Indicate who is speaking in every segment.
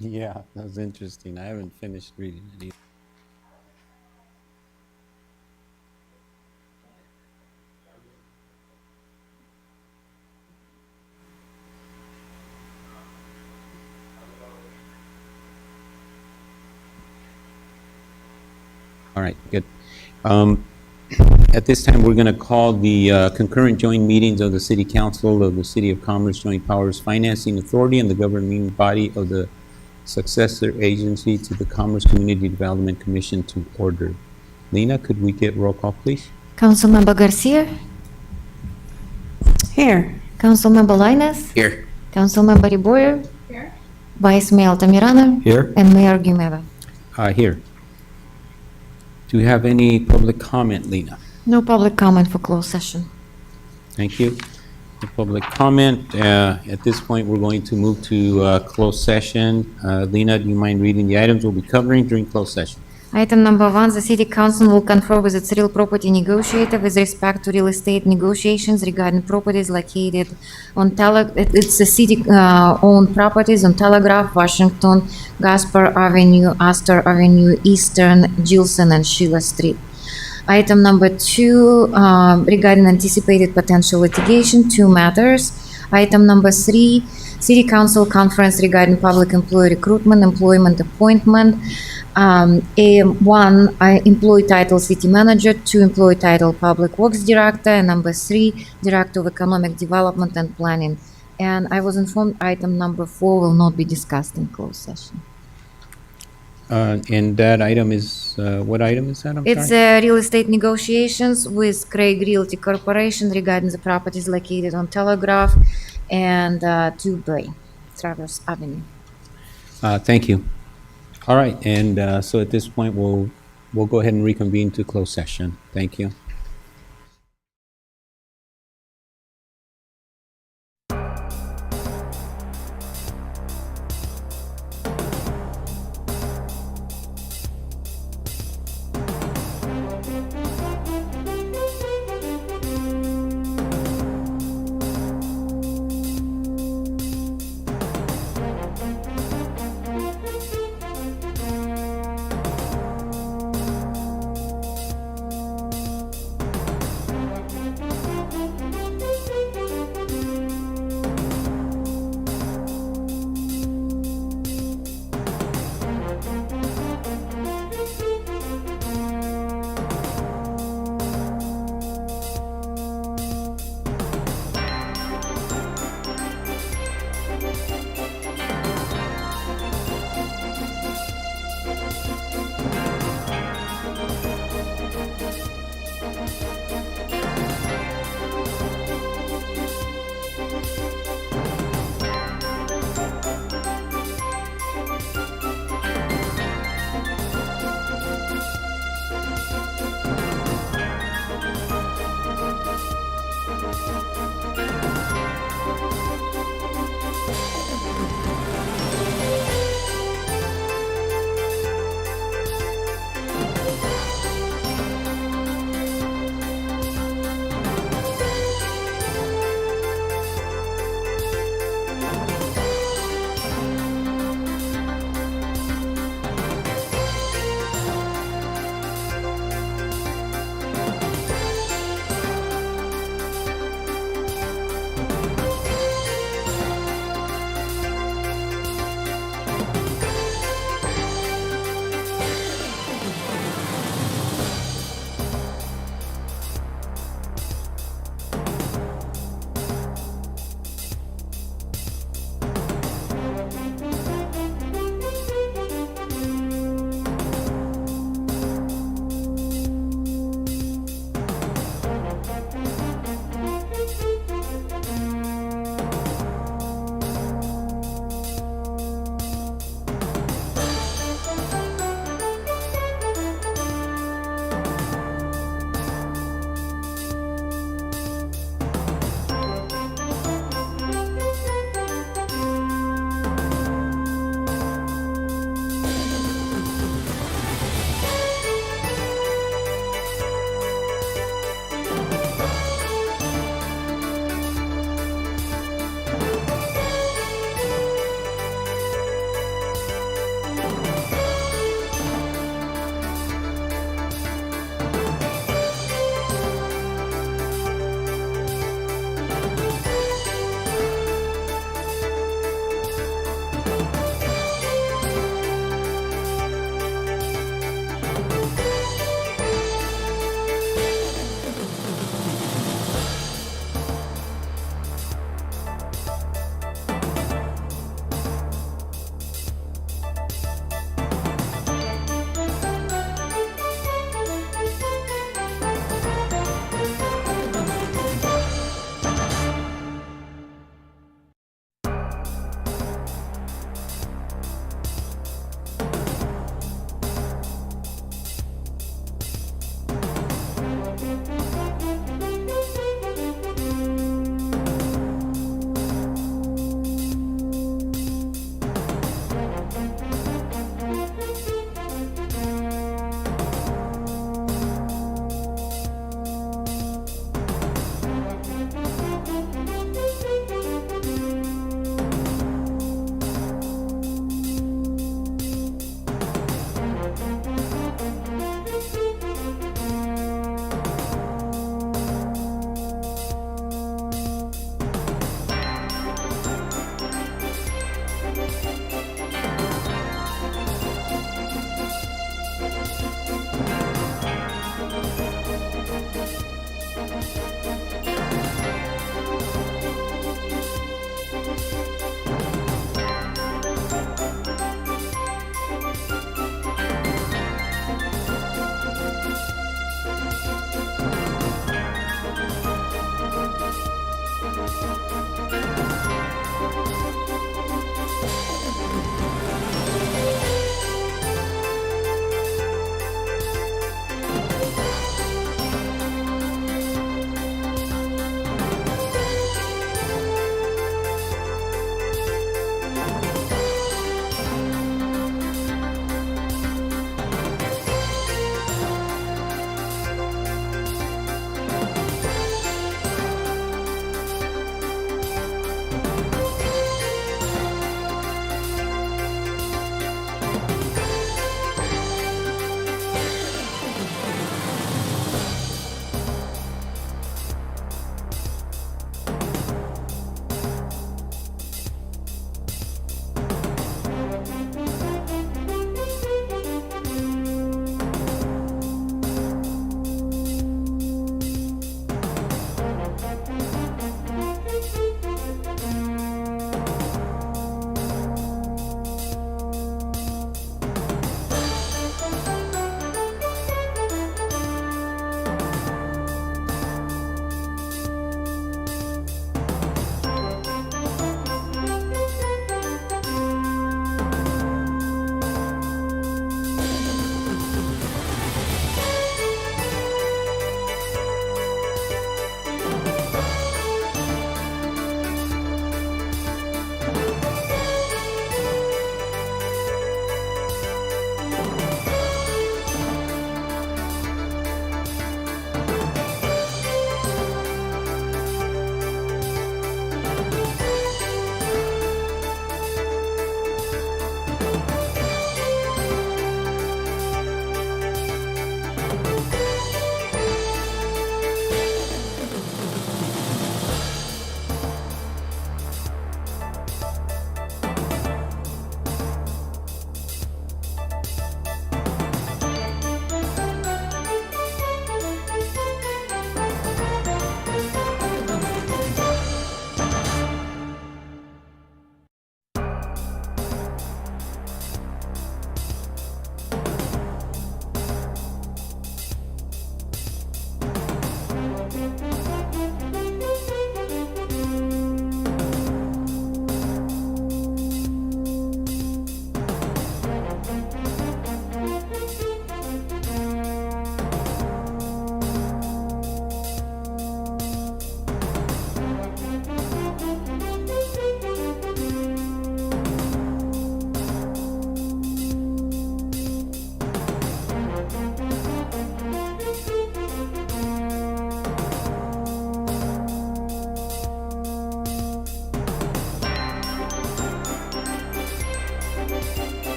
Speaker 1: Yeah, that was interesting. I haven't finished reading it either. All right, good. At this time, we're going to call the concurrent joint meetings of the City Council of the City of Commerce Joint Powers Financing Authority and the governing body of the successor agency to the Commerce Community Development Commission to order. Lena, could we get roll call, please?
Speaker 2: Councilmember Garcia,
Speaker 3: Here.
Speaker 2: Councilmember Linus,
Speaker 1: Here.
Speaker 2: Councilmember Riboyer, Vice Mayor Altamirano,
Speaker 1: Here.
Speaker 2: and Mayor Gumeva.
Speaker 1: Here. Do we have any public comment, Lena?
Speaker 2: No public comment for closed session.
Speaker 1: Thank you. No public comment. At this point, we're going to move to closed session. Lena, do you mind reading the items we'll be covering during closed session?
Speaker 2: Item number 1, the City Council will confer with its real property negotiator with respect to real estate negotiations regarding properties located on it's the city-owned properties on Telegraph, Washington, Gaspar Avenue, Astor Avenue, Eastern, Gilson, and Sheila Street. Item number 2, regarding anticipated potential litigation, 2 matters. Item number 3, City Council conference regarding public employee recruitment, employment appointment. 1, employee title city manager, 2, employee title public works director, and number 3, director of economic development and planning. And I was informed item number 4 will not be discussed in closed session.
Speaker 1: And that item is, what item is that? I'm
Speaker 2: It's
Speaker 1: sorry?
Speaker 2: real estate negotiations with Craig Realty Corporation regarding the properties located on Telegraph and 2 Bay, Traverse Avenue.
Speaker 1: Thank you. All right, and so at this point, we'll go ahead and reconvene to closed session. Thank you.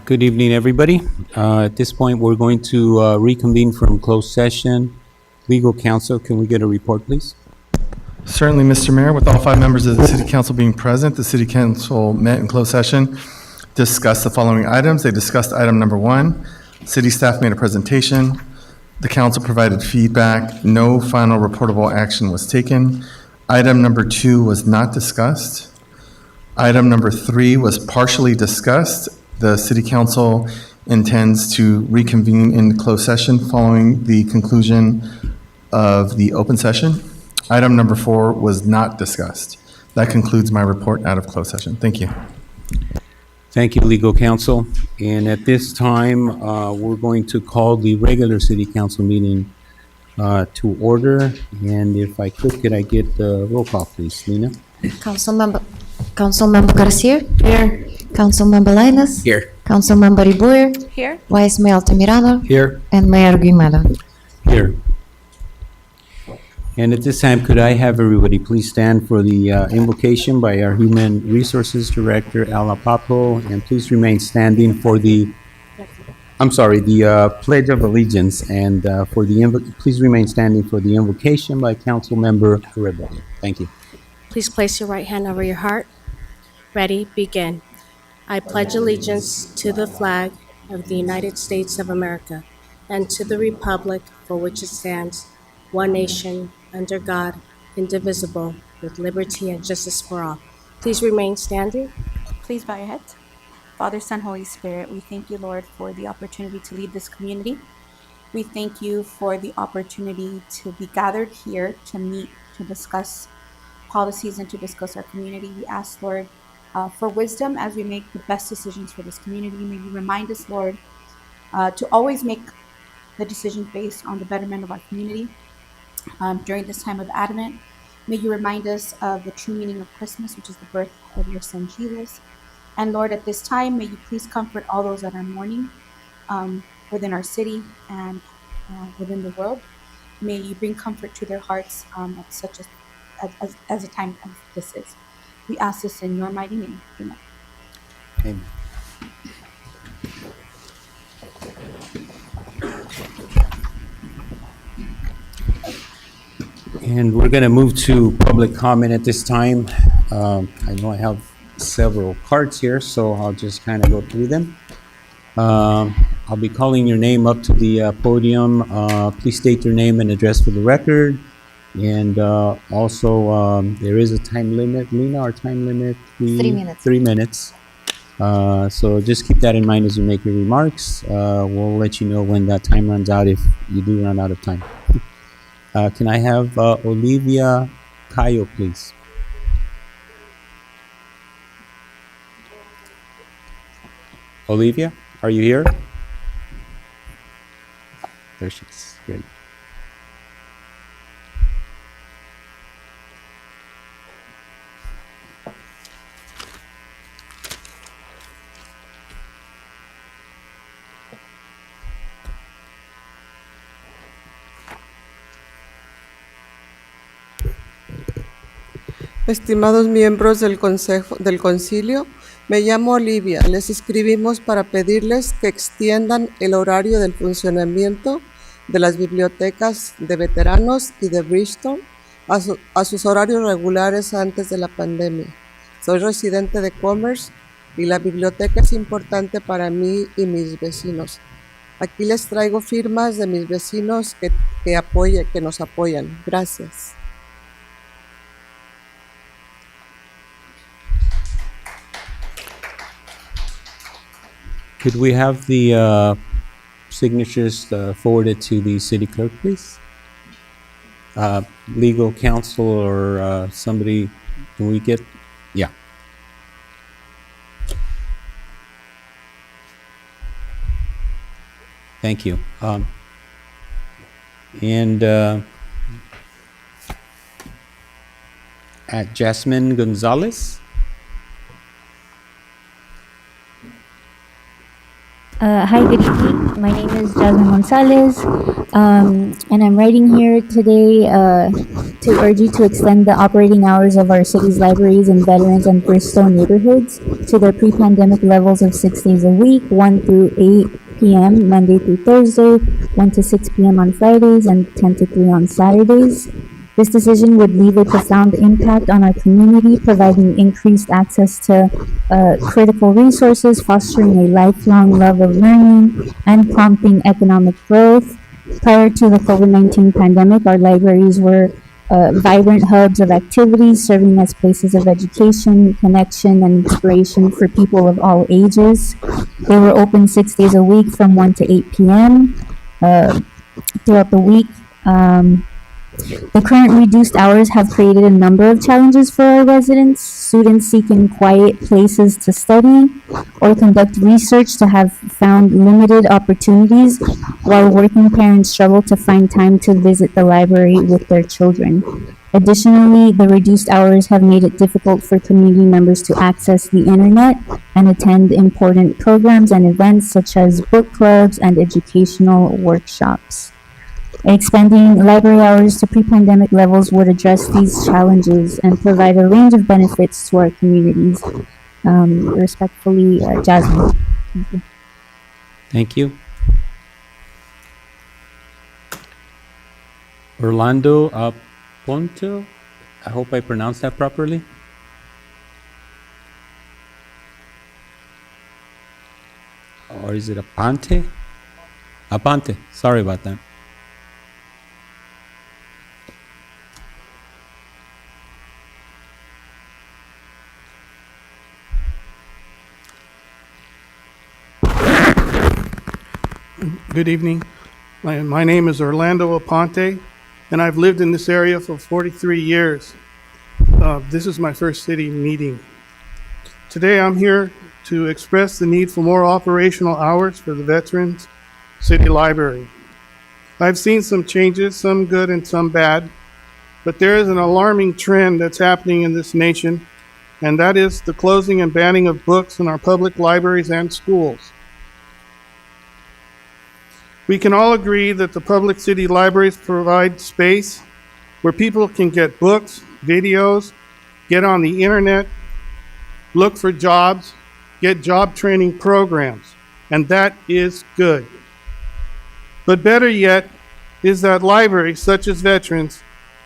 Speaker 1: Good evening, everybody. At this point, we're going to reconvene from closed session. Legal counsel, can we get a report, please?
Speaker 3: Certainly, Mr. Mayor. With all 5 members of the City Council being present, the City Council met in closed session, discussed the following items. They discussed item number 1. City staff made a presentation. The council provided feedback. No final reportable action was taken. Item number 2 was not discussed. Item number 3 was partially discussed. The City Council intends to reconvene in closed session following the conclusion of the open session. Item number 4 was not discussed. That concludes my report out of closed session. Thank you.
Speaker 1: Thank you, legal counsel. And at this time, we're going to call the regular city council meeting to order. And if I could I get the roll call, please? Lena?
Speaker 2: Councilmember Garcia. Here. Councilmember Linus.
Speaker 1: Here.
Speaker 2: Councilmember Riboyer.
Speaker 4: Here.
Speaker 2: Vice Mayor Altamirano.
Speaker 1: Here.
Speaker 2: And Mayor Guimada.
Speaker 1: Here. And at this time, could I have everybody please stand for the invocation by our Human Resources Director, Ala Papo, and please remain standing for the, the Pledge of Allegiance, and please remain standing for the invocation by Councilmember Rebo. Thank you.
Speaker 4: Please place your right hand over your heart. Ready, begin. I pledge allegiance to the flag of the United States of America and to the republic for which it stands, one nation, under God, indivisible, with liberty and justice for all. Please remain standing.
Speaker 5: Please bow your heads. Father, Son, Holy Spirit, we thank you, Lord, for the opportunity to lead this community. We thank you for the opportunity to be gathered here to meet, to discuss policies and to discuss our community. We ask, Lord, for wisdom as we make the best decisions for this community. May you remind us, Lord, to always make the decisions based on the betterment of our community. During this time of Advent, may you remind us of the true meaning of Christmas, which is the birth of your son Jesus. And Lord, at this time, may you please comfort all those that are mourning within our city and within the world. May you bring comfort to their hearts at such as a time as this is. We ask this in your mighty name. Amen.
Speaker 1: Amen. And we're going to move to public comment at this time. I know I have several cards here, so I'll just kind of go through them. I'll be calling your name up to the podium. Please state your name and address for the record. And also, there is a time limit. Lena, our time limit?
Speaker 2: 3 minutes.
Speaker 1: 3 minutes. So just keep that in mind as you make your remarks. We'll let you know when that time runs out if you do run out of time. Can I have Olivia Cayo, please? Olivia, are you here? There she is. Good.
Speaker 6: Estimados miembros del Concilio, me llamo Olivia. Les escribimos para pedirles que extiendan el horario del funcionamiento de las bibliotecas de veteranos y de Bristol a sus horarios regulares antes de la pandemia. Soy residente de Commerce y la biblioteca es importante para mí y mis vecinos. Aquí les traigo firmas de mis vecinos que nos apoyan. Gracias.
Speaker 1: Could we have the signatures forwarded to the city clerk, please? Legal counsel or somebody, can we get, yeah. Thank you. At Jasmine Gonzalez?
Speaker 7: Hi, good evening. My name is Jasmine Gonzalez, and I'm writing here today to urge you to extend the operating hours of our city's libraries in Veterans and Bristol neighborhoods to their pre-pandemic levels of 6 days a week, 1 through 8 p.m. Monday through Thursday, 1 to 6 p.m. on Fridays, and 10 to 3 on Saturdays. This decision would leave a profound impact on our community, providing increased access to critical resources, fostering a lifelong love of learning, and prompting economic growth. Prior to the COVID-19 pandemic, our libraries were vibrant hubs of activities, serving as places of education, connection, and inspiration for people of all ages. They were open 6 days a week from 1 to 8 p.m. Throughout the week. The current reduced hours have created a number of challenges for our residents. Students seeking quiet places to study or conduct research to have found limited opportunities, while working parents struggle to find time to visit the library with their children. Additionally, the reduced hours have made it difficult for community members to access the internet and attend important programs and events such as book clubs and educational workshops. Expanding library hours to pre-pandemic levels would address these challenges and provide a range of benefits to our communities. Respectfully, Jasmine.
Speaker 1: Thank you. Orlando Aponte, I hope I pronounced that properly. Or is it Aponte? Aponte, sorry about that.
Speaker 8: Good evening. My name is Orlando Aponte, and I've lived in this area for 43 years. This is my first city meeting. Today I'm here to express the need for more operational hours for the Veterans City Library. I've seen some changes, some good and some bad, but there is an alarming trend that's happening in this nation, and that is the closing and banning of books in our public libraries and schools. We can all agree that the public city libraries provide space where people can get books, videos, get on the internet, look for jobs, get job training programs, and that is good. But better yet is that libraries such as Veterans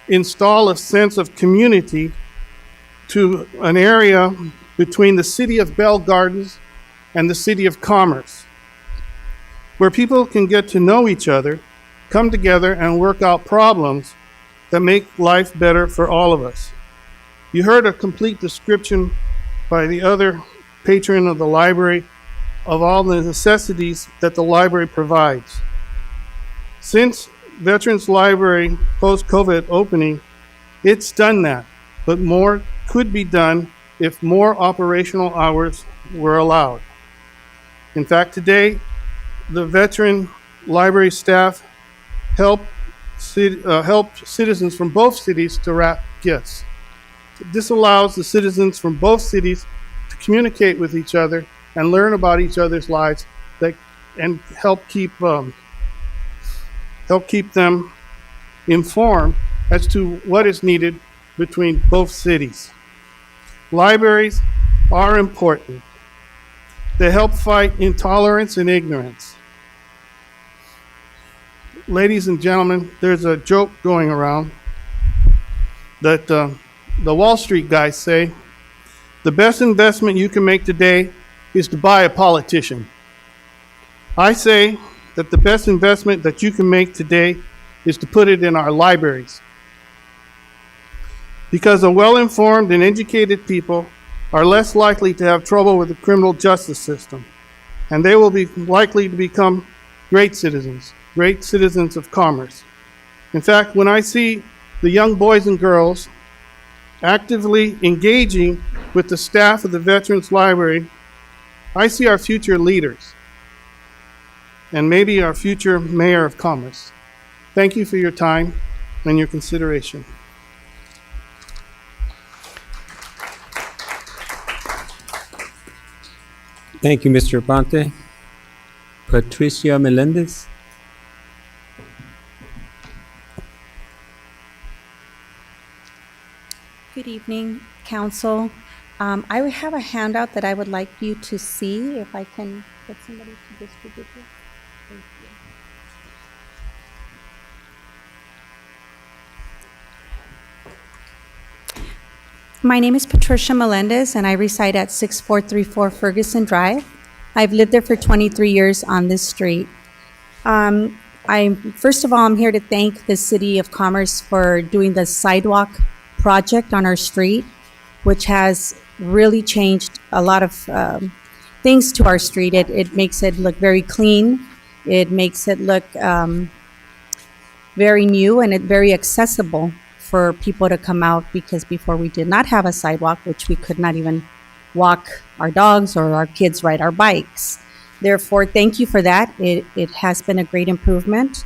Speaker 8: install a sense of community to an area between the city of Bell Gardens and the city of Commerce, where people can get to know each other, come together, and work out problems that make life better for all of us. You heard a complete description by the other patron of the library of all the necessities that the library provides. Since Veterans Library post-COVID opening, it's done that, but more could be done if more operational hours were allowed. In fact, today, the Veteran Library staff help citizens from both cities to wrap gifts. This allows the citizens from both cities to communicate with each other and learn about each other's lives and help keep them informed as to what is needed between both cities. Libraries are important. They help fight intolerance and ignorance. Ladies and gentlemen, there's a joke going around that the Wall Street guys say, the best investment you can make today is to buy a politician. I say that the best investment that you can make today is to put it in our libraries. Because the well-informed and educated people are less likely to have trouble with the criminal justice system, and they will be likely to become great citizens of commerce. In fact, when I see the young boys and girls actively engaging with the staff of the Veterans Library, I see our future leaders and maybe our future mayor of Commerce. Thank you for your time and your consideration.
Speaker 1: Thank you, Mr. Aponte. Patricia Melendez.
Speaker 5: Good evening, council. I would have a handout that I would like you to see, if I can get somebody to distribute it. Thank you. My name is Patricia Melendez, and I reside at 6434 Ferguson Drive. I've lived there for 23 years on this street. First of all, I'm here to thank the City of Commerce for doing the sidewalk project on our street, which has really changed a lot of things to our street. It makes it look very clean. It makes it look very new and very accessible for people to come out, because before we did not have a sidewalk, which we could not even walk our dogs or our kids ride our bikes. Therefore, thank you for that. It has been a great improvement.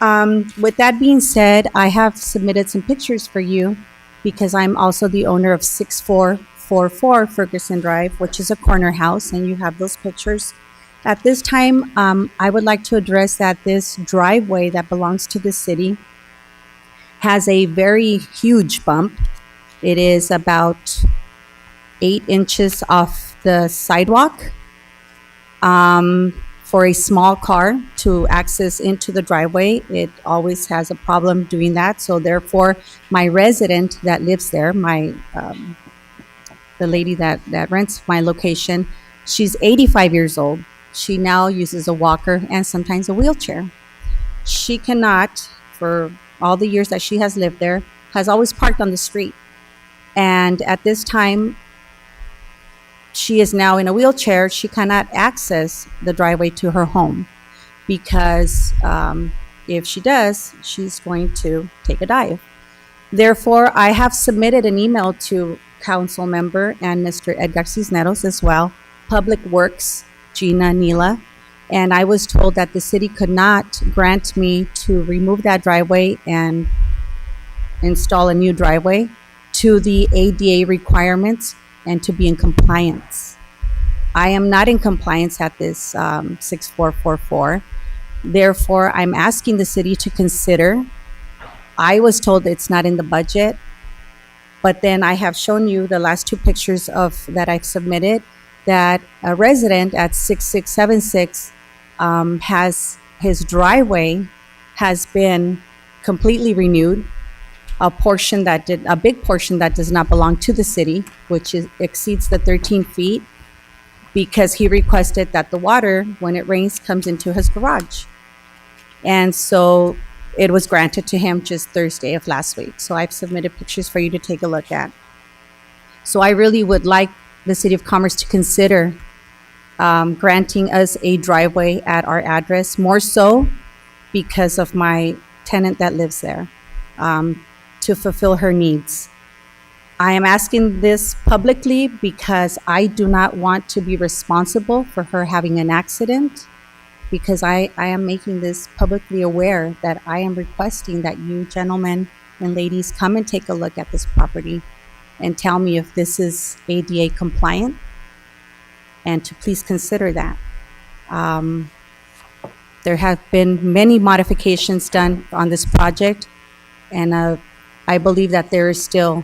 Speaker 5: With that being said, I have submitted some pictures for you because I'm also the owner of 6444 Ferguson Drive, which is a corner house, and you have those pictures. At this time, I would like to address that this driveway that belongs to the city has a very huge bump. It is about 8 inches off the sidewalk. For a small car to access into the driveway, it always has a problem doing that. So therefore, my resident that lives there, the lady that rents my location, she's 85 years old. She now uses a walker and sometimes a wheelchair. She cannot, for all the years that she has lived there, has always parked on the street. And at this time, she is now in a wheelchair. She cannot access the driveway to her home because if she does, she's going to take a dive. Therefore, I have submitted an email to council member and Mr. Edgar Cisneros as well, Public Works, Gina Nila, and I was told that the city could not grant me to remove that driveway and install a new driveway to the ADA requirements and to be in compliance. I am not in compliance at this 6444. Therefore, I'm asking the city to consider. I was told it's not in the budget, but then I have shown you the last 2 pictures that I've submitted, that a resident at 6676 has his driveway has been completely renewed. a big portion that does not belong to the city, which exceeds the 13 feet, because he requested that the water, when it rains, comes into his garage. And so it was granted to him just Thursday of last week. So I've submitted pictures for you to take a look at. So I really would like the City of Commerce to consider granting us a driveway at our address, more so because of my tenant that lives there, to fulfill her needs. I am asking this publicly because I do not want to be responsible for her having an accident, because I am making this publicly aware that I am requesting that you gentlemen and ladies come and take a look at this property and tell me if this is ADA compliant, and to please consider that. There have been many modifications done on this project, and I believe that there is still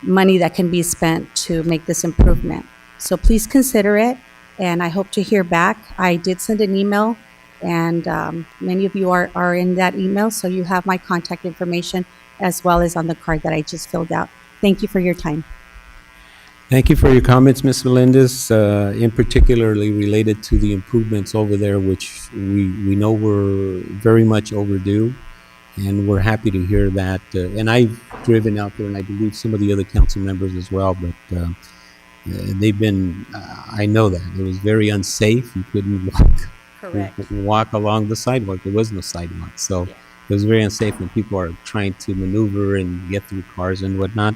Speaker 5: money that can be spent to make this improvement. So please consider it, and I hope to hear back. I did send an email, and many of you are in that email, so you have my contact information as well as on the card that I just filled out. Thank you for your time.
Speaker 1: Thank you for your comments, Ms. Melendez, in particularly related to the improvements over there, which we know were very much overdue, and we're happy to hear that. And I've driven out there, and I believe some of the other council members as well, but they've been, I know that. It was very unsafe. You couldn't walk along the sidewalk. There was no sidewalk. So it was very unsafe when people are trying to maneuver and get through cars and whatnot.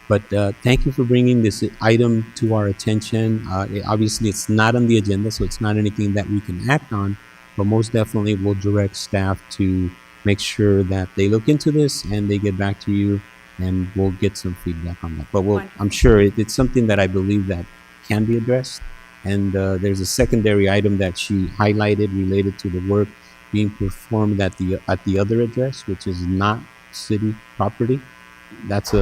Speaker 1: But thank you for bringing this item to our attention. Obviously, it's not on the agenda, so it's not anything that we can act on, but most definitely we'll direct staff to make sure that they look into this and they get back to you, and we'll get some feedback on that. But I'm sure it's something that I believe that can be addressed. And there's a secondary item that she highlighted related to the work being performed at the other address, which is not city property. That's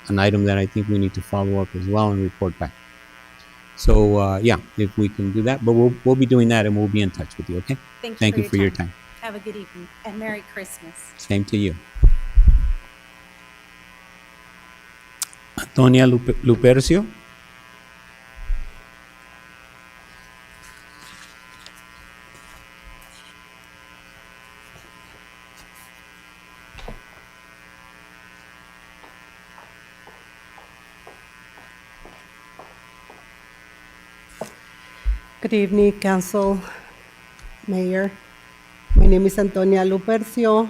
Speaker 1: an item that I think we need to follow up as well and report back. So yeah, if we can do that, but we'll be doing that, and we'll be in touch with you. Okay. Thank you for your time.
Speaker 5: Have a good evening and Merry Christmas.
Speaker 1: Same to you. Antonia Lupercio.
Speaker 9: Good evening, Council, Mayor. My name is Antonia Lupercio,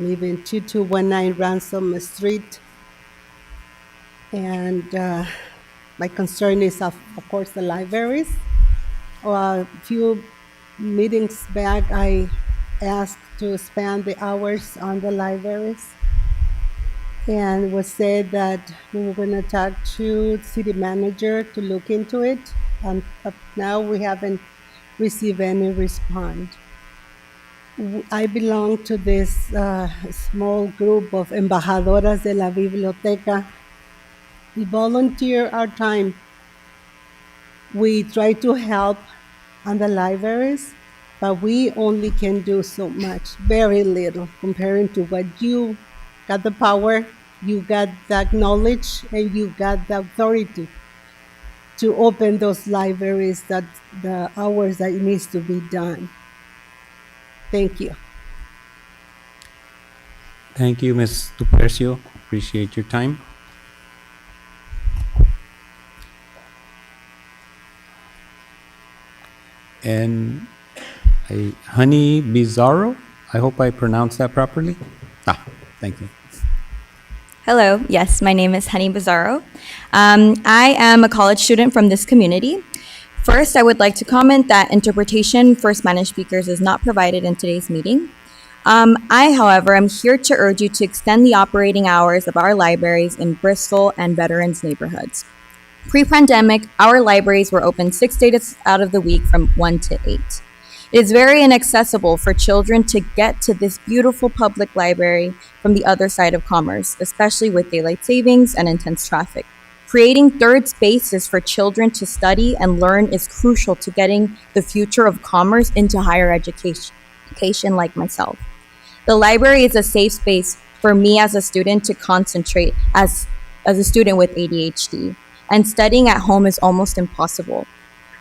Speaker 9: live in 2219 Ransom Street. And my concern is, of course, the libraries. A few meetings back, I asked to expand the hours on the libraries. And it was said that we were going to talk to city manager to look into it. And up now we haven't received any response. I belong to this small group of embajadoras de la biblioteca. We volunteer our time. We try to help on the libraries, but we only can do so much, very little, comparing to what you got the power, you got that knowledge, and you got the authority to open those libraries, that the hours that it needs to be done. Thank you.
Speaker 1: Thank you, Ms. Lupercio. Appreciate your time. And Honey Bizarro, I hope I pronounced that properly. Thank you.
Speaker 10: Hello, yes, my name is Honey Bizarro. I am a college student from this community. First, I would like to comment that interpretation for Spanish speakers is not provided in today's meeting. I, however, am here to urge you to extend the operating hours of our libraries in Bristol and veterans neighborhoods. Pre-pandemic, our libraries were open 6 days out of the week from 1 to 8. It is very inaccessible for children to get to this beautiful public library from the other side of Commerce, especially with daylight savings and intense traffic. Creating third spaces for children to study and learn is crucial to getting the future of commerce into higher education like myself. The library is a safe space for me as a student to concentrate as a student with ADHD, and studying at home is almost impossible.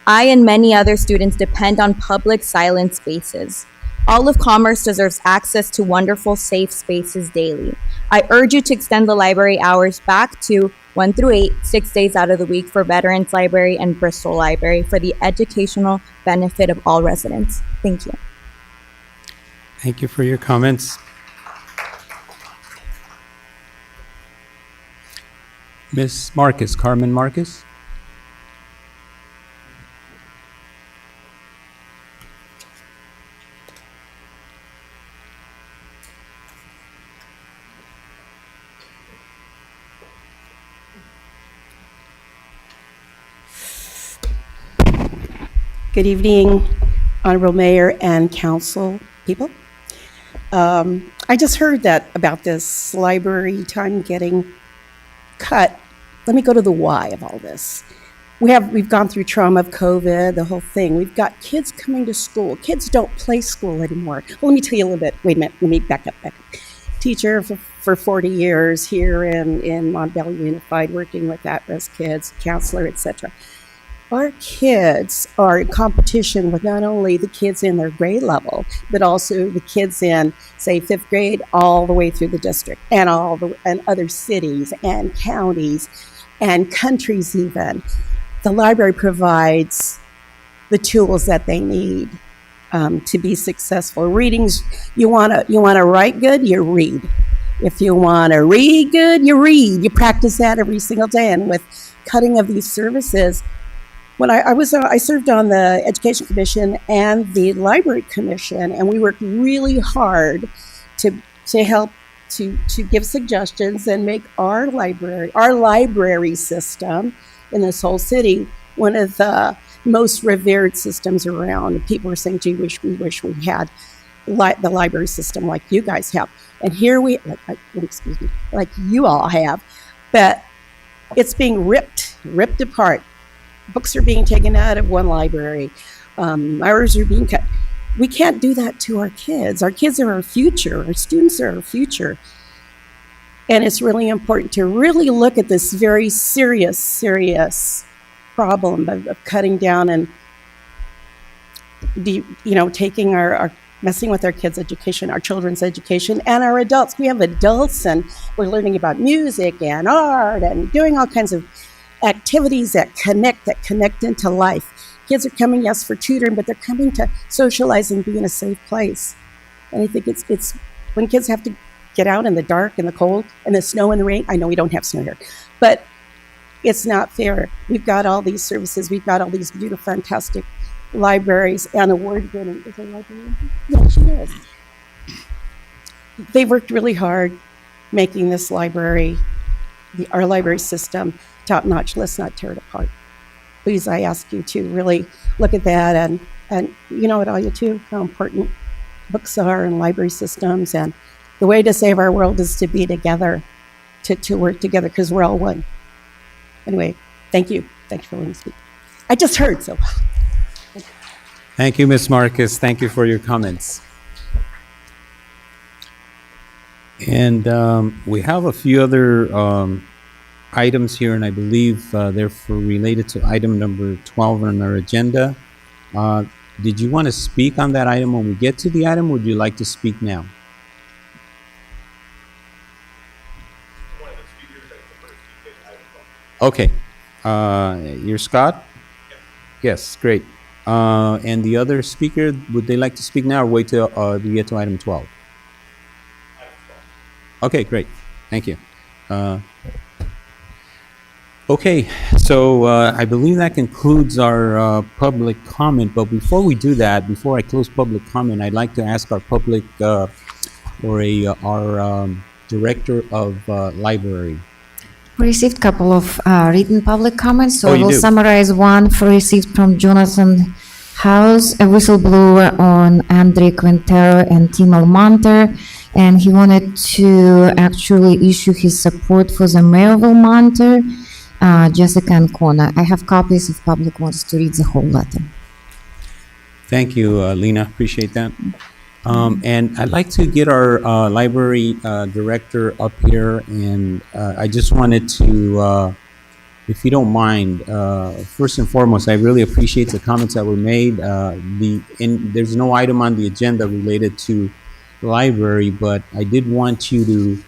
Speaker 10: I and many other students depend on public silent spaces. All of Commerce deserves access to wonderful, safe spaces daily. I urge you to extend the library hours back to 1 through 8, 6 days out of the week for Veterans Library and Bristol Library for the educational benefit of all residents. Thank you.
Speaker 1: Thank you for your comments. Ms. Marcus, Carmen Marcus?
Speaker 11: Good evening, Honorable Mayor and Council people. I just heard that about this library time getting cut. Let me go to the why of all this. We've gone through trauma of COVID, the whole thing. We've got kids coming to school. Kids don't play school anymore. Well, let me tell you a little bit. Wait a minute. Let me back up. Teacher for 40 years here in Montbello Unified, working with at-risk kids, counselor, etc. Our kids are in competition with not only the kids in their grade level, but also the kids in, say, 5th grade all the way through the district and and other cities and counties and countries even. The library provides the tools that they need to be successful. Readings, you wanna write good, you read. If you wanna read good, you read. You practice that every single day. And with cutting of these services, when I served on the Education Commission and the Library Commission, and we worked really hard to help to give suggestions and make our library system in this whole city one of the most revered systems around. People were saying, gee, we wish we had the library system like you guys have. And here like you all have, but it's being ripped apart. Books are being taken out of one library. Hours are being cut. We can't do that to our kids. Our kids are our future. Our students are our future. And it's really important to really look at this very serious problem of cutting down and, taking our messing with our kids' education, our children's education, and our adults. We have adults, and we're learning about music and art and doing all kinds of activities that connect into life. Kids are coming, yes, for tutoring, but they're coming to socialize and be in a safe place. And I think it's when kids have to get out in the dark and the cold and the snow and the rain. I know we don't have snow here, but it's not fair. We've got all these services. We've got all these beautiful, fantastic libraries and award-winning. Is there a librarian? Yeah, she is. They worked really hard making this library, our library system, top-notch. Let's not tear it apart. Please, I ask you to really look at that, and you know it all, you too, how important books are and library systems, and the way to save our world is to be together, to work together, because we're all one. Anyway, thank you. Thank you for letting me speak. I just heard, so.
Speaker 1: Thank you, Ms. Marcus. Thank you for your comments. And we have a few other items here, and I believe they're related to item number 12 on our agenda. Did you want to speak on that item when we get to the item, or would you like to speak now? Okay. You're Scott? Yes, great. And the other speaker, would they like to speak now or wait till we get to item 12? Okay, great. Thank you. Okay, so I believe that concludes our public comment. But before we do that, before I close public comment, I'd like to ask our public our director of library.
Speaker 2: We received a couple of written public comments, so
Speaker 1: Oh,
Speaker 2: I
Speaker 1: you
Speaker 2: will
Speaker 1: do?
Speaker 2: summarize one received from Jonathan House, a whistleblower on Andre Quintero and Tim Almonte, and he wanted to actually issue his support for the mayor of Almonte, Jessica Ancona. I have copies if public wants to read the whole letter.
Speaker 1: Thank you, Lena. Appreciate that. And I'd like to get our library director up here, and I just wanted to, if you don't mind, first and foremost, I really appreciate the comments that were made. There's no item on the agenda related to the library, but I did want you to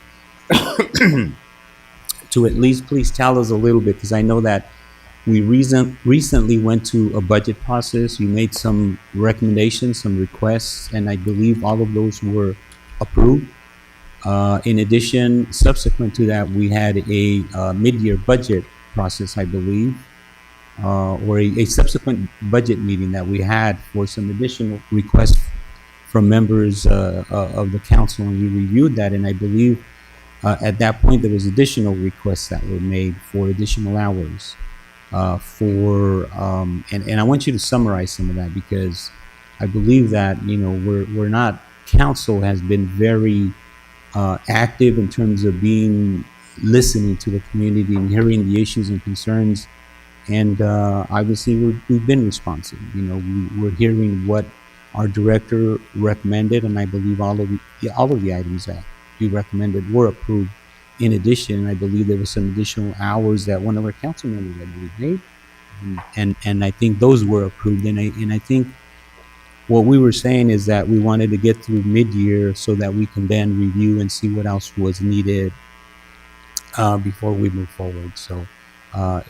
Speaker 1: to at least please tell us a little bit, because I know that we recently went to a budget process. You made some recommendations, some requests, and I believe all of those were approved. In addition, subsequent to that, we had a mid-year budget process, I believe, or a subsequent budget meeting that we had for some additional requests from members of the council, and we reviewed that, and I believe at that point there was additional requests that were made for additional hours. And I want you to summarize some of that, because I believe that, you know, we're not, council has been very active in terms of listening to the community and hearing the issues and concerns, and obviously we've been responsive. You know, we're hearing what our director recommended, and I believe all of the items that you recommended were approved. In addition, I believe there were some additional hours that one of our council members, I believe, made, and I think those were approved. And I think what we were saying is that we wanted to get through mid-year so that we can then review and see what else was needed before we move forward. So,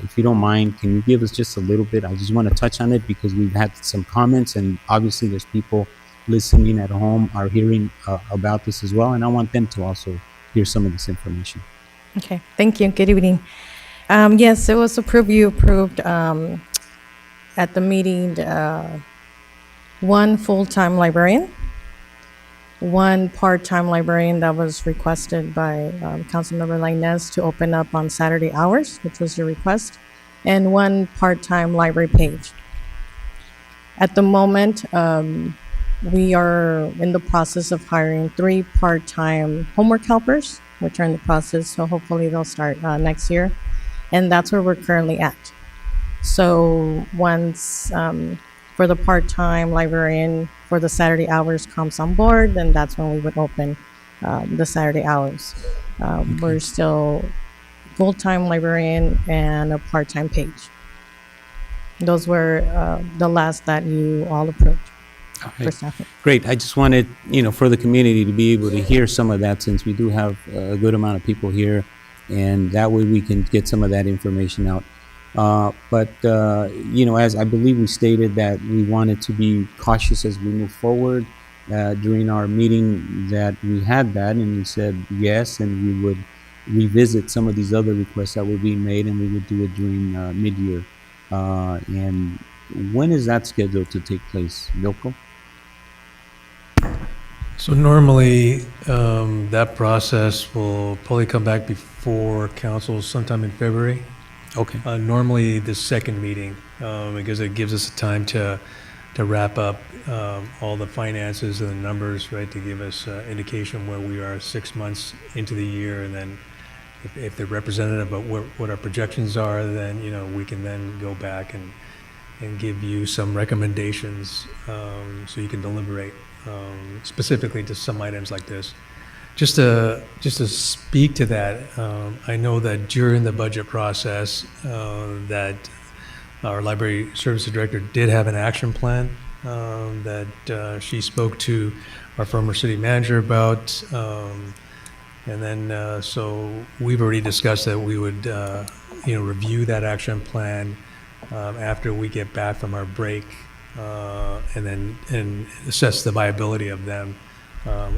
Speaker 1: if you don't mind, can you give us just a little bit? I just want to touch on it because we've had some comments, and obviously there's people listening at home are hearing about this as well, and I want them to also hear some of this information.
Speaker 12: Okay, thank you. Good evening. Yes, it was approved. You approved at the meeting one full-time librarian, one part-time librarian that was requested by Councilmember Lainez to open up on Saturday hours, which was your request, and one part-time library page. At the moment, we are in the process of hiring 3 part-time homework helpers, which are in the process, so hopefully they'll start next year. And that's where we're currently at. So once for the part-time librarian for the Saturday hours comes on board, then that's when we would open the Saturday hours. We're still full-time librarian and a part-time page. Those were the last that you all approved.
Speaker 1: Okay. Great. I just wanted, you know, for the community to be able to hear some of that, since we do have a good amount of people here, and that way we can get some of that information out. But you know, as I believe we stated that we wanted to be cautious as we move forward. During our meeting that we had that, and we said yes, and we would revisit some of these other requests that were being made, and we would do it during mid-year. And when is that scheduled to take place, Vilko?
Speaker 13: So normally, that process will probably come back before council sometime in February.
Speaker 1: Okay.
Speaker 13: Normally the second meeting, because it gives us time to wrap up all the finances and the numbers, right, to give us indication where we are 6 months into the year, and then if they're representative of what our projections are, then, you know, we can then go back and give you some recommendations so you can deliberate specifically to some items like this. Just to speak to that, I know that during the budget process that our library services director did have an action plan that she spoke to our former city manager about, and then so we've already discussed that we would you know, review that action plan after we get back from our break, and assess the viability of them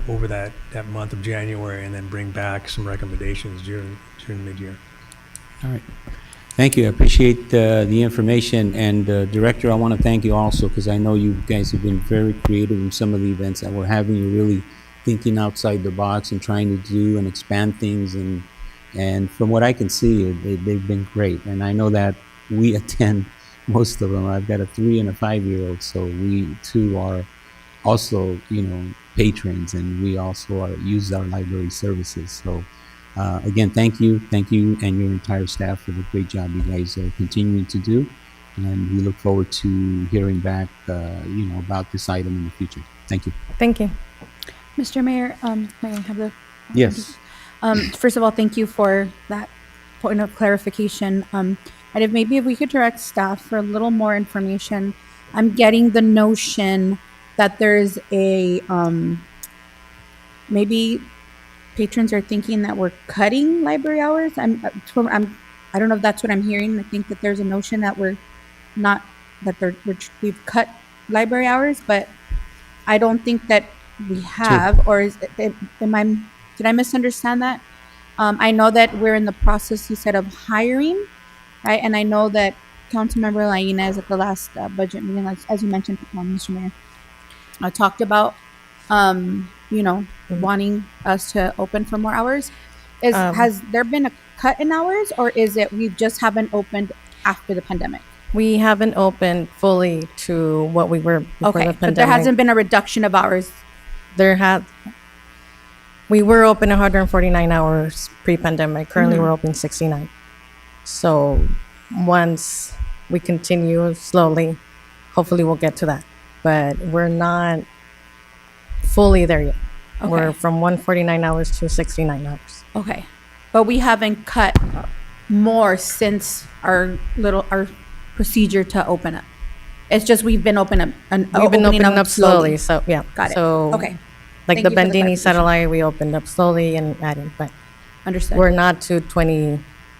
Speaker 13: over that month of January, and then bring back some recommendations during mid-year.
Speaker 1: All right. Thank you. I appreciate the information. And Director, I want to thank you also, because I know you guys have been very creative in some of the events that we're having. You're really thinking outside the box and trying to do and expand things. And from what I can see, they've been great. And I know that we attend most of them. I've got a 3 and a 5-year-old, so we too are also, you know, patrons, and we also use our library services. So again, thank you and your entire staff for the great job you guys are continuing to do, and we look forward to hearing back you know, about this item in the future. Thank you.
Speaker 12: Thank you.
Speaker 5: Mr. Mayor, may I have the?
Speaker 1: Yes.
Speaker 5: First of all, thank you for that point of clarification. And if maybe if we could direct staff for a little more information, I'm getting the notion that there's a, maybe patrons are thinking that we're cutting library hours. I don't know if that's what I'm hearing. I think that there's a notion that we're not, that we've cut library hours, but I don't think that we have, or did I misunderstand that? I know that we're in the process, you said, of hiring, right? And I know that Councilmember Lainez at the last budget meeting, as you mentioned, Mr. Mayor, talked about, wanting us to open for more hours. Has there been a cut in hours, or is it we just haven't opened after the pandemic?
Speaker 12: We haven't opened fully to what we were before the pandemic.
Speaker 5: But there hasn't been a reduction of hours.
Speaker 12: We were open 149 hours pre-pandemic. Currently, we're open 69. So once we continue slowly, hopefully we'll get to that. But we're not fully there yet.
Speaker 5: Okay.
Speaker 12: We're from 149 hours to 69 hours.
Speaker 5: Okay. But we haven't cut more since our procedure to open up. It's just we've been opening up
Speaker 12: slowly. So yeah.
Speaker 5: Got it.
Speaker 12: So
Speaker 5: Okay.
Speaker 12: like
Speaker 5: Thank
Speaker 12: the
Speaker 5: you for the
Speaker 12: Bandini
Speaker 5: clarification.
Speaker 12: satellite, we opened up slowly and adding, but
Speaker 5: Understood.
Speaker 12: we're not to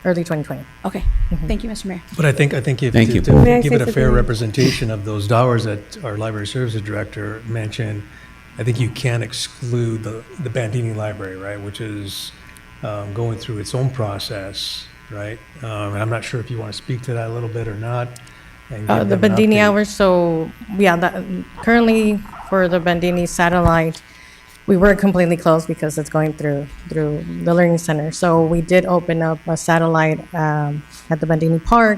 Speaker 12: early 2020.
Speaker 5: Okay. Thank you, Mr. Mayor.
Speaker 13: But I think if
Speaker 1: Thank you.
Speaker 13: to
Speaker 9: May I
Speaker 13: give
Speaker 9: say
Speaker 13: it a fair
Speaker 9: something?
Speaker 13: representation of those dollars that our library services director mentioned, I think you can exclude the Bandini Library, right, which is going through its own process, right? And I'm not sure if you want to speak to that a little bit or not. And give
Speaker 12: The
Speaker 13: them an
Speaker 12: Bandini
Speaker 13: update.
Speaker 12: hours, so yeah, currently for the Bandini satellite, we were completely closed because it's going through the learning center. So we did open up a satellite at the Bandini Park,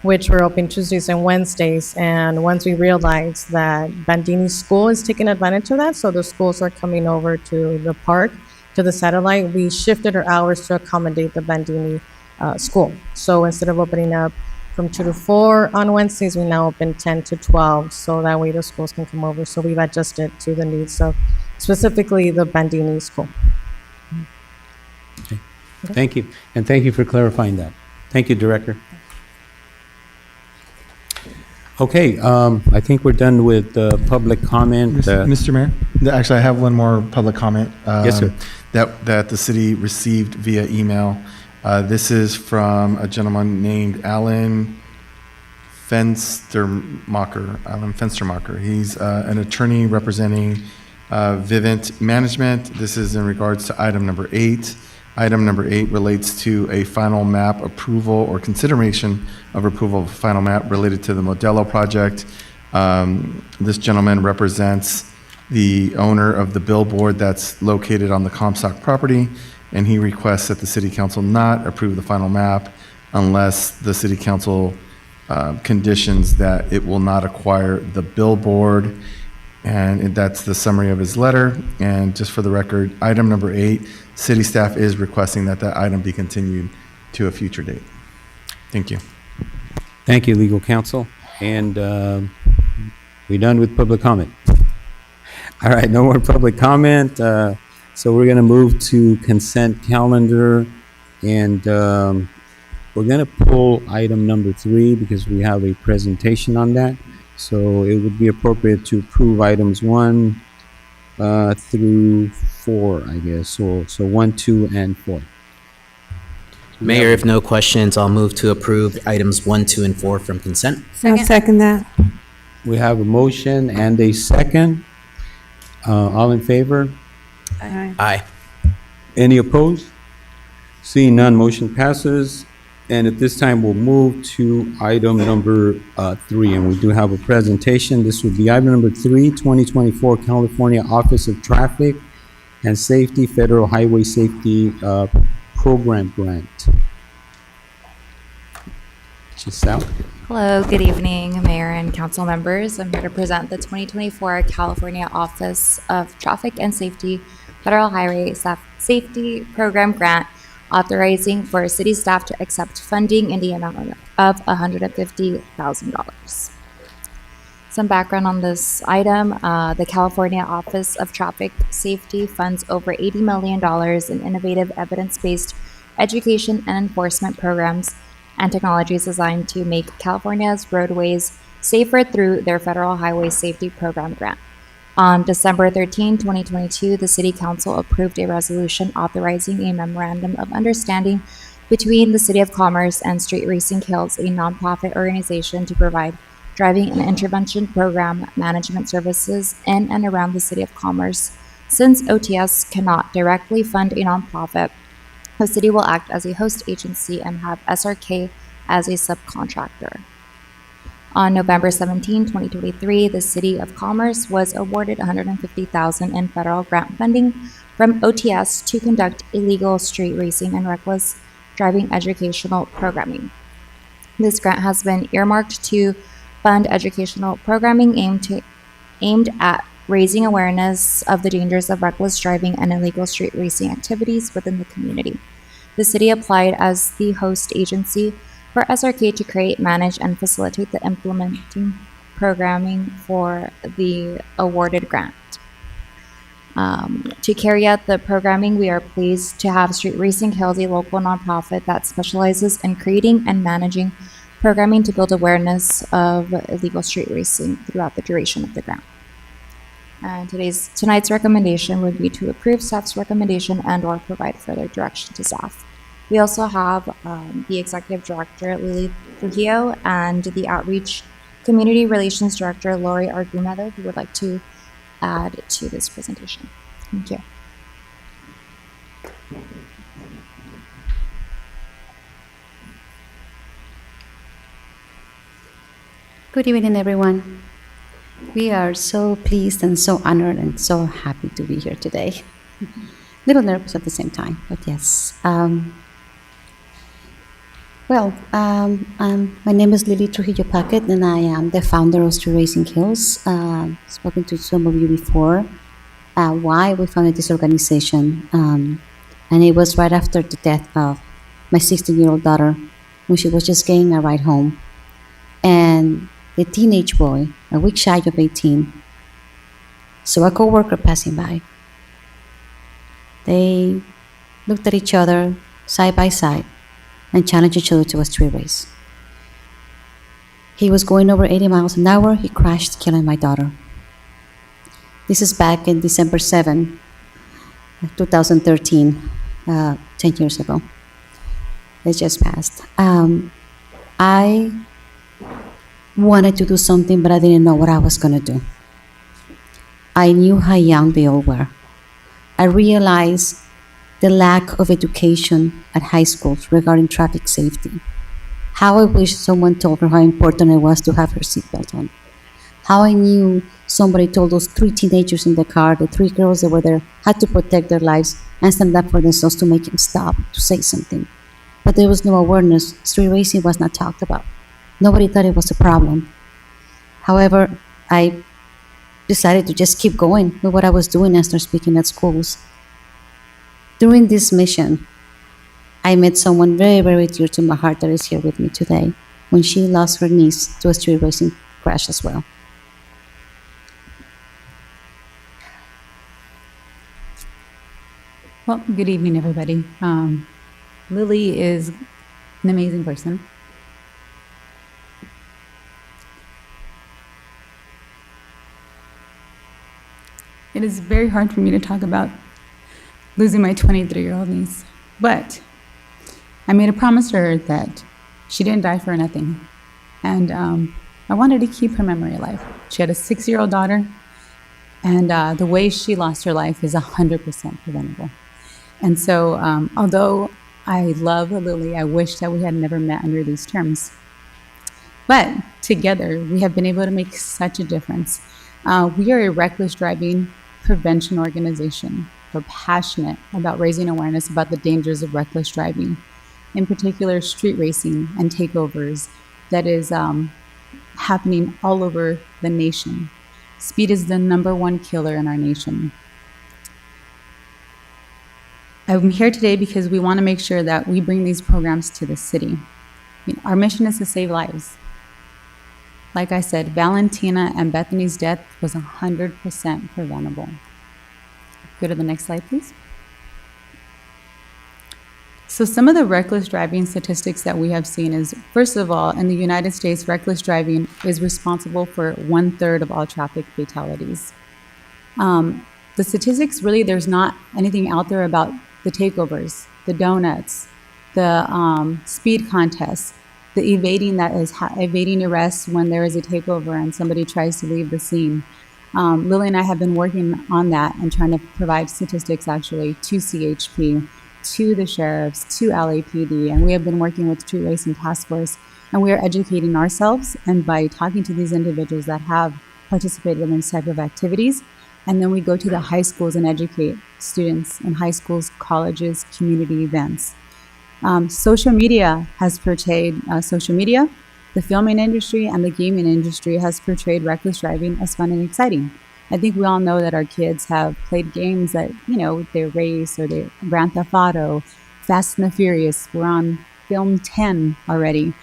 Speaker 12: which we're open Tuesdays and Wednesdays. And once we realized that Bandini School is taking advantage of that, so the schools are coming over to the park, to the satellite, we shifted our hours to accommodate the Bandini school. So instead of opening up from 2 to 4 on Wednesdays, we now open 10 to 12, so that way the schools can come over. So we've adjusted to the needs of specifically the Bandini school.
Speaker 1: Thank you. And thank you for clarifying that. Thank you, Director. Okay, I think we're done with public comment.
Speaker 3: Mr. Mayor, actually, I have one more public comment.
Speaker 1: Yes, sir.
Speaker 3: That the city received via email. This is from a gentleman named Alan Fenstermacher. He's an attorney representing Vivint Management. This is in regards to item number 8. Item number 8 relates to a final map approval or consideration of approval of a final map related to the Modelo project. This gentleman represents the owner of the billboard that's located on the Comstock property, and he requests that the city council not approve the final map unless the city council conditions that it will not acquire the billboard. And that's the summary of his letter. And just for the record, item number 8, city staff is requesting that that item be continued to a future date. Thank you.
Speaker 1: Thank you, legal counsel. And we done with public comment? All right, no more public comment. So we're going to move to consent calendar. And we're going to pull item number 3 because we have a presentation on that. So it would be appropriate to approve items 1 through 4, I guess. So 1, 2, and 4.
Speaker 14: Mayor, if no questions, I'll move to approve items 1, 2, and 4 from consent.
Speaker 9: I'll second that.
Speaker 1: We have a motion and a second. All in favor?
Speaker 14: Aye.
Speaker 1: Any opposed? Seeing none, motion passes. And at this time, we'll move to item number 3, and we do have a presentation. This would be item number 3, 2024 California Office of Traffic and Safety Federal Highway Safety Program Grant. Giselle?
Speaker 15: Hello, good evening, Mayor and council members. I'm here to present the 2024 California Office of Traffic and Safety Federal Highway Safety Program Grant, authorizing for city staff to accept funding in the amount of $150,000. Some background on this item, the California Office of Traffic Safety funds over $80 million in innovative evidence-based education and enforcement programs and technologies designed to make California's roadways safer through their Federal Highway Safety Program grant. On December 13, 2022, the City Council approved a resolution authorizing a memorandum of understanding between the City of Commerce and Street Racing Hills, a nonprofit organization to provide driving and intervention program management services in and around the City of Commerce. Since OTS cannot directly fund a nonprofit, the city will act as a host agency and have SRK as a subcontractor. On November 17, 2023, the City of Commerce was awarded $150,000 in federal grant funding from OTS to conduct illegal street racing and reckless driving educational programming. This grant has been earmarked to fund educational programming aimed at raising awareness of the dangers of reckless driving and illegal street racing activities within the community. The city applied as the host agency for SRK to create, manage, and facilitate the implementing programming for the awarded grant. To carry out the programming, we are pleased to have Street Racing Hills, a local nonprofit that specializes in creating and managing programming to build awareness of illegal street racing throughout the duration of the grant. And tonight's recommendation would be to approve staff's recommendation and/or provide further direction to staff. We also have the Executive Director, Lily Trujillo, and the Outreach Community Relations Director, Lori Argumedo, who would like to add to this presentation. Thank you.
Speaker 16: Good evening, everyone. We are so pleased and so honored and so happy to be here today. A little nervous at the same time, but yes. My name is Lily Trujillo Paquet, and I am the founder of Street Racing Hills. Spoken to some of you before. Why we founded this organization, and it was right after the death of my 16-year-old daughter, when she was just getting a ride home, and the teenage boy, a week shy of 18, saw a coworker passing by. They looked at each other side by side and challenged each other to a street race. He was going over 80 miles an hour. He crashed, killing my daughter. This is back in December 7, 2013, 10 years ago. It just passed. I wanted to do something, but I didn't know what I was going to do. I knew how young they all were. I realized the lack of education at high schools regarding traffic safety. How I wish someone told her how important it was to have her seatbelt on. How I knew somebody told those 3 teenagers in the car, the 3 girls that were there, had to protect their lives and stand up for themselves to make him stop, to say something. But there was no awareness. Street racing was not talked about. Nobody thought it was a problem. However, I decided to just keep going with what I was doing and start speaking at schools. During this mission, I met someone very, very dear to my heart that is here with me today, when she lost her niece to a street racing crash as well.
Speaker 17: Well, good evening, everybody. Lily is an amazing person. It is very hard for me to talk about losing my 23-year-old niece, but I made a promise to her that she didn't die for nothing, and I wanted to keep her memory alive. She had a 6-year-old daughter, and the way she lost her life is 100% preventable. And so, although I love Lily, I wish that we had never met under these terms. But together, we have been able to make such a difference. We are a reckless driving prevention organization. We're passionate about raising awareness about the dangers of reckless driving, in particular street racing and takeovers that is happening all over the nation. Speed is the #1 killer in our nation. I'm here today because we want to make sure that we bring these programs to the city. Our mission is to save lives. Like I said, Valentina and Bethany's death was 100% preventable. Go to the next slide, please. So some of the reckless driving statistics that we have seen is, first of all, in the United States, reckless driving is responsible for 1/3 of all traffic fatalities. The statistics, really, there's not anything out there about the takeovers, the donuts, the speed contests, the evading that is evading arrests when there is a takeover and somebody tries to leave the scene. Lily and I have been working on that and trying to provide statistics actually to CHP, to the sheriffs, to LAPD, and we have been working with Street Racing Task Force, and we are educating ourselves and by talking to these individuals that have participated in this type of activities, and then we go to the high schools and educate students in high schools, colleges, community events. Social media has portrayed social media, the filming industry, and the gaming industry has portrayed reckless driving as fun and exciting. I think we all know that our kids have played games that, you know, they race or they Grand Theft Auto, Fast and the Furious. We're on film 10 already.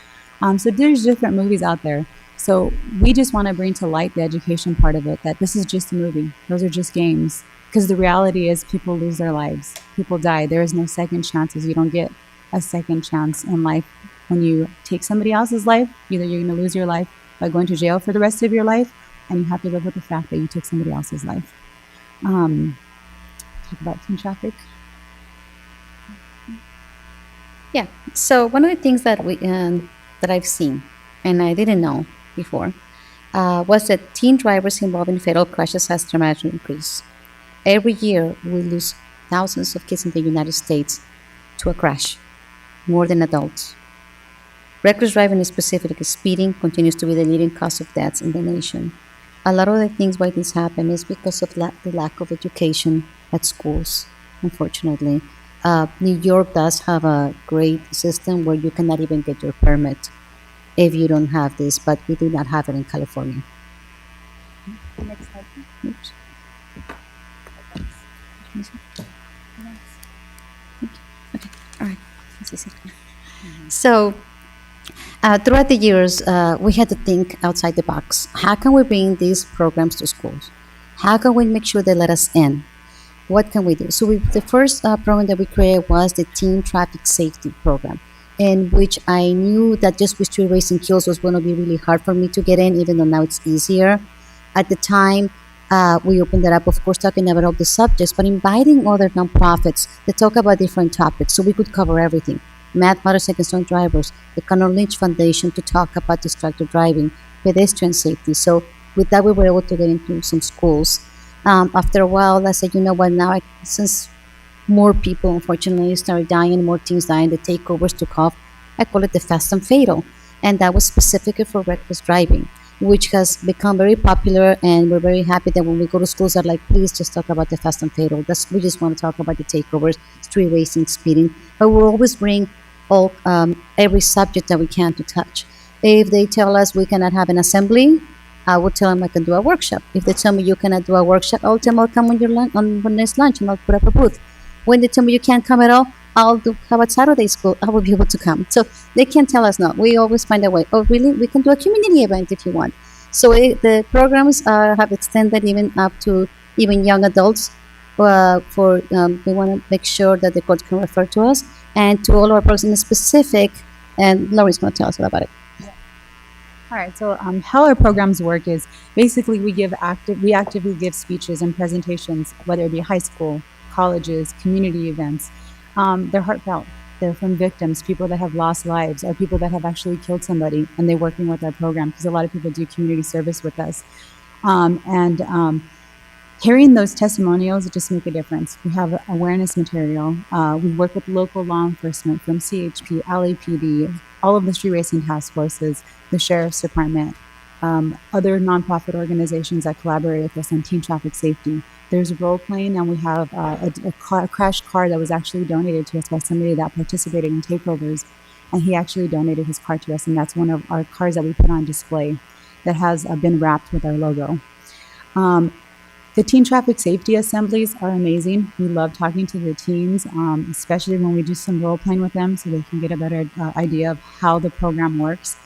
Speaker 17: So there's different movies out there. So we just want to bring to light the education part of it, that this is just a movie. Those are just games. Because the reality is people lose their lives. People die. There is no second chances. You don't get a second chance in life. When you take somebody else's life, either you're going to lose your life by going to jail for the rest of your life, and you have to live with the fact that you took somebody else's life. Talk about teen traffic.
Speaker 16: Yeah. So one of the things that that I've seen, and I didn't know before, was that teen drivers involved in fatal crashes has dramatically increased. Every year, we lose thousands of kids in the United States to a crash, more than adults. Reckless driving, specifically speeding, continues to be the leading cause of deaths in the nation. A lot of the things why this happen is because of the lack of education at schools, unfortunately. New York does have a great system where you cannot even get your permit if you don't have this, but we do not have it in California.
Speaker 17: Next slide, please.
Speaker 16: Oops. Okay, all right. So, throughout the years, we had to think outside the box. How can we bring these programs to schools? How can we make sure they let us in? What can we do? So the first program that we created was the Teen Traffic Safety Program, in which I knew that just with street racing kills was going to be really hard for me to get in, even though now it's easier. At the time, we opened it up, of course, talking about all the subjects, but inviting other nonprofits to talk about different topics so we could cover everything. Matt Motorcycle Stunt Drivers, the Conor Lynch Foundation to talk about distracted driving, pedestrian safety. So with that, we were able to get into some schools. After a while, I said, you know what, now since more people, unfortunately, started dying, more teens dying, the takeovers took off, I call it the fast and fatal. And that was specifically for reckless driving, which has become very popular, and we're very happy that when we go to schools, they're like, please just talk about the fast and fatal. We just want to talk about the takeovers, street racing, speeding, but we'll always bring every subject that we can to touch. If they tell us we cannot have an assembly, I will tell them I can do a workshop. If they tell me you cannot do a workshop, I'll tell them I'll come on your on next lunch and I'll put up a booth. When they tell me you can't come at all, how about Saturday school? I will be able to come. So they can't tell us no. We always find a way. Oh, really? We can do a community event if you want. So the programs have extended even up to even young adults. We want to make sure that the court can refer to us and to all our programs in specific. And Laurie's going to tell us about it.
Speaker 17: All right, so how our programs work is basically we actively give speeches and presentations, whether it be high school, colleges, community events. They're heartfelt. They're from victims, people that have lost lives, or people that have actually killed somebody, and they're working with our program because a lot of people do community service with us. Hearing those testimonials just make a difference. We have awareness material. We work with local law enforcement from CHP, LAPD, all of the street racing task forces, the sheriff's department, other nonprofit organizations that collaborate with us on teen traffic safety. There's role playing, and we have a crash car that was actually donated to us by somebody that participated in takeovers, and he actually donated his car to us, and that's one of our cars that we put on display that has been wrapped with our logo. The teen traffic safety assemblies are amazing. We love talking to the teens, especially when we do some role playing with them so they can get a better idea of how the program works.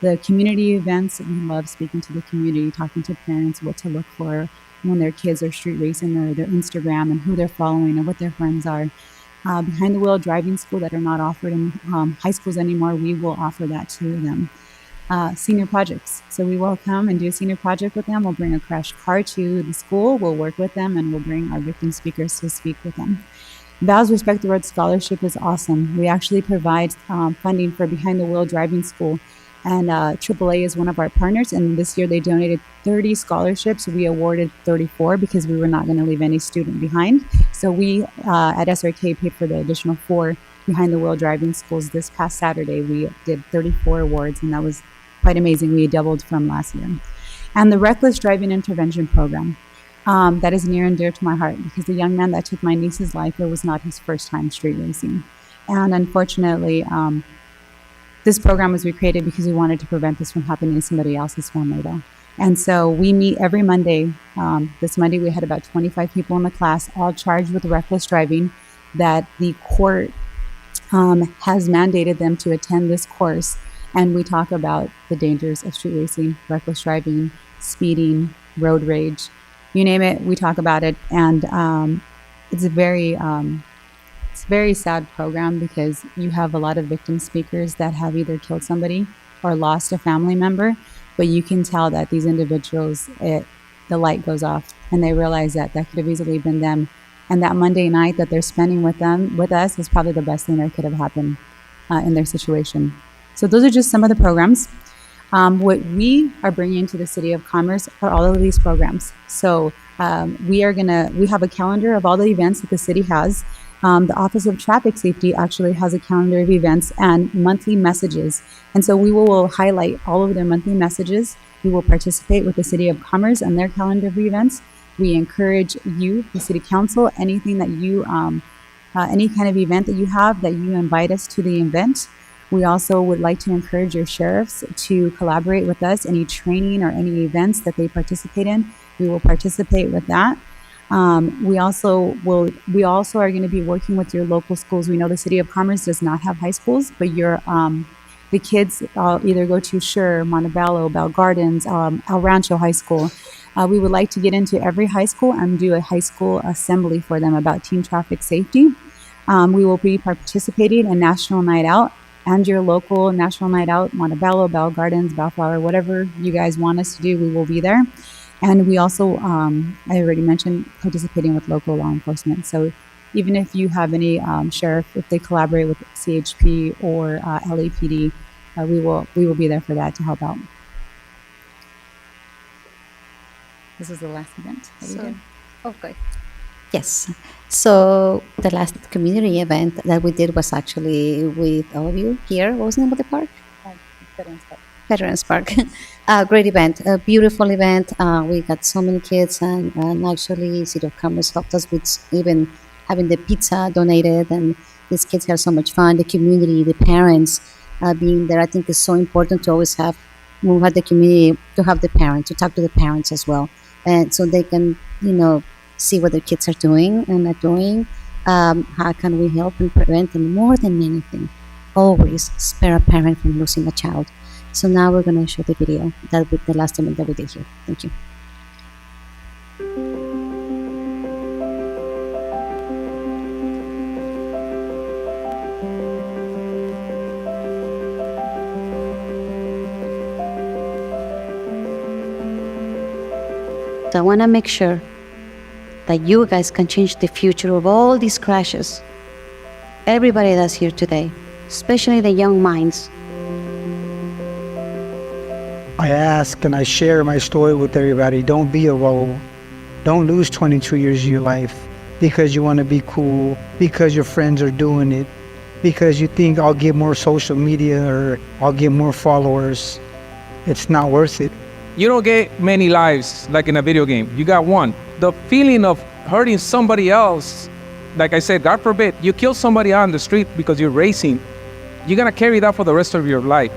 Speaker 17: The community events, we love speaking to the community, talking to parents, what to look for when their kids are street racing, or their Instagram, and who they're following and what their friends are. Behind the wheel driving school that are not offered in high schools anymore, we will offer that to them. Senior projects. So we will come and do a senior project with them. We'll bring a crash car to the school. We'll work with them, and we'll bring our victim speakers to speak with them. VAL's Respect the Road Scholarship is awesome. We actually provide funding for Behind the Wheel Driving School, and AAA is one of our partners, and this year they donated 30 scholarships. We awarded 34 because we were not going to leave any student behind. So we at SRK paid for the additional 4 Behind the Wheel Driving Schools. This past Saturday, we did 34 awards, and that was quite amazing. We doubled from last year. And the Reckless Driving Intervention Program. That is near and dear to my heart, because the young man that took my niece's life, it was not his first time street racing. And unfortunately, this program was recreated because we wanted to prevent this from happening to somebody else's family, though. And so we meet every Monday. This Monday, we had about 25 people in the class, all charged with reckless driving, that the court has mandated them to attend this course. And we talk about the dangers of street racing, reckless driving, speeding, road rage. You name it, we talk about it. And it's a very sad program, because you have a lot of victim speakers that have either killed somebody or lost a family member. But you can tell that these individuals, the light goes off, and they realize that that could have easily been them. And that Monday night that they're spending with us, is probably the best thing that could have happened in their situation. So those are just some of the programs. What we are bringing to the City of Commerce are all of these programs. So we have a calendar of all the events that the city has. The Office of Traffic Safety actually has a calendar of events and monthly messages. And so we will highlight all of their monthly messages. We will participate with the City of Commerce and their calendar of events. We encourage you, the City Council, anything that you, any kind of event that you have, that you invite us to the event. We also would like to encourage your sheriffs to collaborate with us. Any training or any events that they participate in, we will participate with that. We also are going to be working with your local schools. We know the City of Commerce does not have high schools, but the kids either go to Sure, Montebello, Bell Gardens, El Rancho High School. We would like to get into every high school and do a high school assembly for them about teen traffic safety. We will be participating in National Night Out and your local National Night Out, Montebello, Bell Gardens, Bellflower, whatever you guys want us to do, we will be there. And we also, I already mentioned, participating with local law enforcement. So even if you have any sheriff, if they collaborate with CHP or LAPD, we will be there for that to help out. This is the last event that we did.
Speaker 16: Okay. Yes. So the last community event that we did was actually with all of you here. What was the name of the park? Veterans Park. Great event, a beautiful event. We got so many kids, and actually City of Commerce helped us with even having the pizza donated, and these kids had so much fun. The community, the parents being there, I think is so important to always have, when we have the community, to have the parents, to talk to the parents as well. And so they can, see what their kids are doing and not doing. How can we help and prevent them? More than anything, always spare a parent from losing a child. So now we're going to show the video that with the last event that we did here. Thank you. So I want to make sure that you guys can change the future of all these crashes. Everybody that's here today, especially the young minds.
Speaker 18: I ask and I share my story with everybody. Don't be a role. Don't lose 22 years of your life because you want to be cool, because your friends are doing it, because you think I'll get more social media or I'll get more followers. It's not worth it.
Speaker 19: You don't get many lives like in a video game. You got one. The feeling of hurting somebody else, like I said, God forbid, you kill somebody out on the street because you're racing, you're going to carry that for the rest of your life.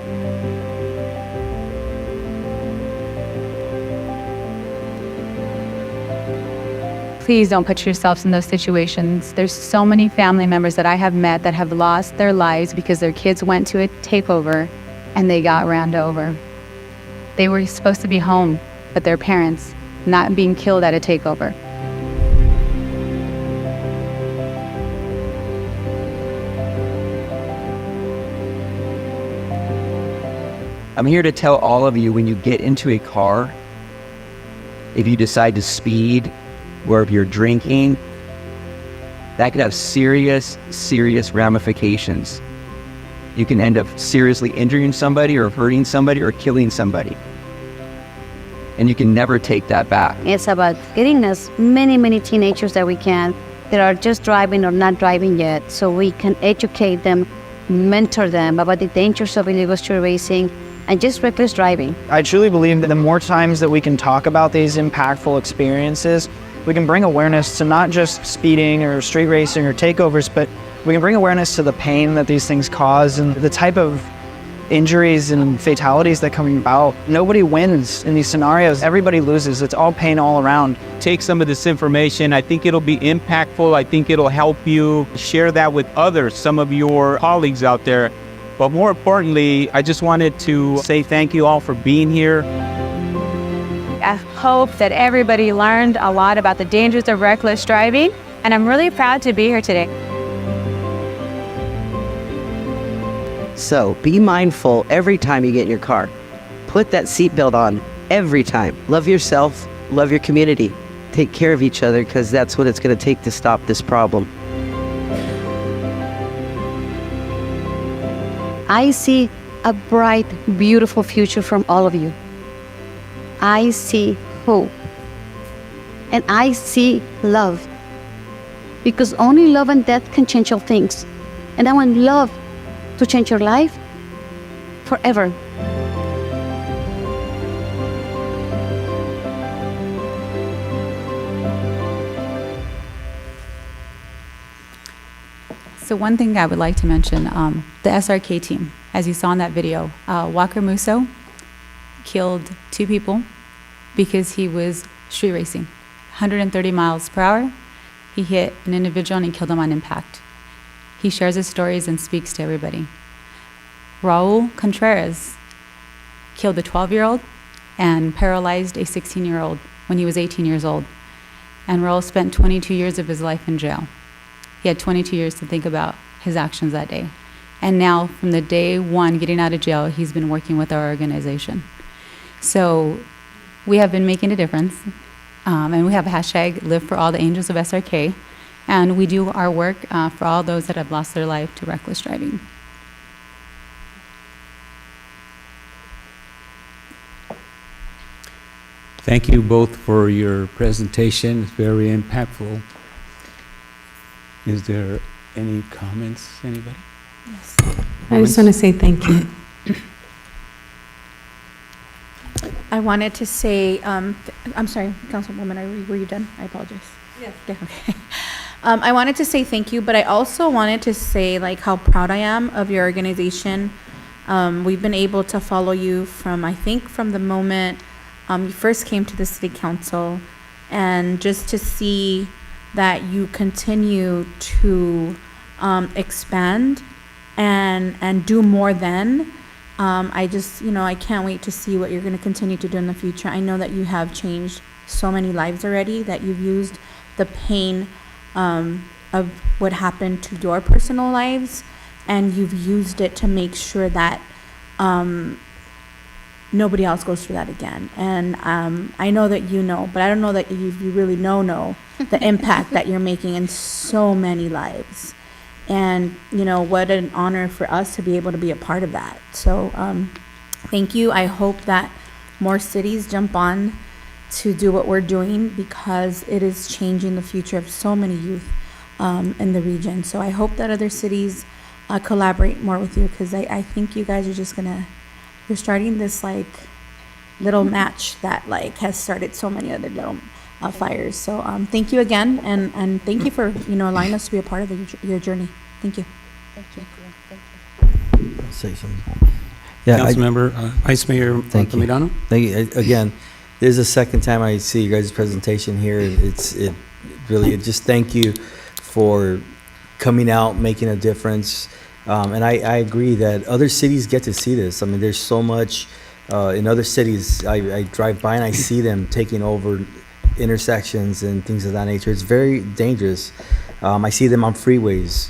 Speaker 20: Please don't put yourselves in those situations. There's so many family members that I have met that have lost their lives because their kids went to a takeover and they got ran over. They were supposed to be home, but their parents not being killed at a takeover.
Speaker 21: I'm here to tell all of you, when you get into a car, if you decide to speed, or if you're drinking, that could have serious, serious ramifications. You can end up seriously injuring somebody or hurting somebody or killing somebody. And you can never take that back.
Speaker 22: It's about getting as many teenagers that we can that are just driving or not driving yet, so we can educate them, mentor them about the dangers of illegal street racing and just reckless driving.
Speaker 23: I truly believe that the more times that we can talk about these impactful experiences, we can bring awareness to not just speeding or street racing or takeovers, but we can bring awareness to the pain that these things cause and the type of injuries and fatalities that come about. Nobody wins in these scenarios. Everybody loses. It's all pain all around.
Speaker 24: Take some of this information. I think it'll be impactful. I think it'll help you share that with others, some of your colleagues out there. But more importantly, I just wanted to say thank you all for being here.
Speaker 20: I hope that everybody learned a lot about the dangers of reckless driving, and I'm really proud to be here today.
Speaker 25: So be mindful every time you get in your car. Put that seatbelt on every time. Love yourself, love your community. Take care of each other, because that's what it's going to take to stop this problem.
Speaker 22: I see a bright, beautiful future from all of you. I see hope. And I see love. Because only love and death can change all things. And I want love to change your life forever.
Speaker 17: So one thing I would like to mention, the SRK team, as you saw in that video, Walker Musso killed 2 people because he was street racing. 130 miles per hour, he hit an individual and he killed him on impact. He shares his stories and speaks to everybody. Raul Contreras killed a 12-year-old and paralyzed a 16-year-old when he was 18 years old. And Raul spent 22 years of his life in jail. He had 22 years to think about his actions that day. And now, from the day one getting out of jail, he's been working with our organization. So we have been making a difference. And we have a hashtag, Live for All the Angels of SRK. And we do our work for all those that have lost their life to reckless driving.
Speaker 1: Thank you both for your presentation. It's very impactful. Is there any comments, anybody?
Speaker 26: Yes. I just want to say thank you.
Speaker 5: I wanted to say, I'm sorry, Councilwoman, were you done? I apologize. Yes. Okay. I wanted to say thank you, but I also wanted to say how proud I am of your organization. We've been able to follow you from the moment you first came to the City Council, and just to see that you continue to expand and do more than. I can't wait to see what you're going to continue to do in the future. I know that you have changed so many lives already, that you've used the pain of what happened to your personal lives, and you've used it to make sure that nobody else goes through that again. And I know that you know, but I don't know that you really know the impact that you're making in so many lives. And, what an honor for us to be able to be a part of that. So thank you. I hope that more cities jump on to do what we're doing, because it is changing the future of so many youth in the region. So I hope that other cities collaborate more with you, because I think you guys are just you're starting this little match that has started so many other little fires. So thank you again, and thank you for allowing us to be a part of your journey. Thank you.
Speaker 26: Thank you.
Speaker 27: I'll say something. Yeah,
Speaker 1: Councilmember, Vice Mayor Altamirano.
Speaker 27: Thank you. Again, this is the second time I see you guys' presentation here. It just thank you for coming out, making a difference. And I agree that other cities get to see this. I mean, there's so much in other cities. I drive by and I see them taking over intersections and things of that nature. It's very dangerous. I see them on freeways.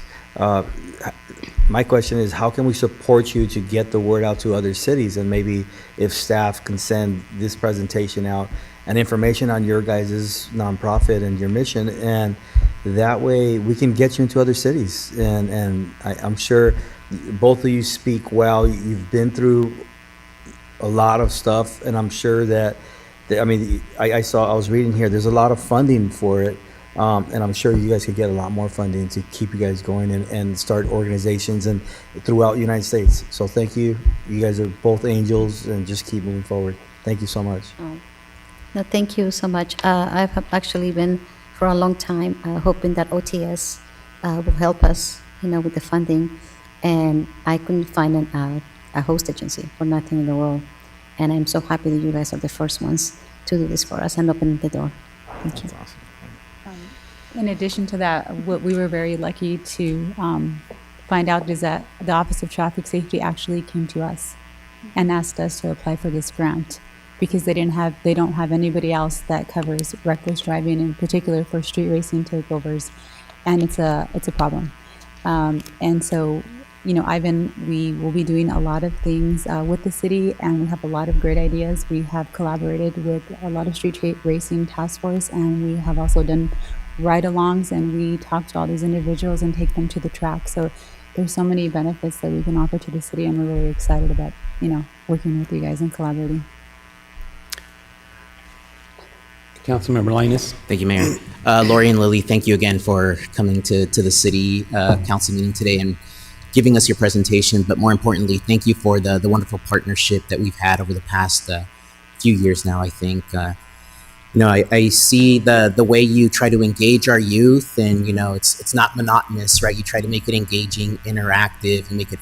Speaker 27: My question is, how can we support you to get the word out to other cities? And maybe if staff can send this presentation out and information on your guys' nonprofit and your mission, and that way we can get you into other cities. And I'm sure both of you speak well. You've been through a lot of stuff, and I'm sure that I mean, I was reading here, there's a lot of funding for it. And I'm sure you guys could get a lot more funding to keep you guys going and start organizations and throughout the United States. So thank you. You guys are both angels, and just keep moving forward. Thank you so much.
Speaker 16: No, thank you so much. I've actually been for a long time hoping that OTS will help us, with the funding, and I couldn't find a host agency for nothing in the world. And I'm so happy that you guys are the first ones to do this for us and open the door. Thank you.
Speaker 27: That's awesome.
Speaker 17: In addition to that, what we were very lucky to find out is that the Office of Traffic Safety actually came to us and asked us to apply for this grant because they don't have anybody else that covers reckless driving, in particular for street racing takeovers, and it's a problem. And so, Ivan, we will be doing a lot of things with the city, and we have a lot of great ideas. We have collaborated with a lot of street racing task force, and we have also done ride-alongs, and we talk to all these individuals and take them to the track. So there's so many benefits that we can offer to the city, and we're really excited about, working with you guys and collaborating.
Speaker 1: Councilmember Linus.
Speaker 14: Thank you, Mayor. Lori and Lily, thank you again for coming to the city council meeting today and giving us your presentation. But more importantly, thank you for the wonderful partnership that we've had over the past few years now, I think. I see the way you try to engage our youth, and it's not monotonous, right? You try to make it engaging, interactive, and make it.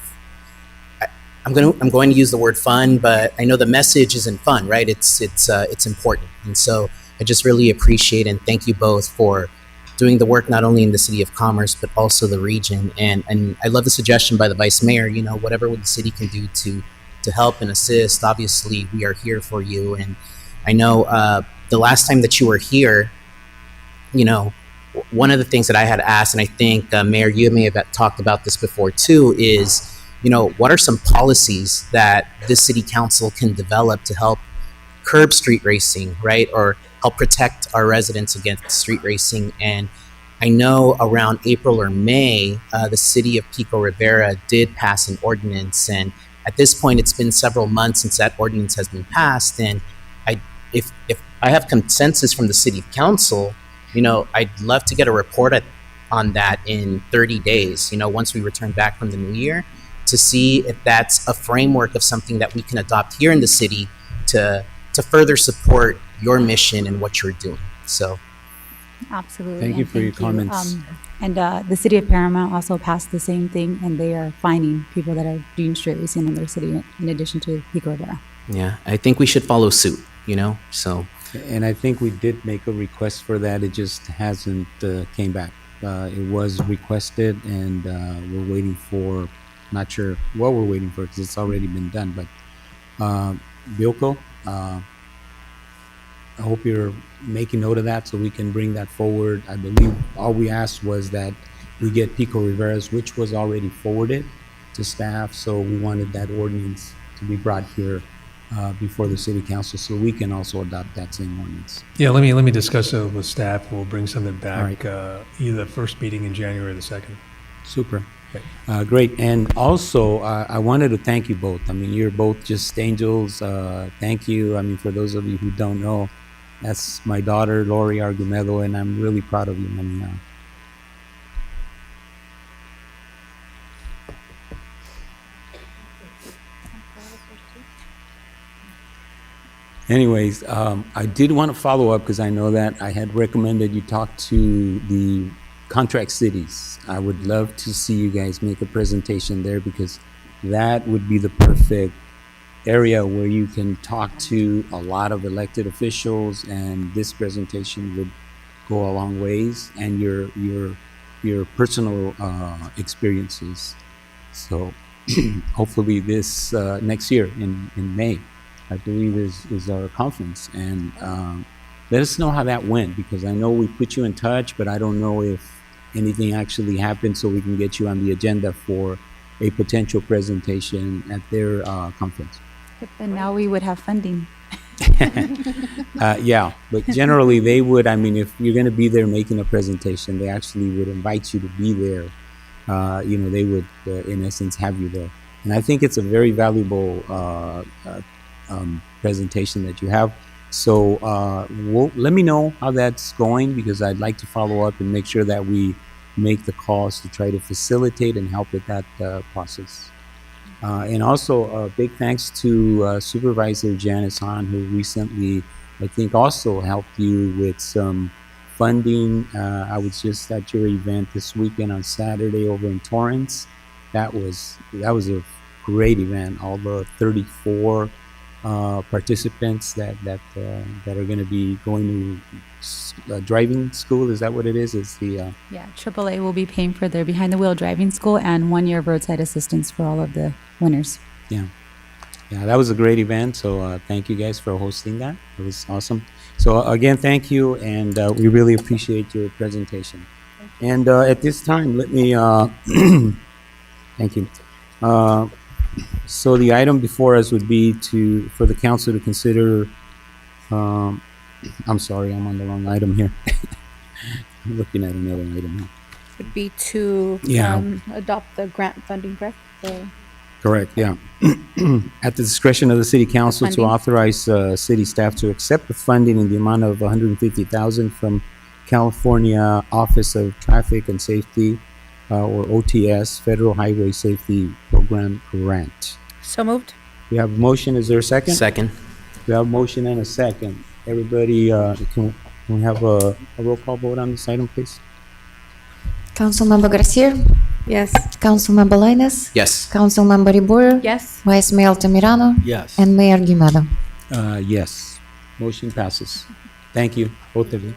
Speaker 14: I'm going to use the word fun, but I know the message isn't fun, right? It's important, and so I just really appreciate and thank you both for doing the work not only in the City of Commerce but also the region. And I love the suggestion by the Vice Mayor. Whatever the city can do to help and assist. Obviously, we are here for you, and I know. The last time that you were here, one of the things that I had asked, and I think, Mayor, you may have talked about this before too, is, what are some policies that this city council can develop to help curb street racing, right? Or help protect our residents against street racing. And I know around April or May, the city of Pico Rivera did pass an ordinance. And at this point, it's been several months since that ordinance has been passed. And if I have consensus from the city council, I'd love to get a report on that in 30 days, once we return back from the new year, to see if that's a framework of something that we can adopt here in the city to further support your mission and what you're doing. So
Speaker 17: absolutely.
Speaker 1: Thank you for your comments.
Speaker 17: And the city of Paramount also passed the same thing, and they are fining people that are doing street racing in their city in addition to Pico Rivera.
Speaker 14: Yeah, I think we should follow suit, so.
Speaker 1: And I think we did make a request for that. It just hasn't came back. It was requested, and we're waiting for, not sure what we're waiting for because it's already been done. But Bilko, I hope you're making note of that so we can bring that forward. I believe all we asked was that we get Pico Rivera's, which was already forwarded to staff. So we wanted that ordinance to be brought here before the city council, so we can also adopt that same ordinance.
Speaker 13: Yeah, let me discuss it with staff. We'll bring something back,
Speaker 1: All
Speaker 13: either the first meeting in January or the second.
Speaker 1: Super. Great. And also, I wanted to thank you both. I mean, you're both just angels. Thank you. I mean, for those of you who don't know, that's my daughter, Lori Argumedo, and I'm really proud of you. I mean, anyways, I did want to follow up because I know that I had recommended you talk to the contract cities. I would love to see you guys make a presentation there because that would be the perfect area where you can talk to a lot of elected officials, and this presentation would go a long ways, and your personal experiences So hopefully this next year in May, I believe is our conference. And let us know how that went, because I know we put you in touch, but I don't know if anything actually happened, so we can get you on the agenda for a potential presentation at their conference.
Speaker 17: But then now we would have funding.
Speaker 1: Yeah, but generally they would, I mean, if you're going to be there making a presentation, they actually would invite you to be there. You know, they would, in essence, have you there. And I think it's a very valuable presentation that you have. So let me know how that's going, because I'd like to follow up and make sure that we make the calls to try to facilitate and help with that process. And also a big thanks to Supervisor Janice Hahn, who recently, I think, also helped you with some funding. I was just at your event this weekend on Saturday over in Torrance. That was a great event. All the 34 participants that are going to be going to driving school. Is that what it is? It's the
Speaker 17: Yeah, AAA will be paying for their behind the wheel driving school and 1 year of roadside assistance for all of the winners.
Speaker 1: yeah, that was a great event. So thank you guys for hosting that. It was awesome. So again, thank you, and we really appreciate your presentation. And at this time, let me thank you. So the item before us would be for the council to consider. I'm sorry, I'm on the wrong item here. I'm looking at another item here.
Speaker 5: Would be to adopt the grant funding, correct?
Speaker 1: Correct, yeah. At the discretion of the city council to
Speaker 5: Funding.
Speaker 1: authorize city staff to accept the funding in the amount of $150,000 from California Office of Traffic and Safety, or OTS, Federal Highway Safety Program Grant.
Speaker 5: So moved.
Speaker 1: We have a motion. Is there a second?
Speaker 14: Second.
Speaker 1: We have a motion and a second. Everybody, can we have a roll call vote on this item, please?
Speaker 16: Councilmember Garcia,
Speaker 26: Yes.
Speaker 16: Councilmember Lainez,
Speaker 14: Yes.
Speaker 16: Councilmember Iborra,
Speaker 5: Yes.
Speaker 16: Vice Mayor Altamirano,
Speaker 27: Yes.
Speaker 16: and Mayor Guimado.
Speaker 1: Yes. Motion passes. Thank you, both of you.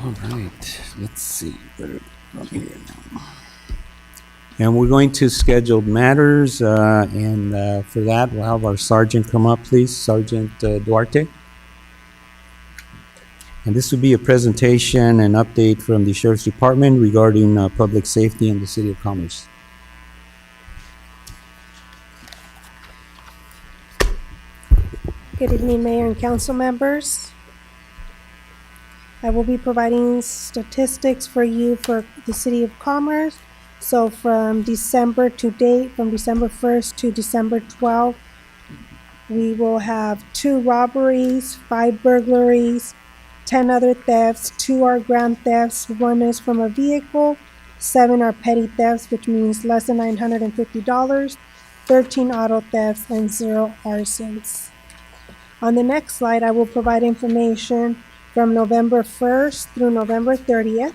Speaker 1: All right, let's see. Where are we here now? And we're going to scheduled matters, and for that, we'll have our sergeant come up, please, Sergeant Duarte. And this would be a presentation and update from the Sheriff's Department regarding public safety in the City of Commerce.
Speaker 2: Good evening, Mayor and council members. I will be providing statistics for you for the City of Commerce. So from December to date, from December 1st to December 12th, we will have 2 robberies, 5 burglaries, 10 other thefts. 2 are grand thefts, 1 is from a vehicle, 7 are petty thefts, which means less than $950, 13 auto thefts, and 0 arsons. On the next slide, I will provide information from November 1st through November 30th.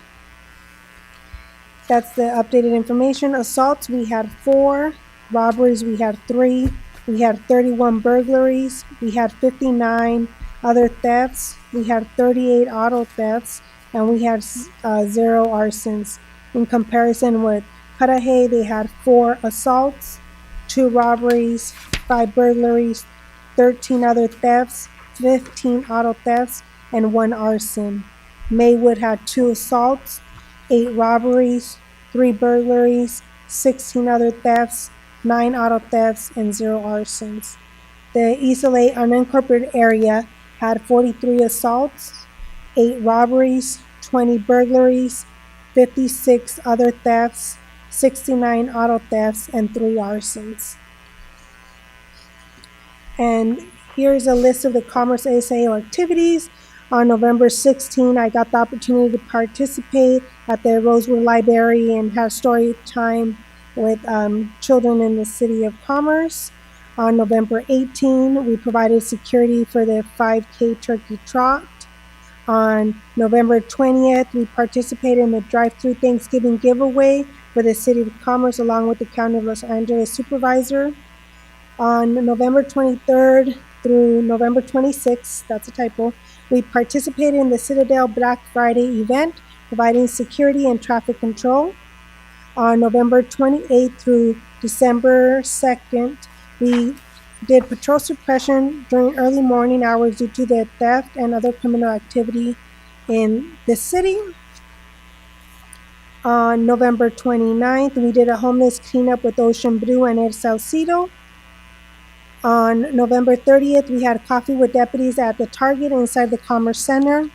Speaker 2: That's the updated information. Assaults, we had 4. Robberies, we had 3. We had 31 burglaries. We had 59 other thefts. We had 38 auto thefts. And we had 0 arsons. In comparison with Cudahy, they had 4 assaults, 2 robberies, 5 burglaries, 13 other thefts, 15 auto thefts, and 1 arson. Maywood had 2 assaults, 8 robberies, 3 burglaries, 16 other thefts, 9 auto thefts, and 0 arsons. The East LA unincorporated area had 43 assaults, 8 robberies, 20 burglaries, 56 other thefts, 69 auto thefts, and 3 arsons. And here's a list of the Commerce ASAO activities. On November 16, I got the opportunity to participate at the Rosewood Library and have story time with children in the City of Commerce. On November 18, we provided security for the 5K Turkey Trot. On November 20th, we participated in the drive-through Thanksgiving giveaway for the City of Commerce along with the County of Los Angeles Supervisor. On November 23rd through November 26th, that's a typo, we participated in the Citadel Black Friday event, providing security and traffic control. On November 28th through December 2nd, we did patrol suppression during early morning hours due to the theft and other criminal activity in the city. On November 29th, we did a homeless cleanup with Ocean Brew and El Salcido. On November 30th, we had coffee with deputies at the Target inside the Commerce Center.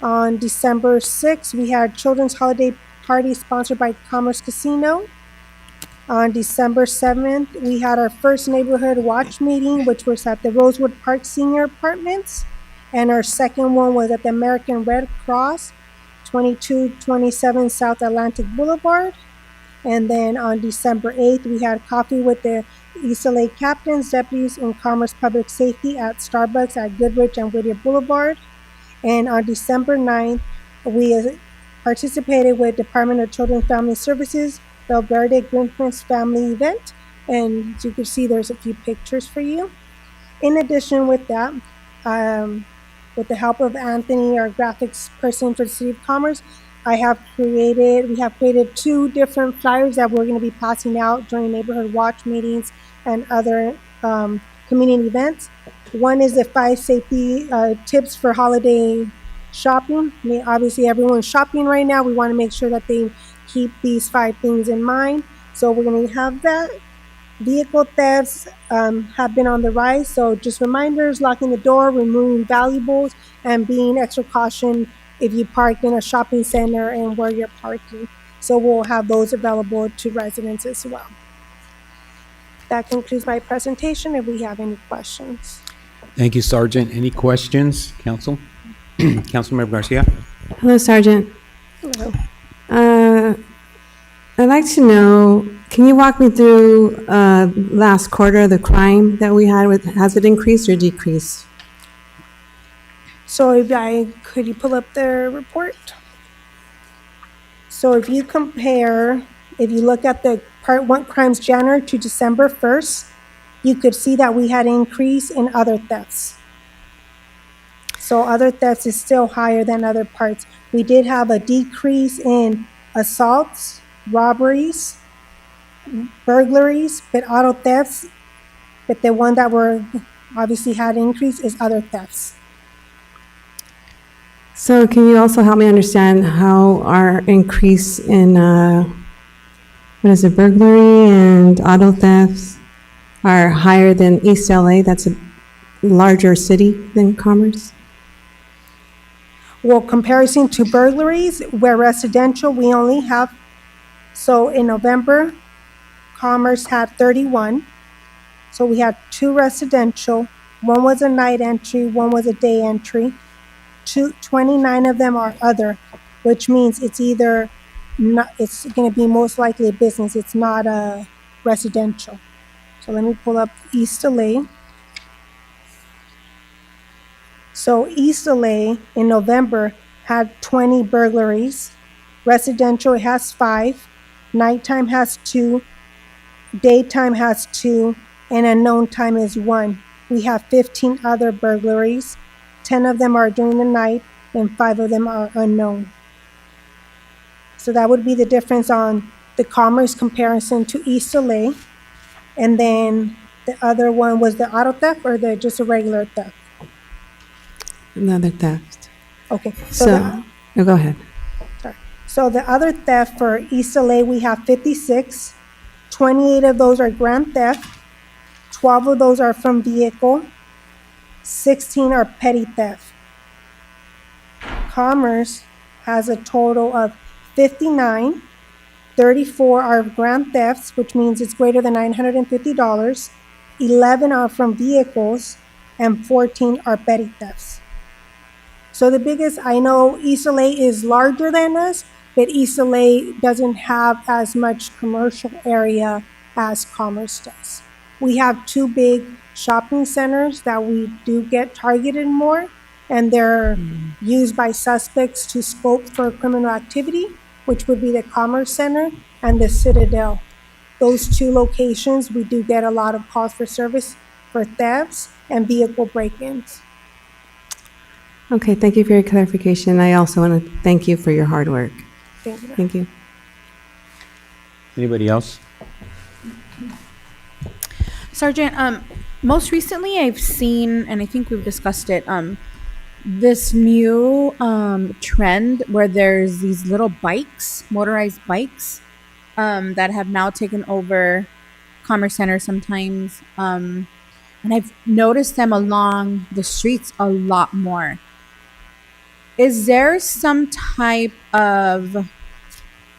Speaker 2: On December 6th, we had children's holiday party sponsored by Commerce Casino. On December 7th, we had our first neighborhood watch meeting, which was at the Rosewood Park Senior Apartments. And our second one was at the American Red Cross, 2227 South Atlantic Boulevard. And then on December 8th, we had coffee with the East LA captains, deputies, and Commerce Public Safety at Starbucks at Goodrich and Whittier Boulevard. And on December 9th, we participated with Department of Children and Family Services, Bel Verde Greenfields Family Event. And as you can see, there's a few pictures for you. In addition with that, with the help of Anthony, our graphics person for the City of Commerce, we have created 2 different flyers that we're going to be passing out during neighborhood watch meetings and other community events. One is the 5 safety tips for holiday shopping. I mean, obviously everyone's shopping right now. We want to make sure that they keep these 5 things in mind. So we're going to have that. Vehicle thefts have been on the rise, so just reminders, locking the door, removing valuables, and being extra caution if you park in a shopping center and where you're parking. So we'll have those available to residents as well. That concludes my presentation. If we have any questions.
Speaker 1: Thank you, Sergeant. Any questions, Council? Councilmember Garcia?
Speaker 26: Hello, Sergeant.
Speaker 2: Hello.
Speaker 26: I'd like to know, can you walk me through last quarter, the crime that we had with, has it increased or decreased?
Speaker 2: So could you pull up the report? So if you compare, if you look at the Part 1 crimes January to December 1st, you could see that we had an increase in other thefts. So other thefts is still higher than other parts. We did have a decrease in assaults, robberies, burglaries, but auto thefts, but the one that were obviously had increase is other thefts.
Speaker 26: So can you also help me understand how our increase in, burglary and auto thefts are higher than East LA? That's a larger city than Commerce.
Speaker 2: Well, comparison to burglaries, where residential, we only have, so in November, Commerce had 31. So we had 2 residential, 1 was a night entry, 1 was a day entry. 29 of them are other, which means it's either not, it's going to be most likely a business. It's not a residential. So let me pull up East LA. So East LA in November had 20 burglaries. Residential, it has 5. Nighttime has 2. Daytime has 2. And unknown time is 1. We have 15 other burglaries. 10 of them are during the night, and 5 of them are unknown. So that would be the difference on the Commerce comparison to East LA. And then the other one was the auto theft or just a regular theft?
Speaker 26: Another theft.
Speaker 2: Okay.
Speaker 26: Go ahead.
Speaker 2: Sorry. So the other theft for East LA, we have 56. 28 of those are grand theft. 12 of those are from vehicle. 16 are petty theft. Commerce has a total of 59. 34 are grand thefts, which means it's greater than $950. 11 are from vehicles, and 14 are petty thefts. So the biggest, I know East LA is larger than us, but East LA doesn't have as much commercial area as Commerce does. We have 2 big shopping centers that we do get targeted more, and they're used by suspects to scope for criminal activity, which would be the Commerce Center and the Citadel. Those 2 locations, we do get a lot of calls for service for thefts, and vehicle break-ins.
Speaker 26: Okay, thank you for your clarification. I also want to thank you for your hard work.
Speaker 2: Thank you.
Speaker 26: Thank you.
Speaker 1: Anybody else?
Speaker 4: Sergeant, most recently I've seen, and I think we've discussed it, this new trend where there's these little bikes, motorized bikes, that have now taken over Commerce Center sometimes. And I've noticed them along the streets a lot more. Is there some type of,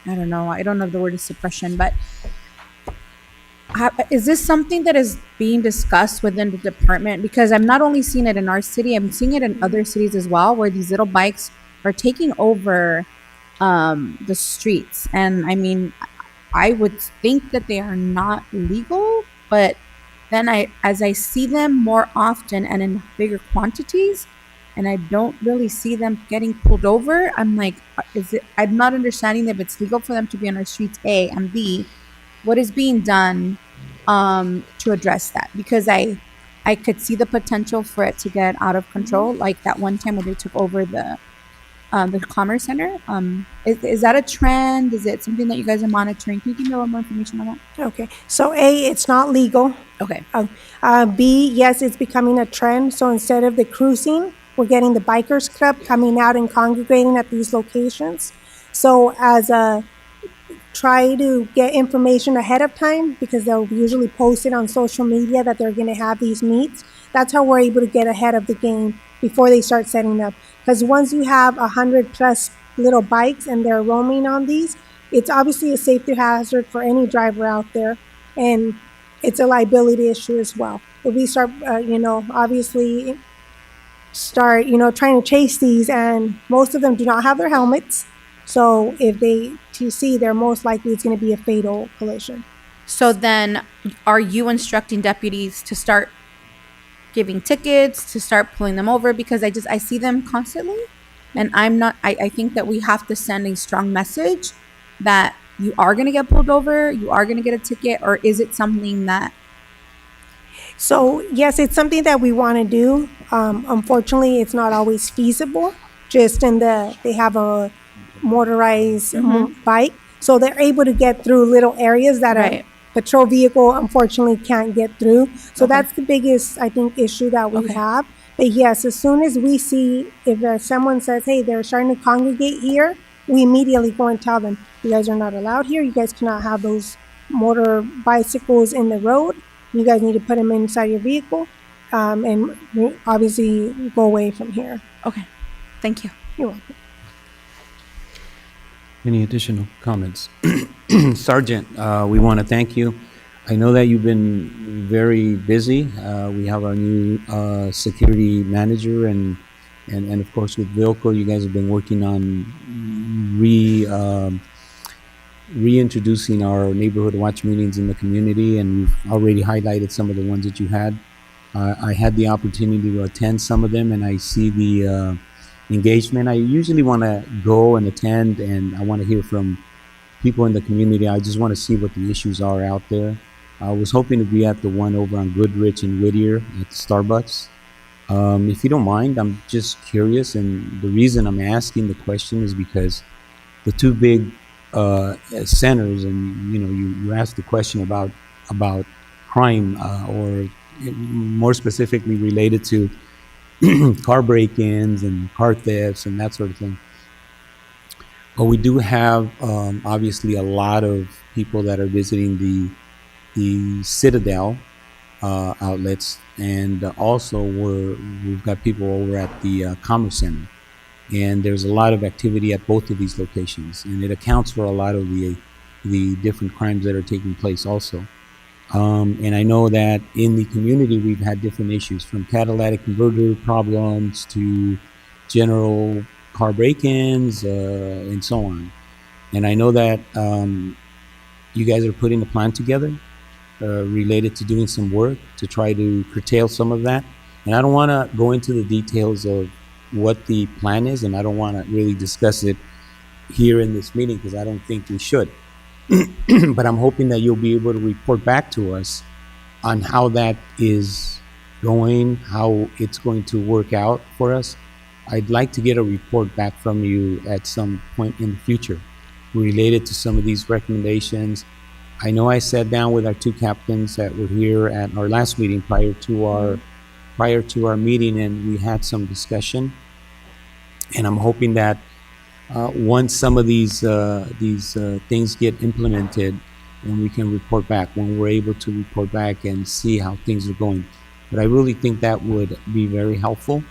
Speaker 4: I don't know if the word is suppression, but is this something that is being discussed within the department? Because I'm not only seeing it in our city, I'm seeing it in other cities as well, where these little bikes are taking over the streets. And I mean, I would think that they are not legal, but then as I see them more often and in bigger quantities, and I don't really see them getting pulled over, I'm like, I'm not understanding if it's legal for them to be on our streets, A, and B, what is being done to address that? Because I could see the potential for it to get out of control, like that one time when they took over the Commerce Center. Is that a trend? Is it something that you guys are monitoring? Can you give me a little more information on that?
Speaker 2: Okay, so A, it's not legal.
Speaker 4: Okay.
Speaker 2: B, yes, it's becoming a trend. So instead of the cruising, we're getting the bikers club coming out and congregating at these locations. So as a try to get information ahead of time, because they'll usually post it on social media that they're going to have these meets. That's how we're able to get ahead of the game before they start setting up. Because once you have 100+ little bikes and they're roaming on these, it's obviously a safety hazard for any driver out there, and it's a liability issue as well. If we start, obviously start, trying to chase these, and most of them do not have their helmets. So if you see, they're most likely it's going to be a fatal collision.
Speaker 4: So then, are you instructing deputies to start giving tickets, to start pulling them over? Because I see them constantly, and I think that we have to send a strong message that you are going to get pulled over, you are going to get a ticket, or is it something that...
Speaker 2: So yes, it's something that we want to do. Unfortunately, it's not always feasible. Just they have a motorized bike, so they're able to get through little areas that a patrol vehicle unfortunately can't get through. So that's the biggest, I think, issue that we have. But yes, as soon as we see, if someone says, hey, they're starting to congregate here, we immediately go and tell them, you guys are not allowed here. You guys cannot have those motor bicycles in the road. You guys need to put them inside your vehicle, and obviously go away from here.
Speaker 4: Okay, thank you.
Speaker 2: You're welcome.
Speaker 1: Any additional comments? Sergeant, we want to thank you. I know that you've been very busy. We have our new security manager, and of course with Vilco, you guys have been working on reintroducing our neighborhood watch meetings in the community, and you've already highlighted some of the ones that you had. I had the opportunity to attend some of them, and I see the engagement. I usually want to go and attend, and I want to hear from people in the community. I just want to see what the issues are out there. I was hoping to be at the one over on Goodrich and Whittier at Starbucks. If you don't mind, I'm just curious, and the reason I'm asking the question is because the two big centers, and you asked the question about crime, or more specifically related to car break-ins and car thefts and that sort of thing. But we do have obviously a lot of people that are visiting the Citadel outlets, and also we've got people over at the Commerce Center, and there's a lot of activity at both of these locations, and it accounts for a lot of the different crimes that are taking place also. And I know that in the community we've had different issues, from catalytic converter problems to general car break-ins and so on. And I know that you guys are putting a plan together related to doing some work to try to curtail some of that. And I don't want to go into the details of what the plan is, and I don't want to really discuss it here in this meeting because I don't think we should. But I'm hoping that you'll be able to report back to us on how that is going, how it's going to work out for us. I'd like to get a report back from you at some point in the future related to some of these recommendations. I know I sat down with our two captains that were here at our last meeting prior to our meeting, and we had some discussion. And I'm hoping that once some of these things get implemented, and we can report back when we're able to report back and see how things are going. But I really think that would be very helpful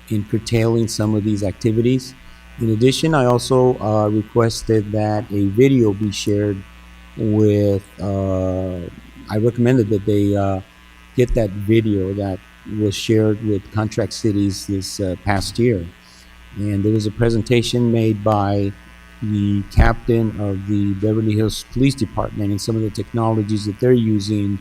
Speaker 1: in curtailing some of these activities. In addition, I also requested that a video be shared with, I recommended that they get that video that was shared with Contract Cities this past year. And there was a presentation made by the captain of the Beverly Hills Police Department and some of the technologies that they're using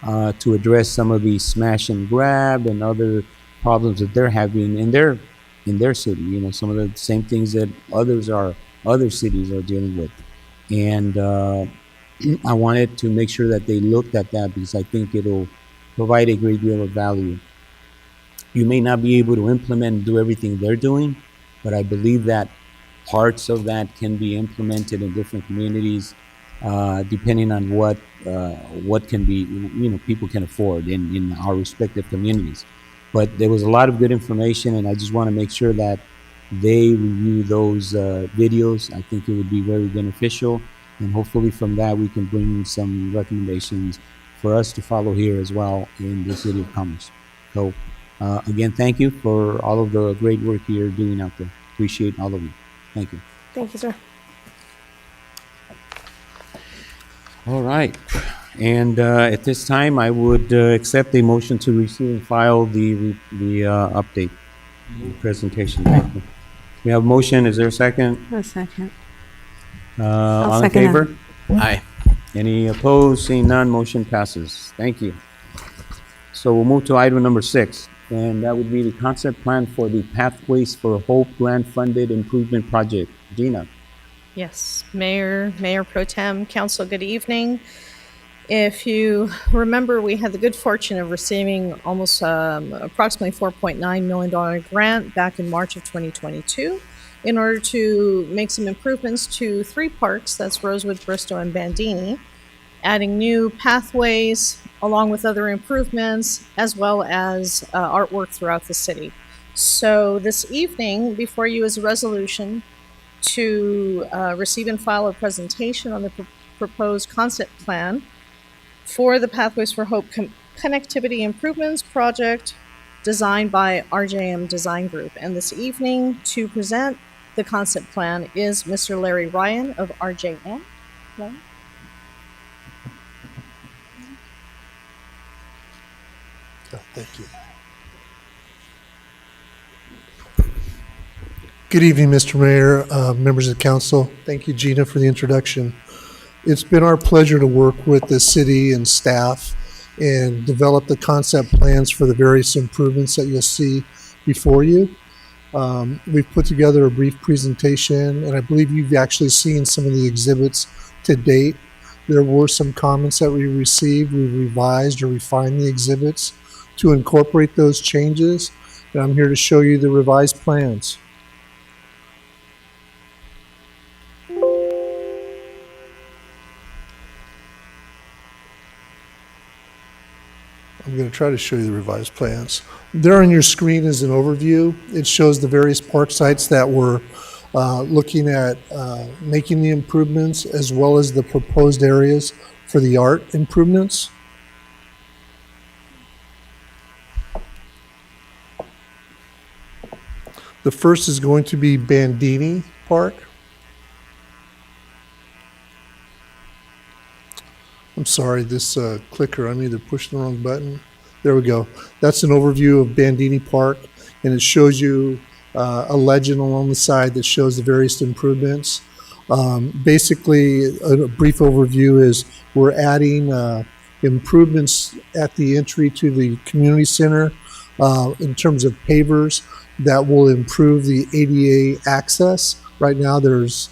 Speaker 1: to address some of the smash and grab and other problems that they're having in their city. You know, some of the same things that other cities are dealing with. And I wanted to make sure that they looked at that because I think it'll provide a great deal of value. You may not be able to implement and do everything they're doing, but I believe that parts of that can be implemented in different communities, depending on what can be, you know, people can afford in our respective communities. But there was a lot of good information, and I just want to make sure that they review those videos. I think it would be very beneficial, and hopefully from that we can bring some recommendations for us to follow here as well in the City of Commerce. So again, thank you for all of the great work you're doing out there. Appreciate all of you. Thank you.
Speaker 2: Thank you, sir.
Speaker 1: All right. And at this time, I would accept a motion to receive and file the update presentation. Thank you. We have a motion. Is there a second?
Speaker 26: A second.
Speaker 1: All in
Speaker 26: second
Speaker 1: favor?
Speaker 14: Aye.
Speaker 1: Any opposed? Seeing none, motion passes. Thank you. So we'll move to item number 6, and that would be the concept plan for the Pathways for Hope grant-funded improvement project. Gina.
Speaker 3: Yes, Mayor Pro Tem, Council, good evening. If you remember, we had the good fortune of receiving almost approximately $4.9 million grant back in March of 2022 in order to make some improvements to 3 parks, that's Rosewood, Bristow, and Bandini, adding new pathways along with other improvements as well as artwork throughout the city. So this evening, before you is a resolution to receive and file a presentation on the proposed concept plan for the Pathways for Hope Connectivity Improvements project designed by RJM Design Group. And this evening to present the concept plan is Mr. Larry Ryan of RJM. Larry?
Speaker 6: Thank you. Good evening, Mr. Mayor, members of the council. Thank you, Gina, for the introduction. It's been our pleasure to work with the city and staff and develop the concept plans for the various improvements that you'll see before you. We've put together a brief presentation, and I believe you've actually seen some of the exhibits to date. There were some comments that we received. We revised or refined the exhibits to incorporate those changes, and I'm here to show you the revised plans. I'm going to try to show you the revised plans. There on your screen is an overview. It shows the various park sites that we're looking at making the improvements, as well as the proposed areas for the art improvements. The first is going to be Bandini Park. I'm sorry, this clicker, I'm either pushing the wrong button. There we go. That's an overview of Bandini Park, and it shows you a legend along the side that shows the various improvements. Basically, a brief overview is we're adding improvements at the entry to the community center in terms of pavers that will improve the ADA access. Right now, there's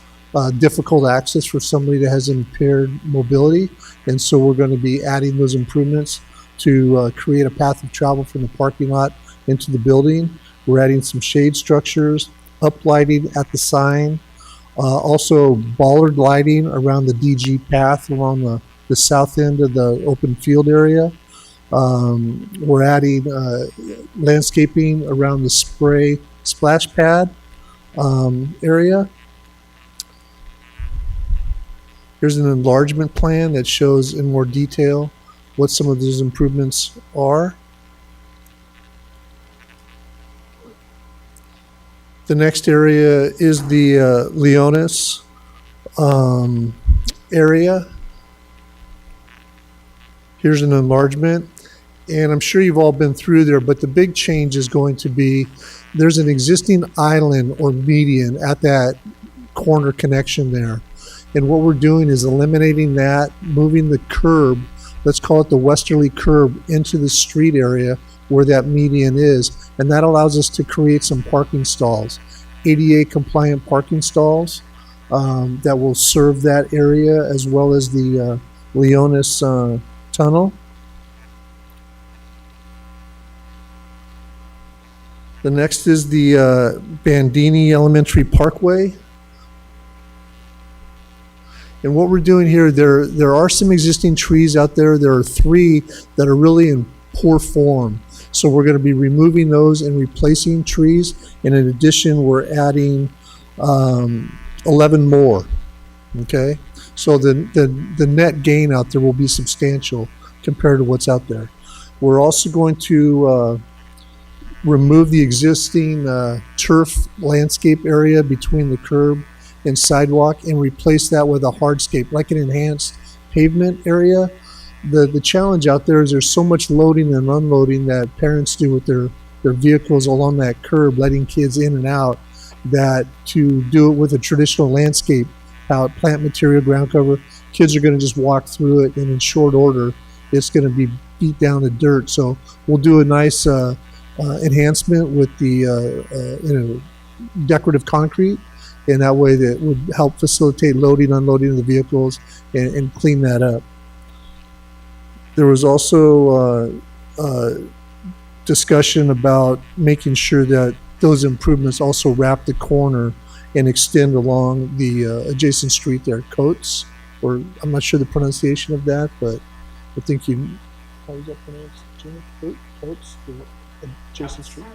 Speaker 6: difficult access for somebody that has impaired mobility. And so we're going to be adding those improvements to create a path of travel from the parking lot into the building. We're adding some shade structures, uplighting at the sign, also bollard lighting around the DG path along the south end of the open field area. We're adding landscaping around the spray splash pad area. Here's an enlargement plan that shows in more detail what some of those improvements are. The next area is the Leonis area. Here's an enlargement, and I'm sure you've all been through there, but the big change is going to be there's an existing island or median at that corner connection there. And what we're doing is eliminating that, moving the curb, let's call it the westerly curb, into the street area where that median is. And that allows us to create some parking stalls, ADA compliant parking stalls that will serve that area, as well as the Leonis tunnel. The next is the Bandini Elementary Parkway. And what we're doing here, there are some existing trees out there. There are 3 that are really in poor form. So we're going to be removing those and replacing trees. And in addition, we're adding 11 more. Okay? So the net gain out there will be substantial compared to what's out there. We're also going to remove the existing turf landscape area between the curb and sidewalk and replace that with a hardscape, like an enhanced pavement area. The challenge out there is there's so much loading and unloading that parents do with their vehicles along that curb, letting kids in and out, that to do it with a traditional landscape out, plant material, ground cover, kids are going to just walk through it, and in short order, it's going to be beat down to dirt. So we'll do a nice enhancement with the decorative concrete, and that way that would help facilitate loading, unloading of the vehicles and clean that up. There was also discussion about making sure that those improvements also wrap the corner and extend along the adjacent street there, Coates, or I'm not sure the pronunciation of that, but I think you, how is that pronounced, Jimmy? Coates, the adjacent street?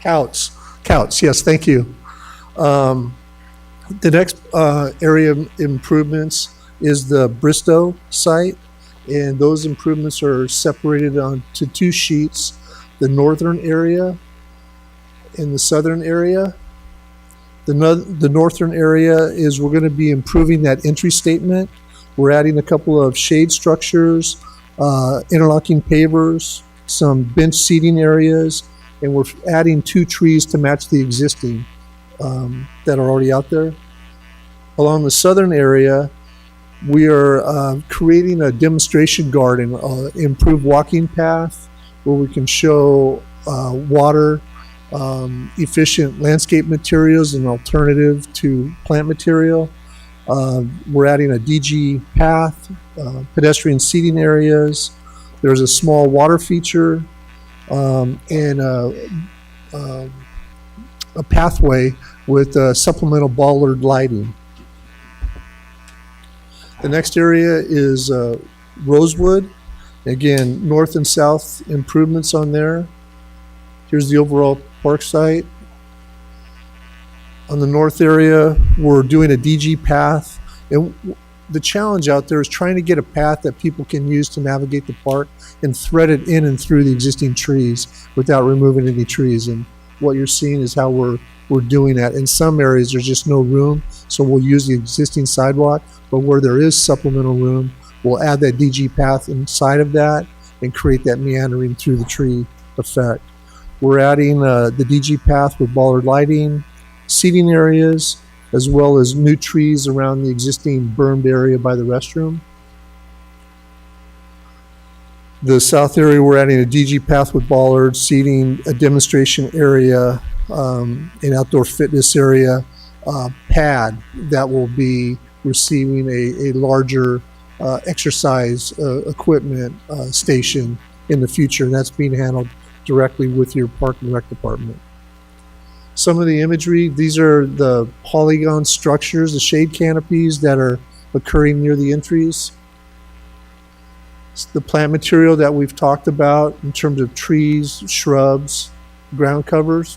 Speaker 6: Couts, yes, thank you. The next area of improvements is the Bristow site, and those improvements are separated onto 2 sheets, the northern area and the southern area. The northern area is we're going to be improving that entry statement. We're adding a couple of shade structures, interlocking pavers, some bench seating areas, and we're adding 2 trees to match the existing that are already out there. Along the southern area, we are creating a demonstration garden, improved walking path, where we can show water, efficient landscape materials, an alternative to plant material. We're adding a DG path, pedestrian seating areas. There's a small water feature and a pathway with supplemental bollard lighting. The next area is Rosewood. Again, north and south improvements on there. Here's the overall park site. On the north area, we're doing a DG path. And the challenge out there is trying to get a path that people can use to navigate the park and thread it in and through the existing trees without removing any trees. And what you're seeing is how we're doing that. In some areas, there's just no room, so we'll use the existing sidewalk. But where there is supplemental room, we'll add that DG path inside of that and create that meandering through the tree effect. We're adding the DG path with bollard lighting, seating areas, as well as new trees around the existing bermed area by the restroom. The south area, we're adding a DG path with bollards, seating, a demonstration area, an outdoor fitness area, pad that will be receiving a larger exercise equipment station in the future. And that's being handled directly with your Park and Rec department. Some of the imagery, these are the polygon structures, the shade canopies that are occurring near the entries. It's the plant material that we've talked about in terms of trees, shrubs, ground covers.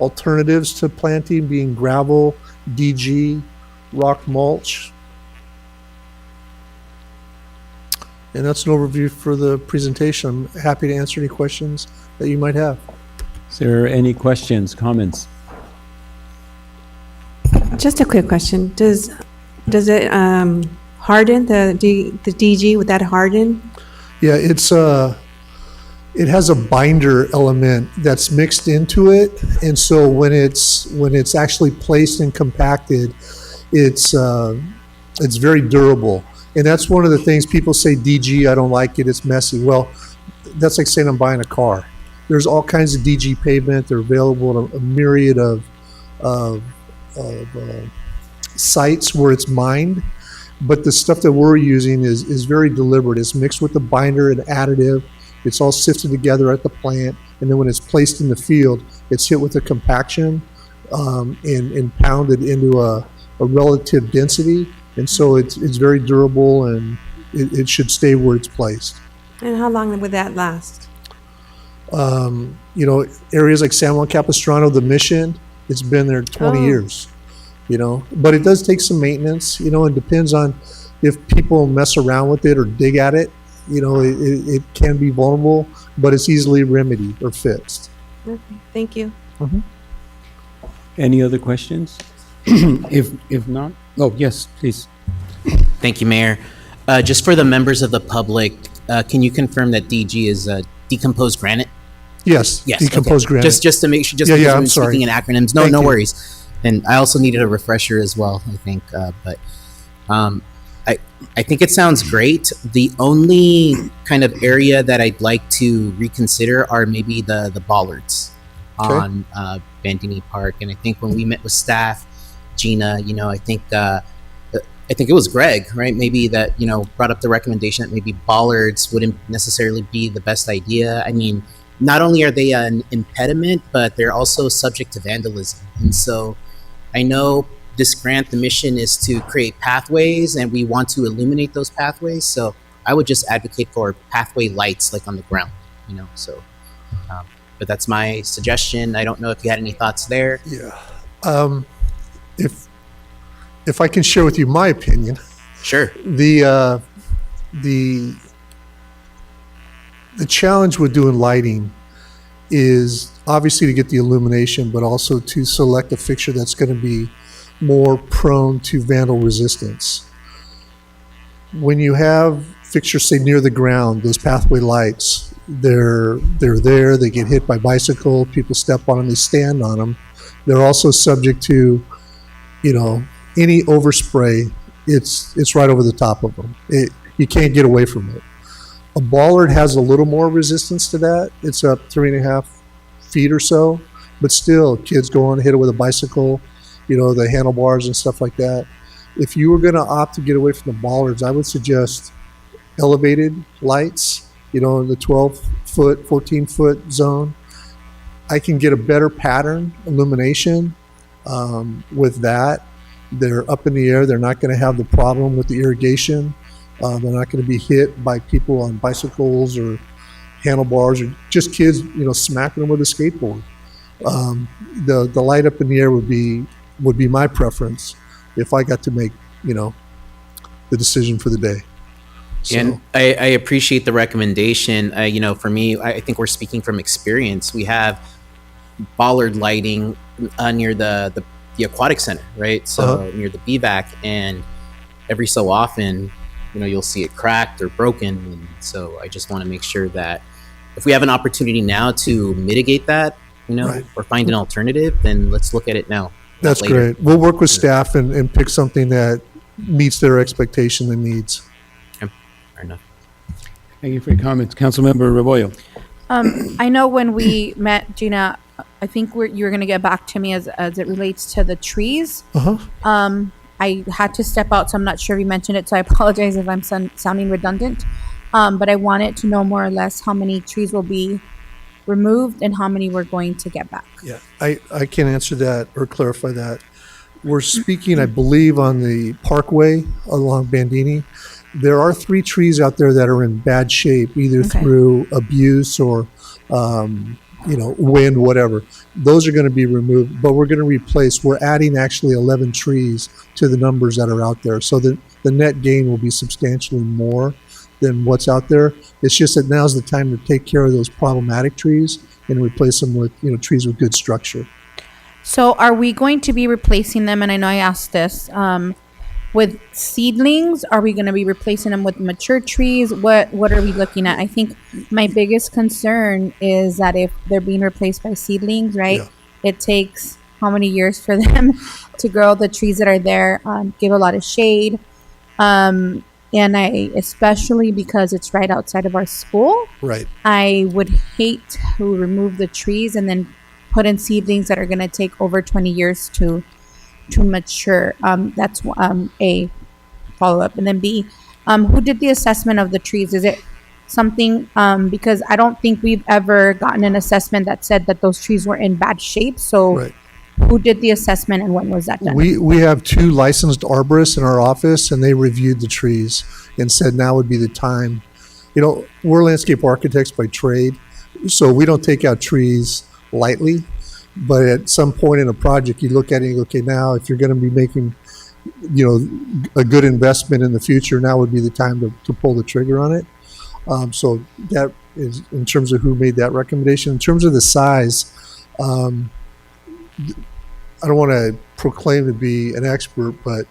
Speaker 6: Alternatives to planting being gravel, DG, rock mulch. And that's an overview for the presentation. I'm happy to answer any questions that you might have.
Speaker 1: Is there any questions, comments?
Speaker 26: Just a quick question. Does it harden the DG? Would that harden?
Speaker 6: Yeah, it has a binder element that's mixed into it, and so when it's actually placed and compacted, it's very durable. And that's one of the things people say, DG, I don't like it, it's messy. Well, that's like saying I'm buying a car. There's all kinds of DG pavement. They're available at a myriad of sites where it's mined. But the stuff that we're using is very deliberate. It's mixed with the binder and additive. It's all sifted together at the plant. And then when it's placed in the field, it's hit with a compaction and pounded into a relative density. And so it's very durable, and it should stay where it's placed.
Speaker 26: And how long would that last?
Speaker 6: Areas like San Juan Capistrano, the Mission, it's been there 20 years, but it does take some maintenance, and depends on if people mess around with it or dig at it, it can be vulnerable, but it's easily remedied or fixed.
Speaker 26: Okay, thank you.
Speaker 1: Any other questions? If not, oh, yes, please.
Speaker 14: Thank you, Mayor. Just for the members of the public, can you confirm that DG is decomposed granite?
Speaker 6: Yes, decomposed granite.
Speaker 14: Just to make sure, just
Speaker 6: Yeah,
Speaker 14: because
Speaker 6: I'm
Speaker 14: I'm
Speaker 6: sorry.
Speaker 14: speaking in acronyms.
Speaker 6: Thank
Speaker 14: No
Speaker 6: you.
Speaker 14: worries. And I also needed a refresher as well, I think. I think it sounds great. The only kind of area that I'd like to reconsider are maybe the bollards on Bandini Park. And I think when we met with staff, Gina, I think it was Greg, right? Maybe that, brought up the recommendation that maybe bollards wouldn't necessarily be the best idea. I mean, not only are they an impediment, but they're also subject to vandalism. And so I know this grant, the mission is to create pathways, and we want to illuminate those pathways. So I would just advocate for pathway lights like on the ground, so. But that's my suggestion. I don't know if you had any thoughts there.
Speaker 6: Yeah. If I can share with you my opinion.
Speaker 14: Sure.
Speaker 6: The challenge with doing lighting is obviously to get the illumination, but also to select a fixture that's going to be more prone to vandal resistance. When you have fixtures, say, near the ground, those pathway lights, they're there, they get hit by bicycle, people step on them, they stand on them. They're also subject to, any overspray, it's right over the top of them. You can't get away from it. A bollard has a little more resistance to that. It's up 3.5 feet or so, but still, kids go on, hit it with a bicycle, the handlebars and stuff like that. If you were going to opt to get away from the bollards, I would suggest elevated lights, in the 12-foot, 14-foot zone. I can get a better pattern illumination with that. They're up in the air. They're not going to have the problem with the irrigation. They're not going to be hit by people on bicycles or handlebars or just kids, smacking them with a skateboard. The light up in the air would be my preference if I got to make, the decision for the day. So.
Speaker 14: And I appreciate the recommendation. For me, I think we're speaking from experience. We have bollard lighting near the aquatic center, right? So near the BVAC, and every so often, you'll see it cracked or broken. And so I just want to make sure that if we have an opportunity now to mitigate that,
Speaker 6: Right.
Speaker 14: or find an alternative, then let's look at it now.
Speaker 6: That's
Speaker 14: later.
Speaker 6: great. We'll work with staff and pick something that meets their expectation and needs.
Speaker 14: Okay. Fair enough.
Speaker 1: Thank you for your comments. Councilmember Rebollo.
Speaker 4: I know when we met, Gina, I think you were going to get back to me as it relates to the trees. I had to step out, so I'm not sure if you mentioned it, so I apologize if I'm sounding redundant. But I wanted to know more or less how many trees will be removed and how many we're going to get back.
Speaker 6: Yeah, I can answer that or clarify that. We're speaking, I believe, on the Parkway along Bandini. There are 3 trees out there that are in bad shape, either through abuse or, wind, whatever. Those are going to be removed, but we're going to replace. We're adding actually 11 trees to the numbers that are out there, so that the net gain will be substantially more than what's out there. It's just that now's the time to take care of those problematic trees and replace them with, trees with good structure.
Speaker 4: So are we going to be replacing them, and I know I asked this, with seedlings? Are we going to be replacing them with mature trees? What are we looking at? I think my biggest concern is that if they're being replaced by seedlings, right, it takes how many years for them to grow? The trees that are there give a lot of shade. And I, especially because it's right outside of our school,
Speaker 6: right, I
Speaker 4: would hate to remove the trees and then put in seedlings that are going to take over 20 years to mature. That's A, follow-up. And then B, who did the assessment of the trees? Is it something, because I don't think we've ever gotten an assessment that said that those trees were in bad shape. So who did the assessment and when was that done?
Speaker 6: We have 2 licensed arborists in our office, and they reviewed the trees and said now would be the time. We're landscape architects by trade, so we don't take out trees lightly. But at some point in a project, you look at it and you go, okay, now if you're going to be making, a good investment in the future, now would be the time to pull the trigger on it. So that is in terms of who made that recommendation. In terms of the size, I don't want to proclaim to be an expert, but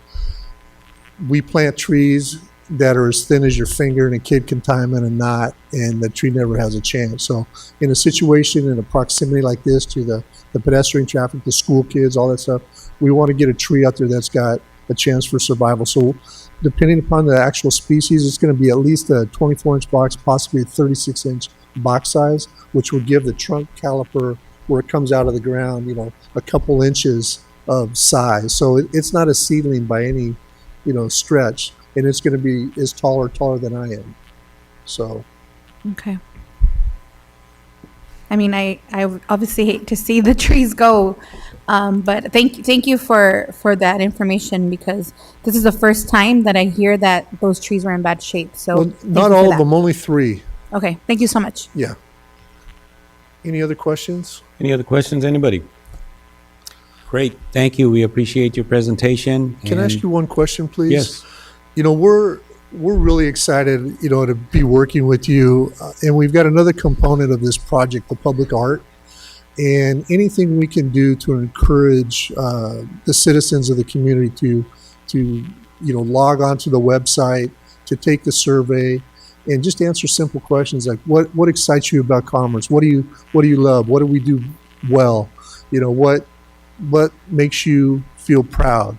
Speaker 6: we plant trees that are as thin as your finger and a kid can tie them in a knot, and the tree never has a chance. So in a situation, in a proximity like this to the pedestrian traffic, the school kids, all that stuff, we want to get a tree out there that's got a chance for survival. So depending upon the actual species, it's going to be at least a 24-inch box, possibly a 36-inch box size, which will give the trunk caliper where it comes out of the ground, a couple inches of size. So it's not a seedling by any, stretch, and it's going to be as taller than I am. So.
Speaker 4: Okay. I mean, I obviously hate to see the trees go, but thank you for that information, because this is the first time that I hear that those trees were in bad shape. So
Speaker 6: not all of them, only 3.
Speaker 4: Okay, thank you so much.
Speaker 6: Yeah. Any other questions?
Speaker 1: Any other questions, anybody? Great, thank you. We appreciate your presentation.
Speaker 6: Can I ask you one question, please?
Speaker 1: Yes.
Speaker 6: We're really excited, to be working with you. And we've got another component of this project, the public art. And anything we can do to encourage the citizens of the community to log onto the website, to take the survey, and just answer simple questions like what excites you about Commerce? What do you love? What do we do well? What makes you feel proud?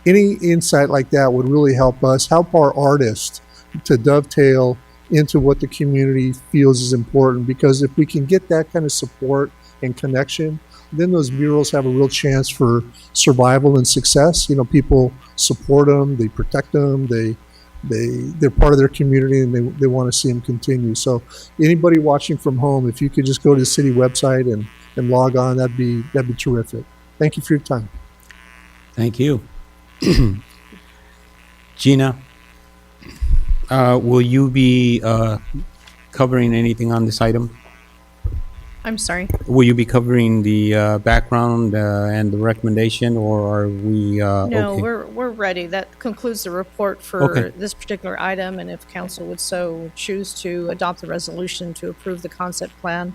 Speaker 6: Any insight like that would really help us, help our artists to dovetail into what the community feels is important. Because if we can get that kind of support and connection, then those murals have a real chance for survival and success. People support them, they protect them, they're part of their community, and they want to see them continue. So anybody watching from home, if you could just go to the city website and log on, that'd be terrific. Thank you for your time.
Speaker 1: Thank you. Gina, will you be covering anything on this item?
Speaker 3: I'm sorry.
Speaker 1: Will you be covering the background and the recommendation, or are we
Speaker 3: No,
Speaker 1: okay?
Speaker 3: we're ready. That concludes the report for
Speaker 1: Okay.
Speaker 3: this particular item, and if council would so choose to adopt the resolution to approve the concept plan.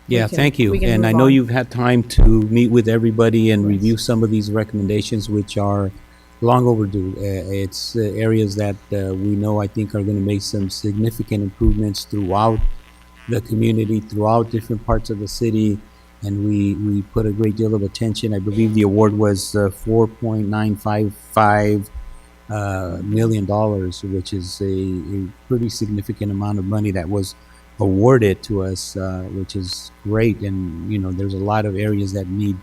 Speaker 1: Yeah, thank you.
Speaker 3: we can
Speaker 1: And I
Speaker 3: move
Speaker 1: know
Speaker 3: on.
Speaker 1: you've had time to meet with everybody and review some of these recommendations, which are long overdue. It's areas that we know, I think, are going to make some significant improvements throughout the community, throughout different parts of the city, and we put a great deal of attention. I believe the award was $4.955 million, which is a pretty significant amount of money that was awarded to us, which is great. And there's a lot of areas that need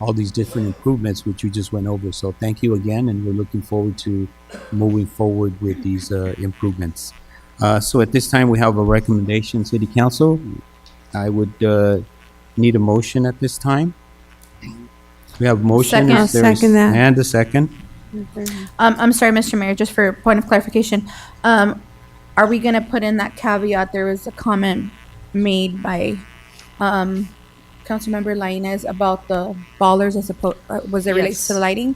Speaker 1: all these different improvements which you just went over. So thank you again, and we're looking forward to moving forward with these improvements. So at this time, we have a recommendation, City Council. I would need a motion at this time. We have a motion.
Speaker 4: Second.
Speaker 1: Is there a-
Speaker 26: Second that.
Speaker 1: And a second.
Speaker 4: I'm sorry, Mr. Mayor, just for point of clarification, are we gonna put in that caveat? There was a comment made by, Councilmember Lainez about the ballers as opposed, was it related
Speaker 3: Yes.
Speaker 4: to the lighting?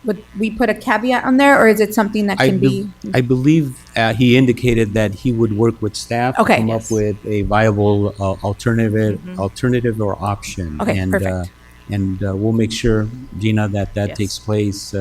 Speaker 4: Would we put a caveat on there, or is it something that can be?
Speaker 1: I believe he indicated that he would work with staff to
Speaker 4: Okay.
Speaker 1: come up with a viable
Speaker 3: Mm-hmm.
Speaker 1: alternative or option.
Speaker 4: Okay,
Speaker 1: And,
Speaker 4: perfect.
Speaker 1: And we'll make sure, Gina, that
Speaker 3: Yes.
Speaker 1: takes place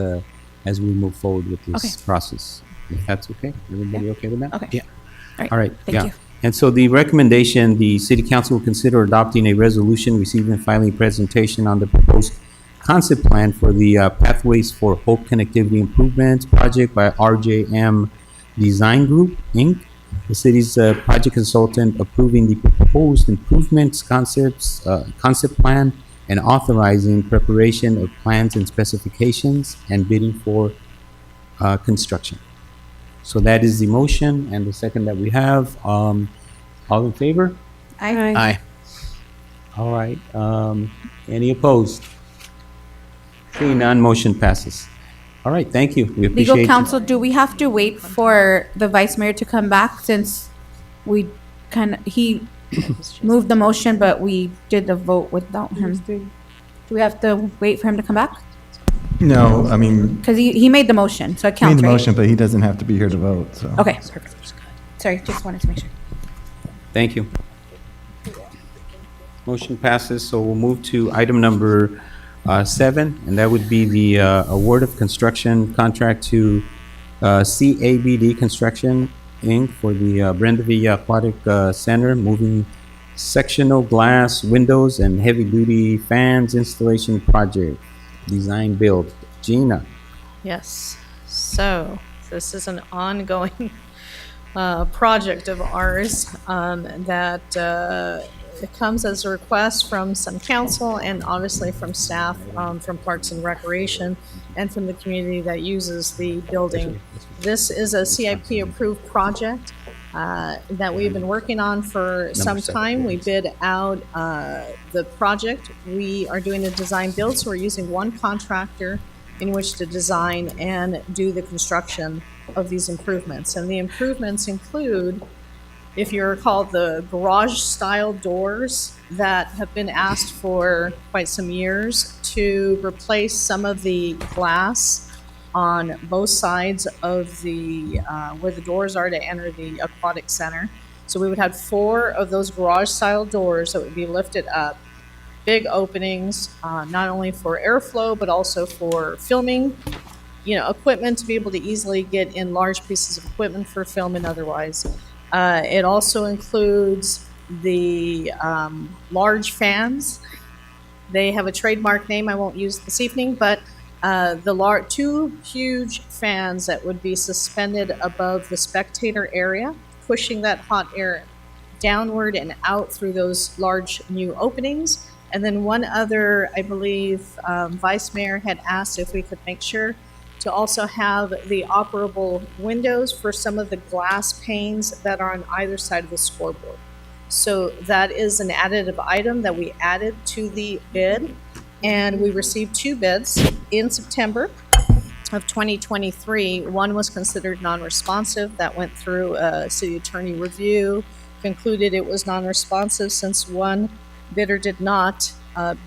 Speaker 1: as we move forward with this
Speaker 4: Okay.
Speaker 1: process. If that's okay? Everybody okay with that?
Speaker 4: Okay.
Speaker 1: Yeah.
Speaker 4: All right.
Speaker 1: All right,
Speaker 4: Thank
Speaker 1: yeah.
Speaker 4: you.
Speaker 1: And so the recommendation, the city council will consider adopting a resolution receiving and filing presentation on the proposed concept plan for the Pathways for Hope Connectivity Improvements project by RJM Design Group, Inc. The city's project consultant approving the proposed improvements, concept plan, and authorizing preparation of plans and specifications and bidding for construction. So that is the motion and the second that we have. All in favor?
Speaker 4: Aye.
Speaker 1: Aye. All right. Any opposed? Seeing none, motion passes. All right, thank you. We appreciate
Speaker 4: Legal counsel, do we have to wait for the vice mayor to come back since we he moved the motion, but we did the vote without him? Do we have to wait for him to come back?
Speaker 7: No, I mean,
Speaker 4: Because he made the motion, so it
Speaker 7: he made
Speaker 4: counts,
Speaker 7: the
Speaker 4: right?
Speaker 7: motion, but he doesn't have to be here to vote, so.
Speaker 4: Okay, perfect. Sorry, just wanted to make sure.
Speaker 1: Thank you. Motion passes, so we'll move to item number 7, and that would be the award of construction contract to CABD Construction, Inc. for the Brenda Villa Aquatic Center, moving sectional glass windows and heavy-duty fans installation project, design build. Gina?
Speaker 3: Yes. So this is an ongoing project of ours that it comes as a request from some council and obviously from staff from Parks and Recreation and from the community that uses the building. This is a CIP approved project that we've been working on for some time. We bid out the project. We are doing a design build, so we're using one contractor in which to design and do the construction of these improvements. And the improvements include, if you recall, the garage-style doors that have been asked for quite some years to replace some of the glass on both sides of the where the doors are to enter the aquatic center. So we would have 4 of those garage-style doors that would be lifted up, big openings, not only for airflow but also for filming, equipment to be able to easily get in large pieces of equipment for film and otherwise. It also includes the large fans. They have a trademark name I won't use this evening, but the 2 huge fans that would be suspended above the spectator area, pushing that hot air downward and out through those large new openings. And then one other, I believe, Vice Mayor had asked if we could make sure to also have the operable windows for some of the glass panes that are on either side of the scoreboard. So that is an additive item that we added to the bid, and we received 2 bids in September of 2023. One was considered non-responsive. That went through a city attorney review, concluded it was non-responsive since one bidder did not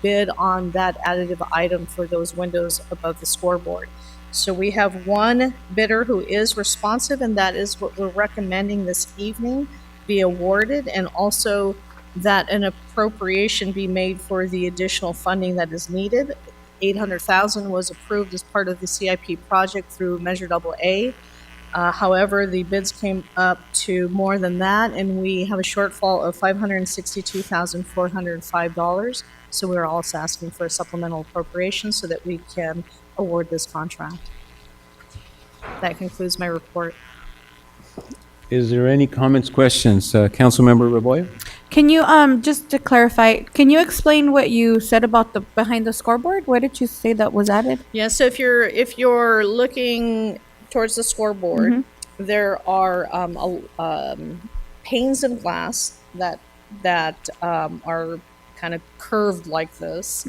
Speaker 3: bid on that additive item for those windows above the scoreboard. So we have one bidder who is responsive, and that is what we're recommending this evening be awarded, and also that an appropriation be made for the additional funding that is needed. $800,000 was approved as part of the CIP project through Measure AA. However, the bids came up to more than that, and we have a shortfall of $562,405. So we're also asking for a supplemental appropriation so that we can award this contract. That concludes my report.
Speaker 1: Is there any comments, questions? Councilmember Reboya?
Speaker 4: Can you just to clarify, can you explain what you said about the behind the scoreboard? Where did you say that was added?
Speaker 3: Yeah, so if you're looking towards the scoreboard, there are panes of glass that are kind of curved like this,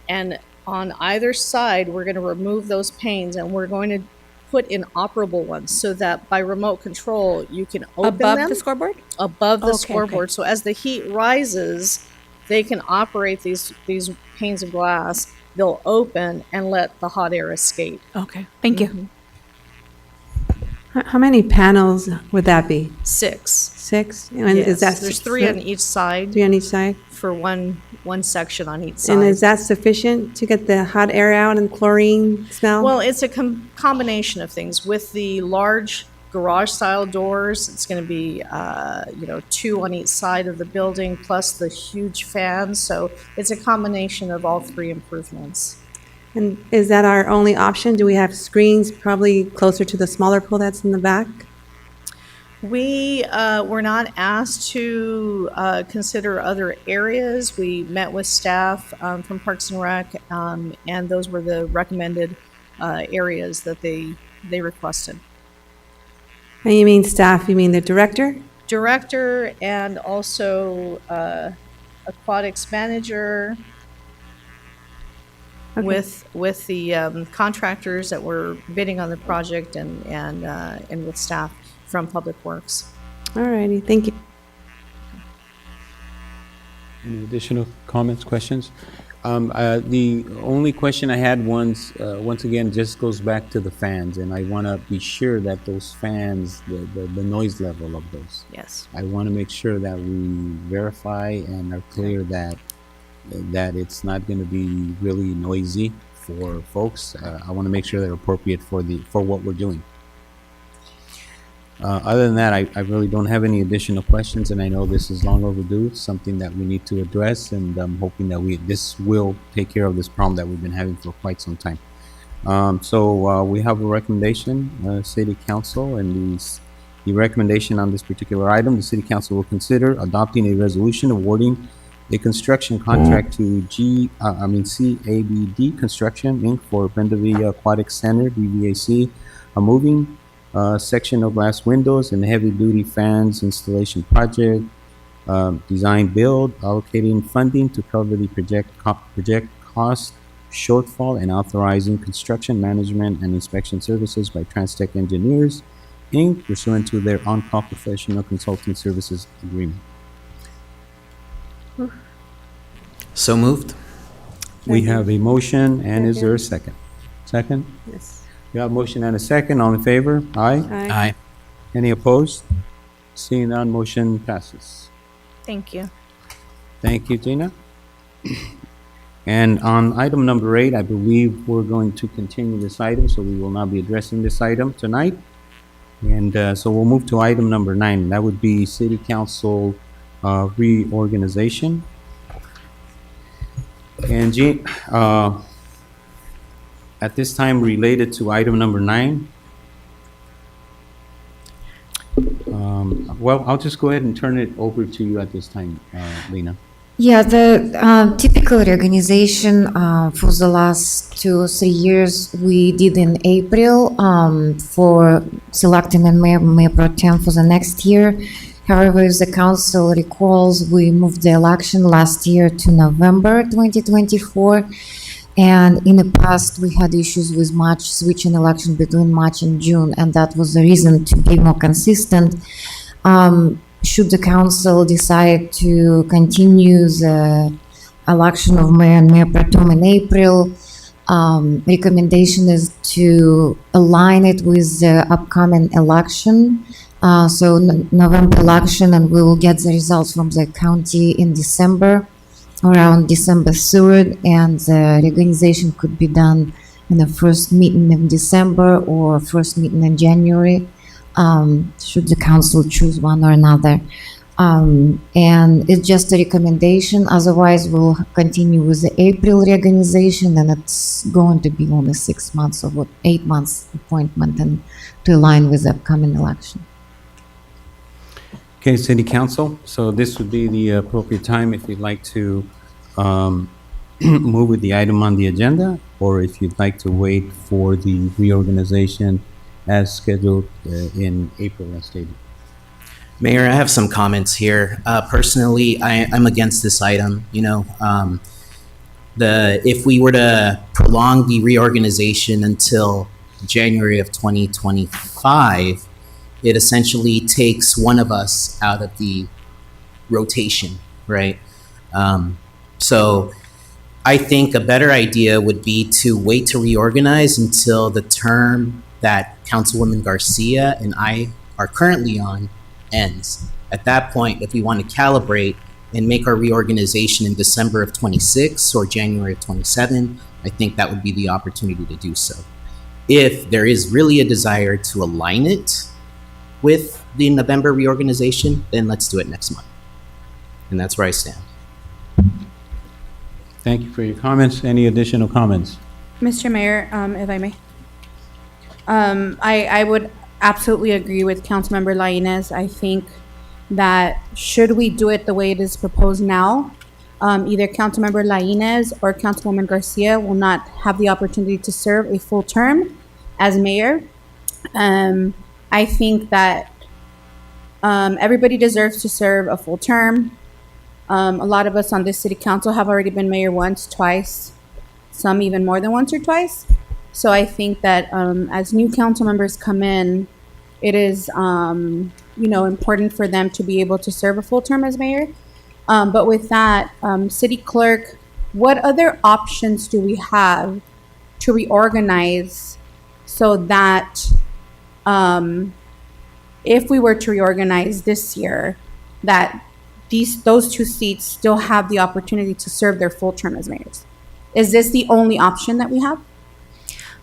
Speaker 3: and on either side we're going to remove those panes, and we're going to put inoperable ones so that by remote control you can open
Speaker 4: Above
Speaker 3: them
Speaker 4: the scoreboard?
Speaker 3: above the
Speaker 4: Okay,
Speaker 3: scoreboard.
Speaker 4: okay.
Speaker 3: So as the heat rises, they can operate these panes of glass. They'll open and let the hot air escape.
Speaker 4: Okay, thank you.
Speaker 26: How many panels would that be?
Speaker 3: 6.
Speaker 26: 6? And
Speaker 3: Yes,
Speaker 26: is that
Speaker 3: there's 3 on each side.
Speaker 26: 3 on each side?
Speaker 3: For one section on each side.
Speaker 26: And is that sufficient to get the hot air out and chlorine smell?
Speaker 3: Well, it's a combination of things. With the large garage-style doors, it's going to be 2 on each side of the building, plus the huge fans. So it's a combination of all 3 improvements.
Speaker 26: And is that our only option? Do we have screens probably closer to the smaller pool that's in the back?
Speaker 3: We were not asked to consider other areas. We met with staff from Parks and Rec, and those were the recommended areas that they requested.
Speaker 26: And you mean staff, you mean the director?
Speaker 3: Director and also aquatics manager,
Speaker 26: Okay.
Speaker 3: with the contractors that were bidding on the project, and with staff from Public Works.
Speaker 26: All righty, thank you.
Speaker 1: Any additional comments, questions? The only question I had once again, just goes back to the fans, and I want to be sure that those fans, the noise level of those.
Speaker 3: Yes.
Speaker 1: I want to make sure that we verify and are clear that it's not going to be really noisy for folks. I want to make sure they're appropriate for what we're doing. Other than that, I really don't have any additional questions, and I know this is long overdue. It's something that we need to address, and I'm hoping that this will take care of this problem that we've been having for quite some time. So we have a recommendation, City Council, and the recommendation on this particular item, the City Council will consider adopting a resolution awarding a construction contract to CABD Construction, Inc. for Bendavilla Aquatic Center, BVAC, a moving section of glass windows and heavy-duty fans installation project, design build, allocating funding to cover the project cost shortfall, and authorizing construction management and inspection services by Transtech Engineers, Inc., pursuant to their on-call professional consulting services agreement.
Speaker 14: So moved.
Speaker 1: We have a motion, and is there a second? Second?
Speaker 26: Yes.
Speaker 1: We have a motion and a second. All in favor? Aye.
Speaker 14: Aye.
Speaker 1: Any opposed? Seeing none, motion passes.
Speaker 3: Thank you.
Speaker 1: Thank you, Gina. And on item number 8, I believe we're going to continue this item, so we will not be addressing this item tonight. And so we'll move to item number 9. That would be City Council reorganization. And at this time, related to item number 9, well, I'll just go ahead and turn it over to you at this time, Lena.
Speaker 8: Yeah, the typical reorganization for the last 2 or 3 years we did in April for selecting a mayor pro tem for the next year. However, if the council recalls, we moved the election last year to November 2024. And in the past, we had issues with March, switching election between March and June, and that was the reason to be more consistent. Should the council decide to continue the election of mayor and mayor pro tem in April, recommendation is to align it with the upcoming election. So November election, and we will get the results from the county in December, around December 3rd, and the reorganization could be done in the first meeting in December or first meeting in January, should the council choose one or another. And it's just a recommendation. Otherwise, we'll continue with the April reorganization, and it's going to be only 6 months or 8 months appointment, and to align with the upcoming election.
Speaker 1: Okay, City Council, so this would be the appropriate time if you'd like to move with the item on the agenda, or if you'd like to wait for the reorganization as scheduled in April, as stated.
Speaker 14: Mayor, I have some comments here. Personally, I'm against this item. If we were to prolong the reorganization until January of 2025, it essentially takes one of us out of the rotation, right? So I think a better idea would be to wait to reorganize until the term that Councilwoman Garcia and I are currently on ends. At that point, if we want to calibrate and make our reorganization in December of 26 or January of 27, I think that would be the opportunity to do so. If there is really a desire to align it with the November reorganization, then let's do it next month. And that's where I stand.
Speaker 1: Thank you for your comments. Any additional comments?
Speaker 4: Mr. Mayor, if I may. I would absolutely agree with Councilmember Lainez. I think that should we do it the way it is proposed now, either Councilmember Lainez or Councilwoman Garcia will not have the opportunity to serve a full term as mayor. I think that everybody deserves to serve a full term. A lot of us on this city council have already been mayor once, twice, some even more than once or twice. So I think that as new council members come in, it is important for them to be able to serve a full term as mayor. But with that, city clerk, what other options do we have to reorganize so that if we were to reorganize this year, that those two seats still have the opportunity to serve their full term as mayors? Is this the only option that we have?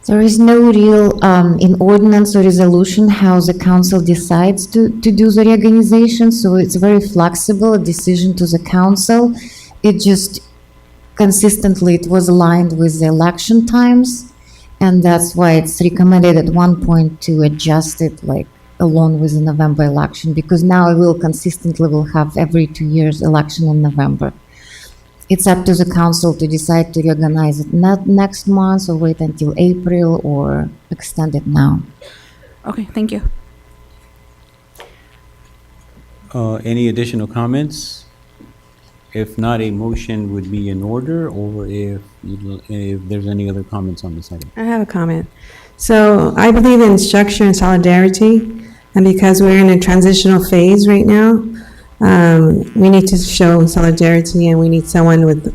Speaker 8: There is no real in ordinance or resolution how the council decides to do the reorganization, so it's very flexible, a decision to the council. It just consistently, it was aligned with the election times, and that's why it's recommended at one point to adjust it like along with the November election, because now it will consistently will have every 2 years election in November. It's up to the council to decide to reorganize it not next month or wait until April or extend it now.
Speaker 4: Okay, thank you.
Speaker 1: Any additional comments? If not, a motion would be in order, or if there's any other comments on this item.
Speaker 26: I have a comment. So I believe in structure and solidarity, and because we're in a transitional phase right now, we need to show solidarity, and we need someone with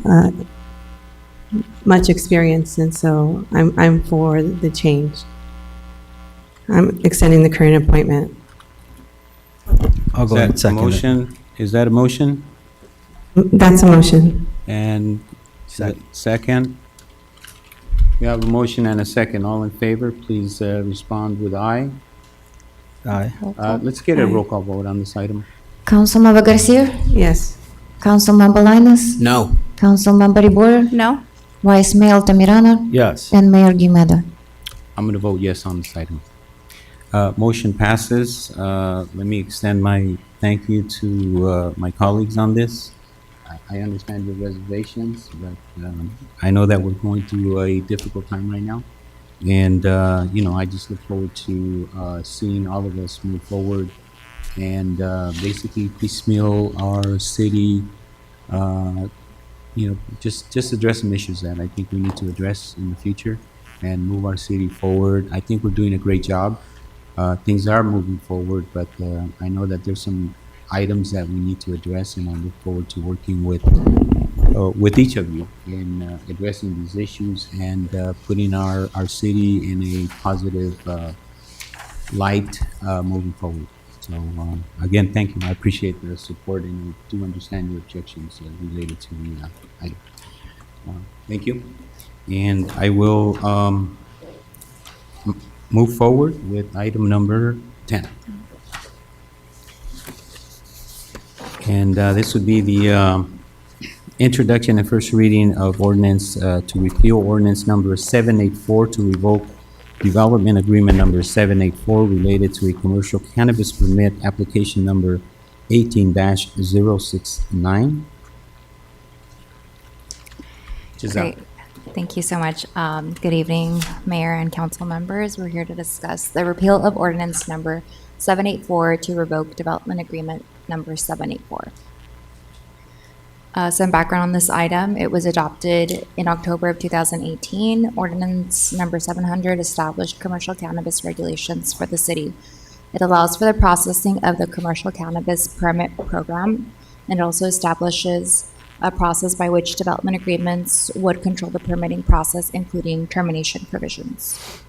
Speaker 26: much experience, and so I'm for the change. I'm extending the current appointment.
Speaker 27: I'll go ahead and second it.
Speaker 1: Motion, is that a motion?
Speaker 26: That's a motion.
Speaker 1: And second? We have a motion and a second. All in favor, please respond with aye.
Speaker 27: Aye.
Speaker 1: Let's get a roll call vote on this item.
Speaker 8: Councilmember Garcia?
Speaker 26: Yes.
Speaker 8: Councilmember Lainez?
Speaker 14: No.
Speaker 8: Councilmember Rivera?
Speaker 4: No.
Speaker 8: Vice Mayor Altamirano?
Speaker 27: Yes.
Speaker 8: And Mayor Guimeda?
Speaker 1: I'm going to vote yes on this item. Motion passes. Let me extend my thank you to my colleagues on this. I understand your reservations, but I know that we're going through a difficult time right now. And, I just look forward to seeing all of us move forward and basically piecemeal our city, just address some issues that I think we need to address in the future and move our city forward. I think we're doing a great job. Things are moving forward, but I know that there's some items that we need to address, and I look forward to working with each of you in addressing these issues and putting our city in a positive light moving forward. So again, thank you. I appreciate the support, and I do understand your objections related to the item. Thank you. And I will move forward with item number 10. And this would be the introduction and first reading of ordinance to repeal ordinance number 784 to revoke development agreement number 784 related to a commercial cannabis permit application number 18-069. Giselle.
Speaker 9: Great. Thank you so much. Good evening, Mayor and council members. We're here to discuss the repeal of ordinance number 784 to revoke development agreement number 784. Some background on this item. It was adopted in October of 2018. Ordinance number 700 established commercial cannabis regulations for the city. It allows for the processing of the commercial cannabis permit program, and it also establishes a process by which development agreements would control the permitting process, including termination provisions.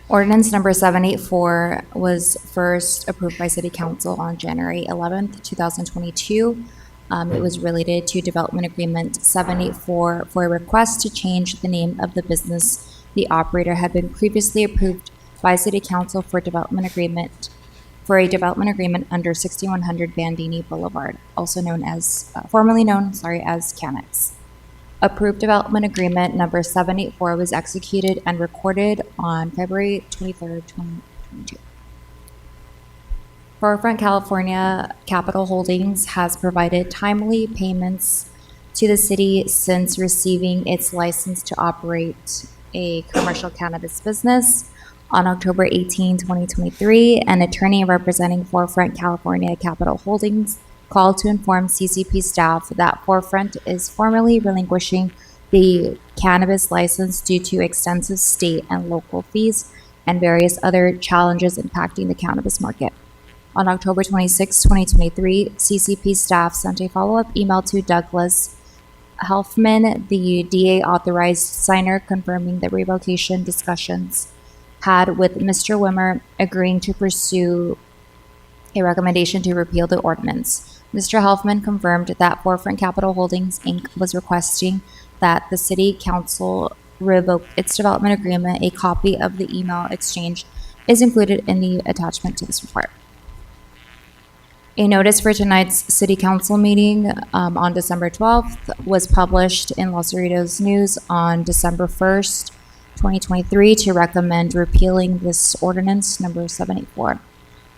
Speaker 9: Ordinance number 784 was first approved by City Council on January 11th, 2022. It was related to Development Agreement 784 for a request to change the name of the business the operator had been previously approved by City Council for a development agreement under 6100 Bandini Boulevard, also known as, formerly known as Canex. Approved development agreement number 784 was executed and recorded on February 23rd, 2022. Forefront California Capital Holdings has provided timely payments to the city since receiving its license to operate a commercial cannabis business. On October 18, 2023, an attorney representing Forefront California Capital Holdings called to inform CCP staff that Forefront is formally relinquishing the cannabis license due to extensive state and local fees and various other challenges impacting the cannabis market. On October 26, 2023, CCP staff sent a follow-up email to Douglas Helfman, the DA authorized signer, confirming the revocation discussions had with Mr. Wimmer, agreeing to pursue a recommendation to repeal the ordinance. Mr. Helfman confirmed that Forefront Capital Holdings, Inc. was requesting that the City Council revoke its development agreement. A copy of the email exchange is included in the attachment to this report. A notice for tonight's City Council meeting on December 12th was published in Los Cerritos News on December 1st, 2023 to recommend repealing this ordinance number 784.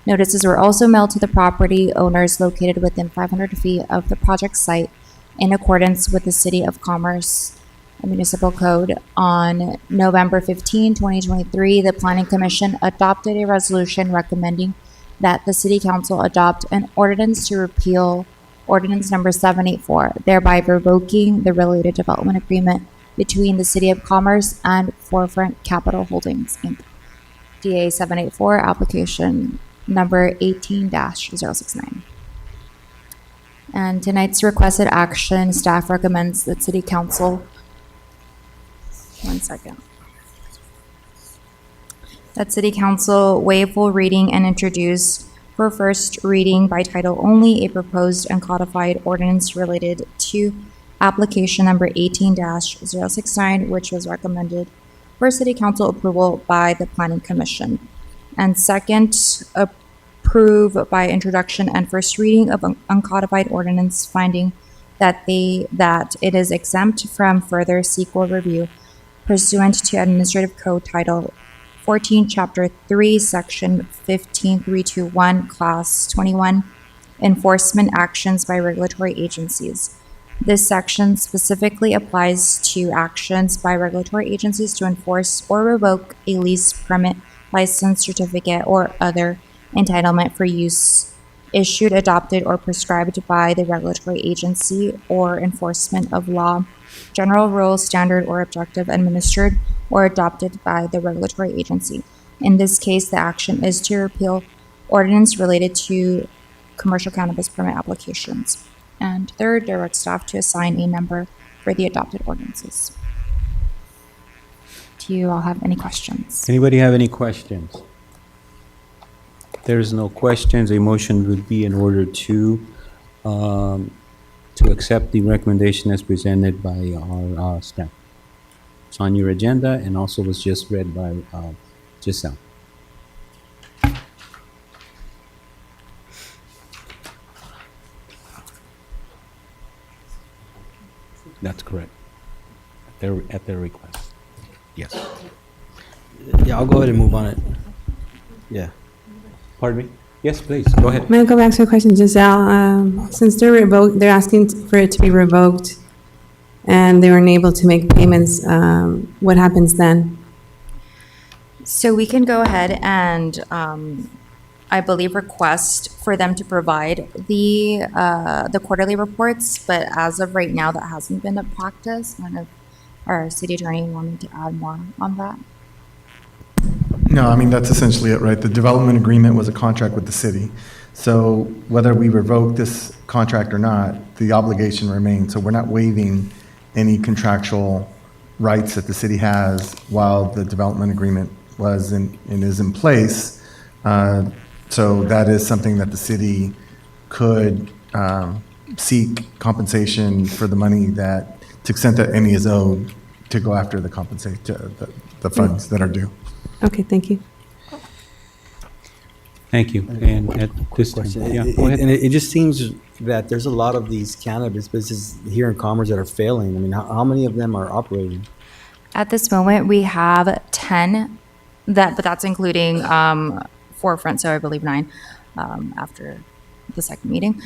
Speaker 9: Notices were also mailed to the property owners located within 500 feet of the project site in accordance with the City of Commerce Municipal Code. On November 15, 2023, the Planning Commission adopted a resolution recommending that the City Council adopt an ordinance to repeal ordinance number 784, thereby revoking the related development agreement between the City of Commerce and Forefront Capital Holdings, Inc. DA 784, application number 18-069. And tonight's requested action, staff recommends that City Council, that City Council waive full reading and introduce for first reading by title only a proposed and codified ordinance related to application number 18-069, which was recommended for City Council approval by the Planning Commission. And second, approve by introduction and first reading of uncodified ordinance, finding that it is exempt from further sequel review pursuant to Administrative Code Title 14, Chapter 3, Section 15321, Class 21, Enforcement Actions by Regulatory Agencies. This section specifically applies to actions by regulatory agencies to enforce or revoke a lease, permit, license, certificate, or other entitlement for use issued, adopted, or prescribed by the regulatory agency, or enforcement of law, general rule, standard, or objective administered or adopted by the regulatory agency. In this case, the action is to repeal ordinance related to commercial cannabis permit applications. And third, direct staff to assign a number for the adopted ordinances. Do you all have any questions?
Speaker 1: Anybody have any questions? If there's no questions, a motion would be in order to accept the recommendation as presented by our staff. It's on your agenda and also was just read by Giselle. That's correct. At their request. Yes.
Speaker 27: Yeah, I'll go ahead and move on it. Yeah.
Speaker 1: Pardon me? Yes, please, go ahead.
Speaker 26: May I go back to a question, Giselle? Since they're revoked, they're asking for it to be revoked, and they weren't able to make payments, what happens then?
Speaker 9: So we can go ahead and, I believe, request for them to provide the quarterly reports, but as of right now, that hasn't been a practice. I don't know if our city attorney wanted to add more on that.
Speaker 7: No, I mean, that's essentially it, right? The development agreement was a contract with the city. So whether we revoke this contract or not, the obligation remains. So we're not waiving any contractual rights that the city has while the development agreement was and is in place. So that is something that the city could seek compensation for the money that, to the extent that any is owed, to go after the the funds that are due.
Speaker 26: Okay, thank you.
Speaker 1: Thank you. And at this time, yeah, go ahead.
Speaker 27: And it just seems that there's a lot of these cannabis businesses here in Commerce that are failing. I mean, how many of them are operating?
Speaker 9: At this moment, we have 10, but that's including Forefront, so I believe 9 after the second meeting.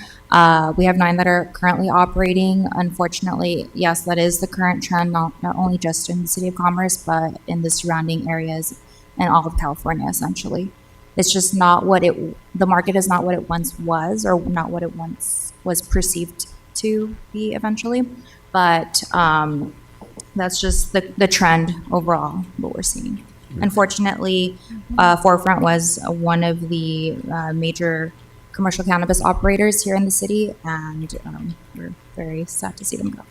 Speaker 9: We have 9 that are currently operating. Unfortunately, yes, that is the current trend, not only just in the city of Commerce, but in the surrounding areas and all of California, essentially. It's just not what the market is not what it once was, or not what it once was perceived to be eventually. But that's just the trend overall, what we're seeing. Unfortunately, Forefront was one of the major commercial cannabis operators here in the city, and we're very sad to see them go.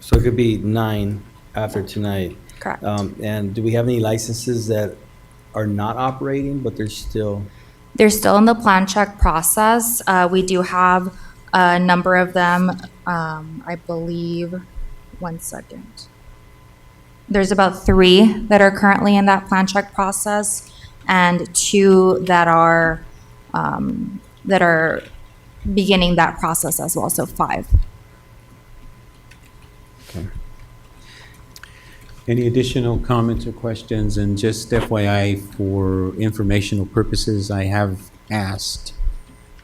Speaker 27: So it could be 9 after tonight.
Speaker 9: Correct.
Speaker 27: And do we have any licenses that are not operating, but they're still?
Speaker 9: They're still in the plan check process. We do have a number of them. I believe, 1 second. There's about 3 that are currently in that plan check process, and 2 that are beginning that process as well. So 5.
Speaker 1: Okay. Any additional comments or questions? And just FYI, for informational purposes, I have asked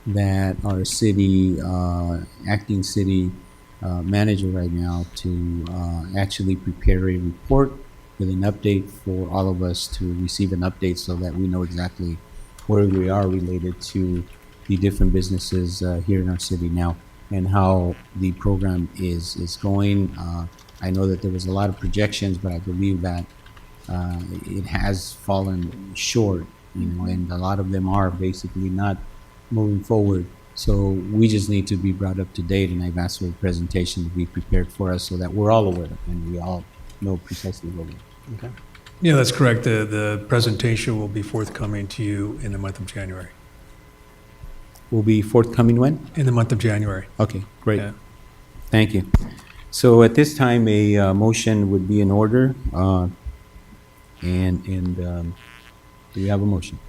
Speaker 1: that our city, acting city manager right now to actually prepare a report with an update for all of us to receive an update so that we know exactly where we are related to the different businesses here in our city now and how the program is going. I know that there was a lot of projections, but I believe that it has fallen short, and a lot of them are basically not moving forward. So we just need to be brought up to date, and I've asked for a presentation to be prepared for us so that we're all aware and we all know precisely what we're doing. Okay.
Speaker 13: Yeah, that's correct. The presentation will be forthcoming to you in the month of January.
Speaker 1: Will be forthcoming when?
Speaker 13: In the month of January.
Speaker 1: Okay, great.
Speaker 13: Yeah.
Speaker 1: Thank you. So at this time, a motion would be in order. Do we have a motion?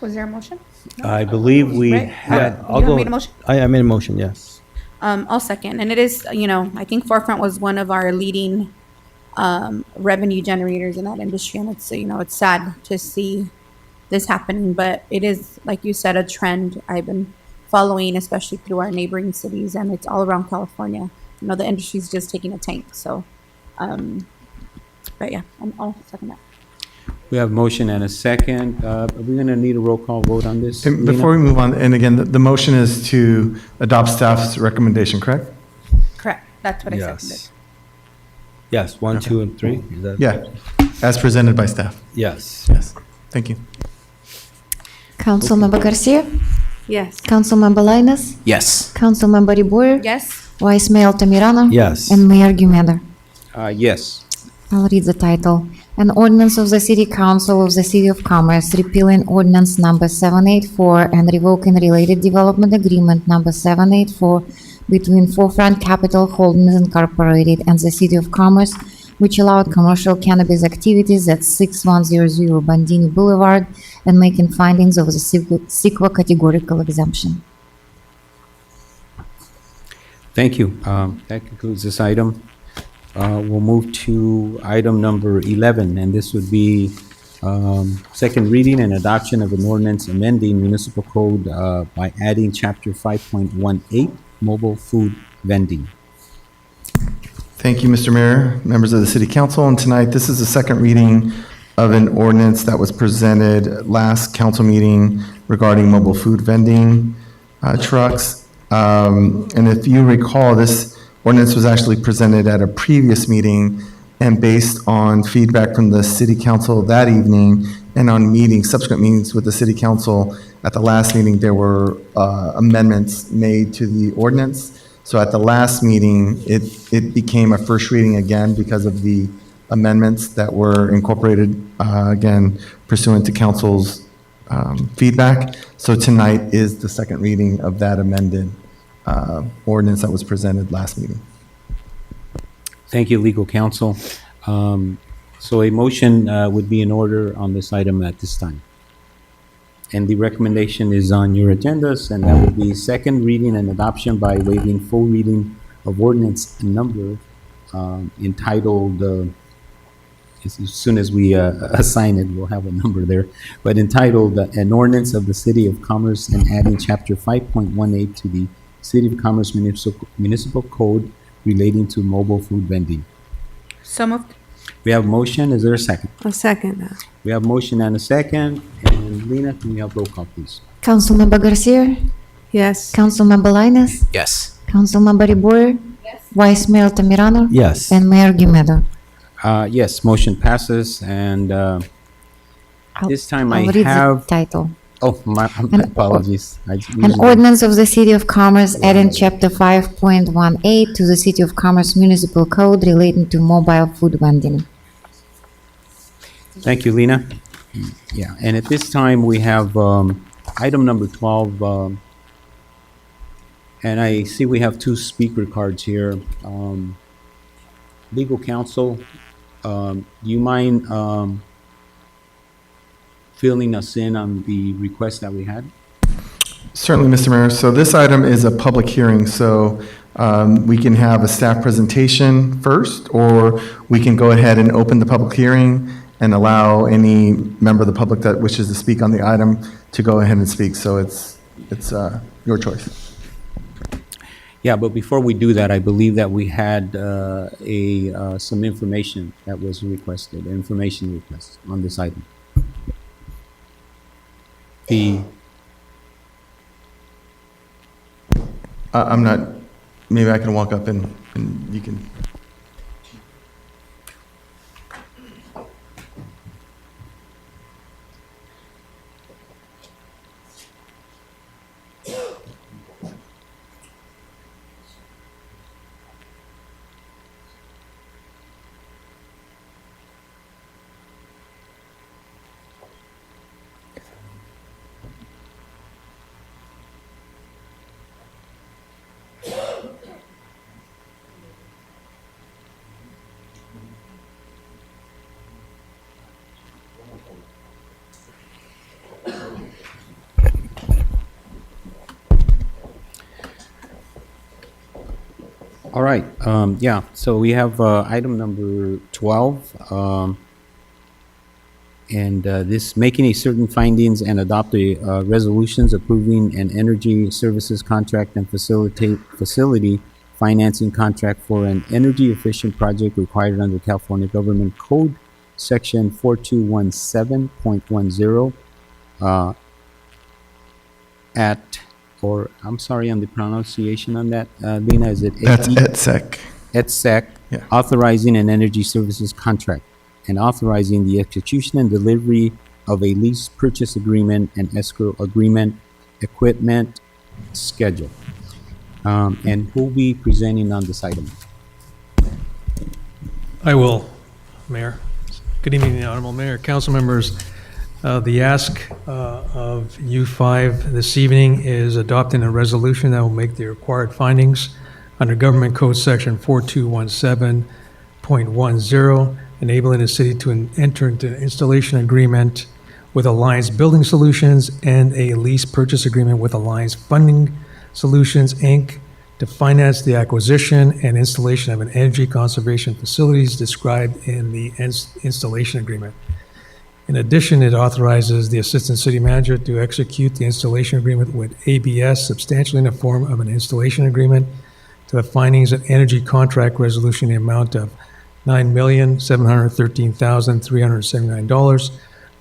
Speaker 5: Was there a motion?
Speaker 1: I believe we
Speaker 5: Right?
Speaker 1: had.
Speaker 27: I'll go.
Speaker 5: made a motion?
Speaker 27: I made a motion, yes.
Speaker 5: I'll second. And it is, I think Forefront was one of our leading revenue generators in that industry. And it's, it's sad to see this happening, but it is, like you said, a trend I've been following, especially through our neighboring cities, and it's all around California. The industry's just taking a tank. So, but yeah, I'll second that.
Speaker 1: We have motion and a second. Are we going to need a roll call vote on this?
Speaker 7: And before we move on, and again, the motion is to adopt staff's recommendation, correct?
Speaker 5: Correct. That's what I seconded.
Speaker 27: Yes, 1, 2, and 3. Is that?
Speaker 7: Yeah, as presented by staff.
Speaker 27: Yes.
Speaker 7: Yes, thank you.
Speaker 8: Councilmember Garcia?
Speaker 5: Yes.
Speaker 8: Councilmember Linus?
Speaker 14: Yes.
Speaker 8: Councilmember Reboyer?
Speaker 5: Yes.
Speaker 8: Vice Mayor Altamirano?
Speaker 27: Yes.
Speaker 8: And Mayor Guimeda?
Speaker 1: Yes.
Speaker 8: I'll read the title. An ordinance of the City Council of the City of Commerce repealing ordinance number 784 and revoking related development agreement number 784 between Forefront Capital Holdings Incorporated and the City of Commerce, which allowed commercial cannabis activities at 6100 Bandini Boulevard and making findings of the CEQA categorical exemption.
Speaker 1: Thank you. That concludes this item. We'll move to item number 11, and this would be Second reading and adoption of an ordinance amending municipal code by adding chapter 5.18, mobile food vending.
Speaker 7: Thank you, Mr. Mayor, members of the City Council. And tonight, this is the second reading of an ordinance that was presented last council meeting regarding mobile food vending trucks. And if you recall, this ordinance was actually presented at a previous meeting, and based on feedback from the City Council that evening and on subsequent meetings with the City Council, at the last meeting, there were amendments made to the ordinance. So at the last meeting, it became a first reading again because of the amendments that were incorporated, again, pursuant to council's feedback. So tonight is the second reading of that amended ordinance that was presented last meeting.
Speaker 1: Thank you, legal counsel. So a motion would be in order on this item at this time. And the recommendation is on your agendas, and that would be second reading and adoption by waiving full reading of ordinance number entitled, as soon as we assign it, we'll have a number there, but entitled an ordinance of the City of Commerce and adding chapter 5.18 to the City of Commerce Municipal Code relating to mobile food vending.
Speaker 22: So moved.
Speaker 1: We have a motion. Is there a second?
Speaker 26: I'll second that.
Speaker 1: We have a motion and a second. And Lena, can we have roll call, please?
Speaker 8: Councilmember Garcia,
Speaker 26: Yes.
Speaker 8: Councilmember Lainez,
Speaker 14: Yes.
Speaker 8: Councilmember Reboyer, Vice Mayor Tamirano,
Speaker 27: Yes.
Speaker 8: and Mayor Guimedo.
Speaker 1: Yes, motion passes, and this time I
Speaker 8: I'll read the
Speaker 1: have,
Speaker 8: title.
Speaker 1: oh, my apologies.
Speaker 8: An ordinance of the City of Commerce adding chapter 5.18 to the City of Commerce Municipal Code relating to mobile food vending.
Speaker 1: Thank you, Lena. Yeah, and at this time, we have item number 12, and I see we have two speaker cards here. Legal counsel, do you mind filling us in on the request that we had?
Speaker 7: Certainly, Mr. Mayor. So this item is a public hearing, so we can have a staff presentation first, or we can go ahead and open the public hearing and allow any member of the public that wishes to speak on the item to go ahead and speak. So it's your choice.
Speaker 1: Yeah, but before we do that, I believe that we had some information that was requested, information request on this item.
Speaker 7: I'm not, maybe I can walk up and you can.
Speaker 1: All right, yeah, so we have item number 12, and this making a certain findings and adopt a resolutions approving an energy services contract and facility financing contract for an energy efficient project required under California Government Code Section 4217.10 I'm sorry on the pronunciation on that, Lena, is it?
Speaker 7: That's ETSEC.
Speaker 1: ETSEC,
Speaker 7: Yeah.
Speaker 1: authorizing an energy services contract and authorizing the execution and delivery of a lease purchase agreement and escrow agreement equipment schedule. And who'll be presenting on this item?
Speaker 13: I will, Mayor. Good evening, Honorable Mayor, council members. The ask of U5 this evening is adopting a resolution that will make the required findings under Government Code Section 4217.10, enabling the city to enter into an installation agreement with Alliance Building Solutions and a lease purchase agreement with Alliance Funding Solutions, Inc., to finance the acquisition and installation of an energy conservation facilities described in the installation agreement. In addition, it authorizes the Assistant City Manager to execute the installation agreement with ABS substantially in the form of an installation agreement to the findings of energy contract resolution in the amount of $9,713,379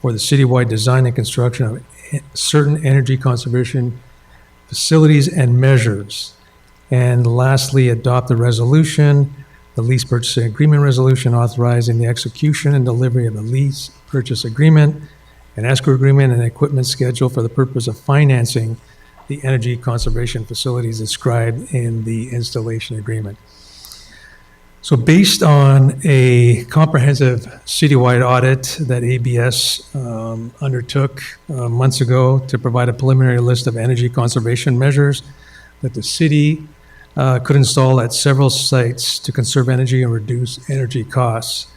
Speaker 13: for the citywide design and construction of certain energy conservation facilities and measures. And lastly, adopt the resolution, the lease purchase agreement resolution authorizing the execution and delivery of the lease purchase agreement, an escrow agreement, and equipment schedule for the purpose of financing the energy conservation facilities described in the installation agreement. So based on a comprehensive citywide audit that ABS undertook months ago to provide a preliminary list of energy conservation measures that the city could install at several sites to conserve energy and reduce energy costs.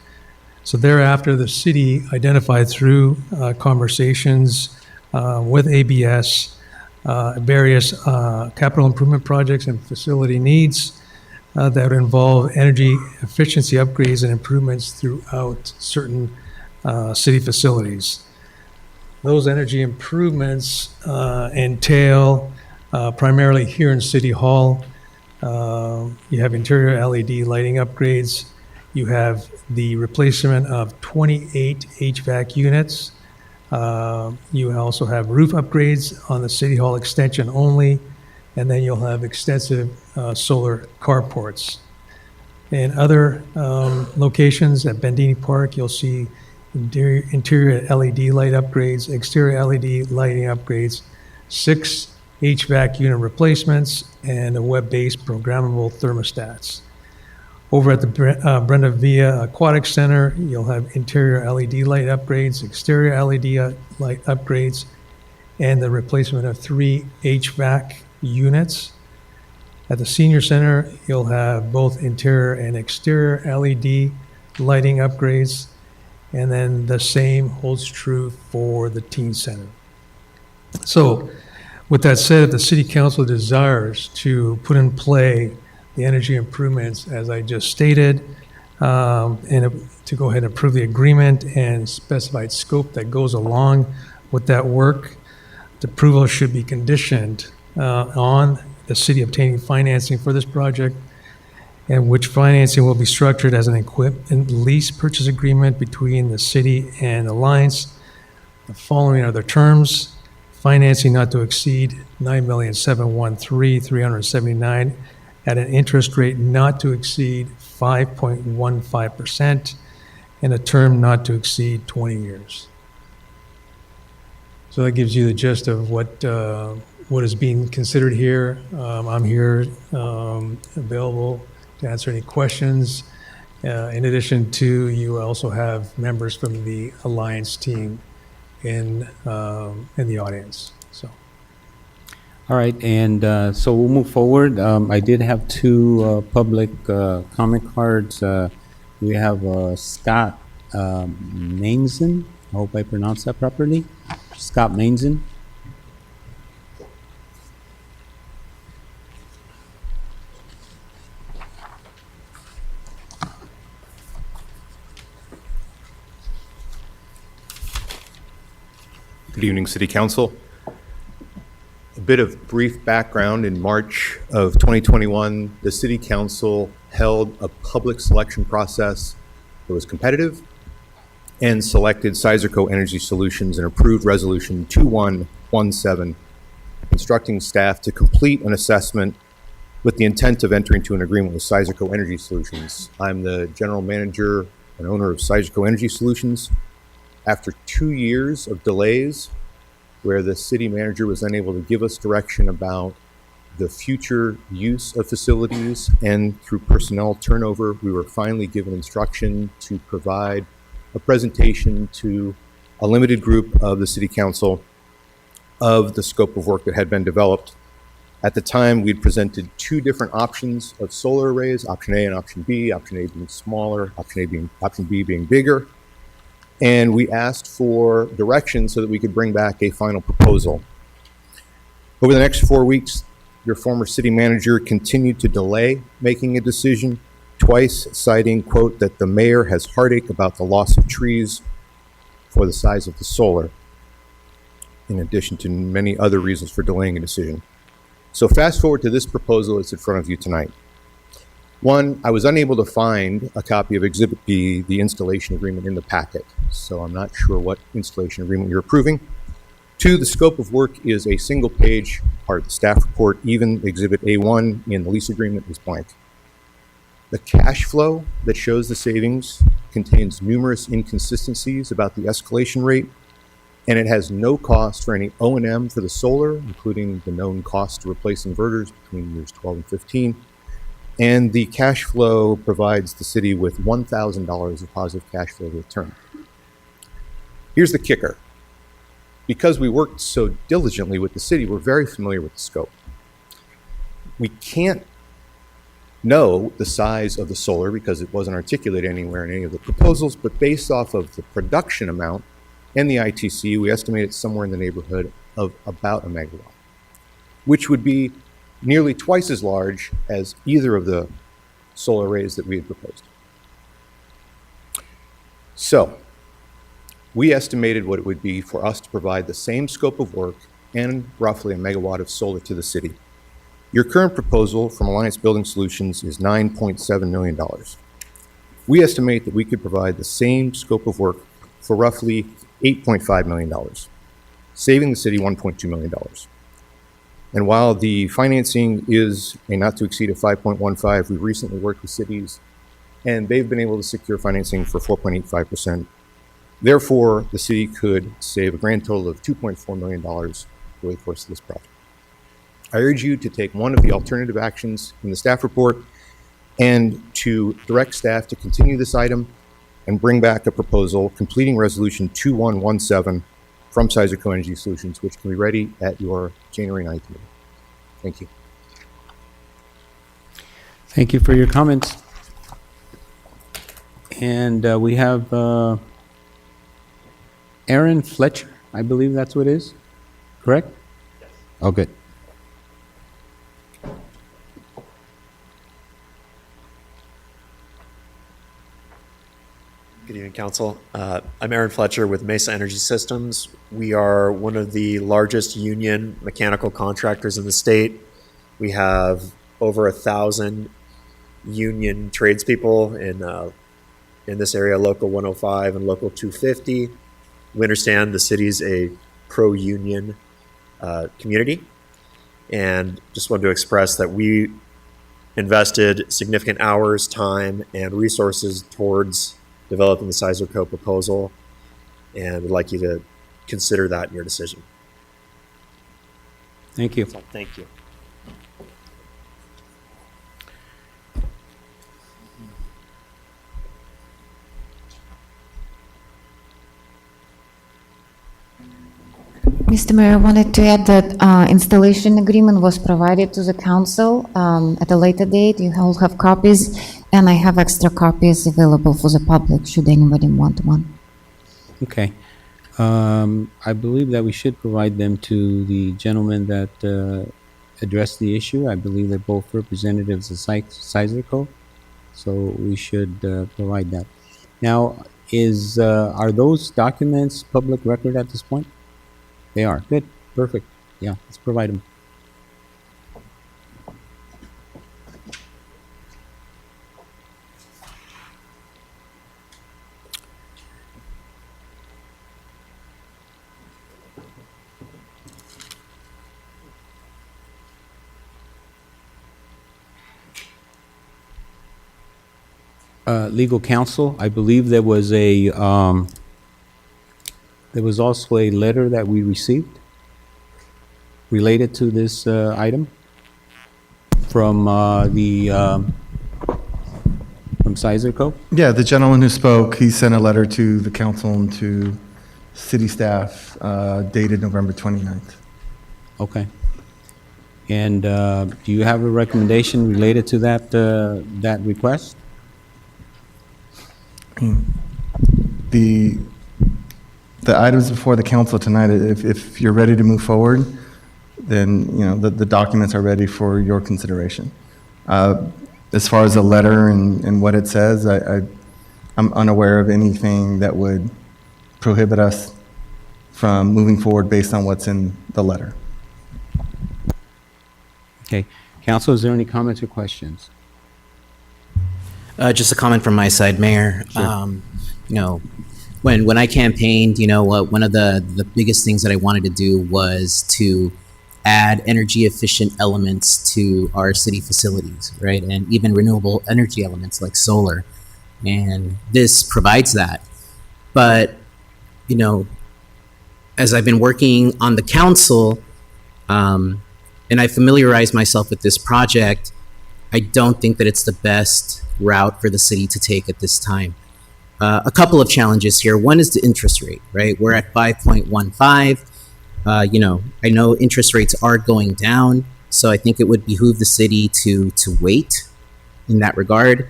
Speaker 13: So thereafter, the city identified through conversations with ABS various capital improvement projects and facility needs that would involve energy efficiency upgrades and improvements throughout certain city facilities. Those energy improvements entail primarily here in City Hall. You have interior LED lighting upgrades. You have the replacement of 28 HVAC units. You also have roof upgrades on the City Hall extension only, and then you'll have extensive solar carports. In other locations at Bandini Park, you'll see interior LED light upgrades, exterior LED lighting upgrades, 6 HVAC unit replacements, and a web-based programmable thermostats. Over at the Brenda Villa Aquatic Center, you'll have interior LED light upgrades, exterior LED light upgrades, and the replacement of 3 HVAC units. At the Senior Center, you'll have both interior and exterior LED lighting upgrades, and then the same holds true for the Teen Center. So, with that said, if the City Council desires to put in play the energy improvements, as I just stated, and to go ahead and approve the agreement and specified scope that goes along with that work, the approval should be conditioned on the city obtaining financing for this project, and which financing will be structured as an equipment lease purchase agreement between the city and Alliance. The following are the terms: financing not to exceed $9,713,379 at an interest rate not to exceed 5.15% and a term not to exceed 20 years. So that gives you the gist of what is being considered here. I'm here available to answer any questions. In addition to, you also have members from the Alliance team in the audience. So.
Speaker 1: All right, and so we'll move forward. I did have 2 public comment cards. We have Scott Mainzen. I hope I pronounced that properly. Scott Mainzen.
Speaker 10: Good evening, City Council. A bit of brief background. In March of 2021, the City Council held a public selection process that was competitive and selected Sizerco Energy Solutions and approved Resolution 2117, instructing staff to complete an assessment with the intent of entering into an agreement with Sizerco Energy Solutions. I'm the general manager and owner of Sizerco Energy Solutions. After 2 years of delays, where the city manager was unable to give us direction about the future use of facilities, and through personnel turnover, we were finally given instruction to provide a presentation to a limited group of the City Council of the scope of work that had been developed. At the time, we'd presented 2 different options of solar arrays, option A and option B, option A being smaller, option B being bigger. And we asked for direction so that we could bring back a final proposal. Over the next 4 weeks, your former city manager continued to delay making a decision, twice citing, quote, that the mayor has heartache about the loss of trees for the size of the solar, in addition to many other reasons for delaying a decision. So fast forward to this proposal that's in front of you tonight. One, I was unable to find a copy of Exhibit B, the installation agreement, in the packet, so I'm not sure what installation agreement you're approving. Two, the scope of work is a single page part of the staff report. Even Exhibit A1 in the lease agreement is blank. The cash flow that shows the savings contains numerous inconsistencies about the escalation rate, and it has no cost for any O&M for the solar, including the known cost to replace inverters between years 12 and 15. And the cash flow provides the city with $1,000 of positive cash flow return. Here's the kicker. Because we worked so diligently with the city, we're very familiar with the scope. We can't know the size of the solar because it wasn't articulated anywhere in any of the proposals, but based off of the production amount and the ITC, we estimate it somewhere in the neighborhood of about 1 megawatt, which would be nearly twice as large as either of the solar arrays that we had proposed. So, we estimated what it would be for us to provide the same scope of work and roughly 1 megawatt of solar to the city. Your current proposal from Alliance Building Solutions is $9.7 million. We estimate that we could provide the same scope of work for roughly $8.5 million, saving the city $1.2 million. And while the financing is a not to exceed of 5.15, we recently worked with cities and they've been able to secure financing for 4.85%. Therefore, the city could save a grand total of $2.4 million over the course of this project. I urge you to take one of the alternative actions in the staff report and to direct staff to continue this item and bring back a proposal completing resolution 2117 from Sizerco Energy Solutions, which can be ready at your January 9th meeting. Thank you.
Speaker 1: Thank you for your comments. And we have Aaron Fletcher, I believe that's what it is, correct? Yes. Oh, good.
Speaker 11: Good evening, Council. I'm Aaron Fletcher with Mesa Energy Systems. We are one of the largest union mechanical contractors in the state. We have over 1,000 union tradespeople in this area, Local 105 and Local 250. We understand the city's a pro-union community, and just wanted to express that we invested significant hours, time, and resources towards developing the Sizerco proposal, and would like you to consider that in your decision.
Speaker 1: Thank you.
Speaker 11: So, thank you.
Speaker 8: Mr. Mayor, I wanted to add that installation agreement was provided to the council at a later date. You all have copies, and I have extra copies available for the public, should anybody want one.
Speaker 1: Okay. I believe that we should provide them to the gentleman that addressed the issue. I believe they're both representatives of Sizerco, so we should provide that. Now, are those documents public record at this point? They are. Good. Perfect. Yeah, let's provide them. Legal counsel, I believe there was also a letter that we received related to this item from Sizerco.
Speaker 7: Yeah, the gentleman who spoke, he sent a letter to the council and to city staff dated November 29th.
Speaker 1: Okay. And do you have a recommendation related to that request?
Speaker 7: The items before the council tonight, if you're ready to move forward, then, you know, the documents are ready for your consideration. As far as the letter and what it says, I'm unaware of anything that would prohibit us from moving forward based on what's in the letter.
Speaker 1: Okay. Council, is there any comments or questions?
Speaker 14: Just a comment from my side, Mayor.
Speaker 1: Sure.
Speaker 14: You know, when I campaigned, you know, one of the biggest things that I wanted to do was to add energy efficient elements to our city facilities, right? And even renewable energy elements like solar. And this provides that. But, you know, as I've been working on the council, and I familiarized myself with this project, I don't think that it's the best route for the city to take at this time. A couple of challenges here. One is the interest rate, right? We're at 5.15. You know, I know interest rates are going down, so I think it would behoove the city to wait in that regard.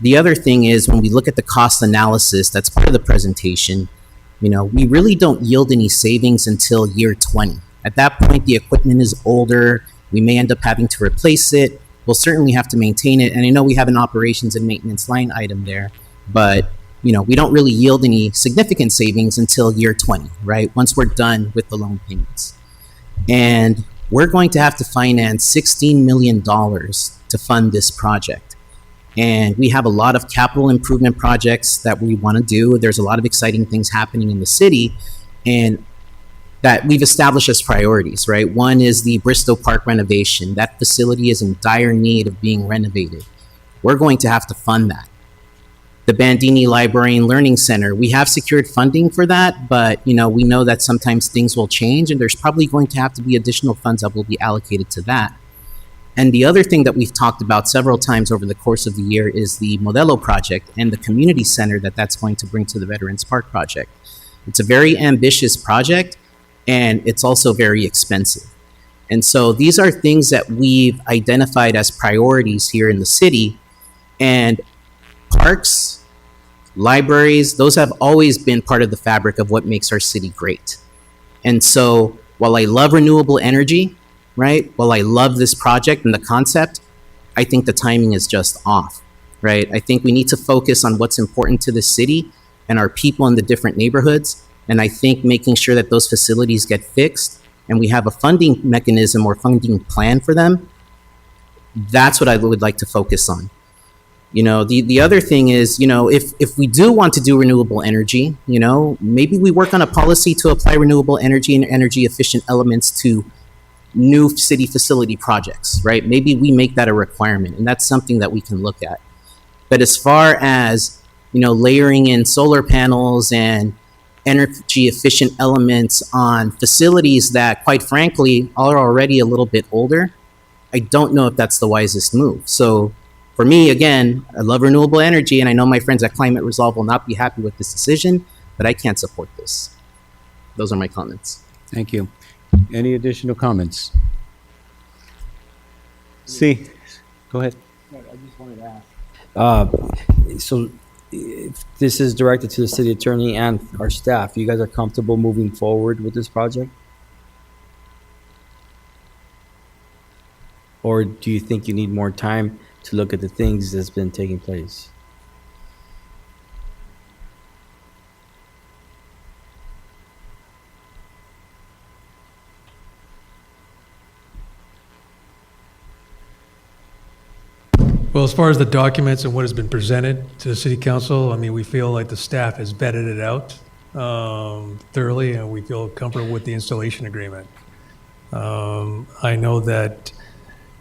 Speaker 14: The other thing is when we look at the cost analysis, that's part of the presentation, you know, we really don't yield any savings until year 20. At that point, the equipment is older. We may end up having to replace it. We'll certainly have to maintain it. And I know we have an operations and maintenance line item there, but you know, we don't really yield any significant savings until year 20, right? Once we're done with the loan payments. And we're going to have to finance $16 million to fund this project. And we have a lot of capital improvement projects that we want to do. There's a lot of exciting things happening in the city and that we've established as priorities, right? One is the Bristow Park renovation. That facility is in dire need of being renovated. We're going to have to fund that. The Bandini Library and Learning Center, we have secured funding for that, but you know, we know that sometimes things will change and there's probably going to have to be additional funds that will be allocated to that. And the other thing that we've talked about several times over the course of the year is the Modelo project and the community center that's going to bring to the Veterans Park project. It's a very ambitious project and it's also very expensive. And so these are things that we've identified as priorities here in the city, and parks, libraries, those have always been part of the fabric of what makes our city great. And so while I love renewable energy, right, while I love this project and the concept, I think the timing is just off, right? I think we need to focus on what's important to the city and our people in the different neighborhoods. And I think making sure that those facilities get fixed and we have a funding mechanism or funding plan for them, that's what I would like to focus on. You know, the other thing is, you know, if we do want to do renewable energy, you know, maybe we work on a policy to apply renewable energy and energy efficient elements to new city facility projects, right? Maybe we make that a requirement, and that's something that we can look at. But as far as, you know, layering in solar panels and energy efficient elements on facilities that, quite frankly, are already a little bit older, I don't know if that's the wisest move. So for me, again, I love renewable energy, and I know my friends at Climate Resolve will not be happy with this decision, but I can't support this. Those are my comments.
Speaker 1: Thank you. Any additional comments? See, go ahead.
Speaker 12: I just wanted to ask. So if this is directed to the city attorney and our staff, you guys are comfortable moving forward with this project? Or do you think you need more time to look at the things that's been taking place?
Speaker 13: Well, as far as the documents and what has been presented to the city council, I mean, we feel like the staff has vetted it out thoroughly, and we feel comfortable with the installation agreement. I know that,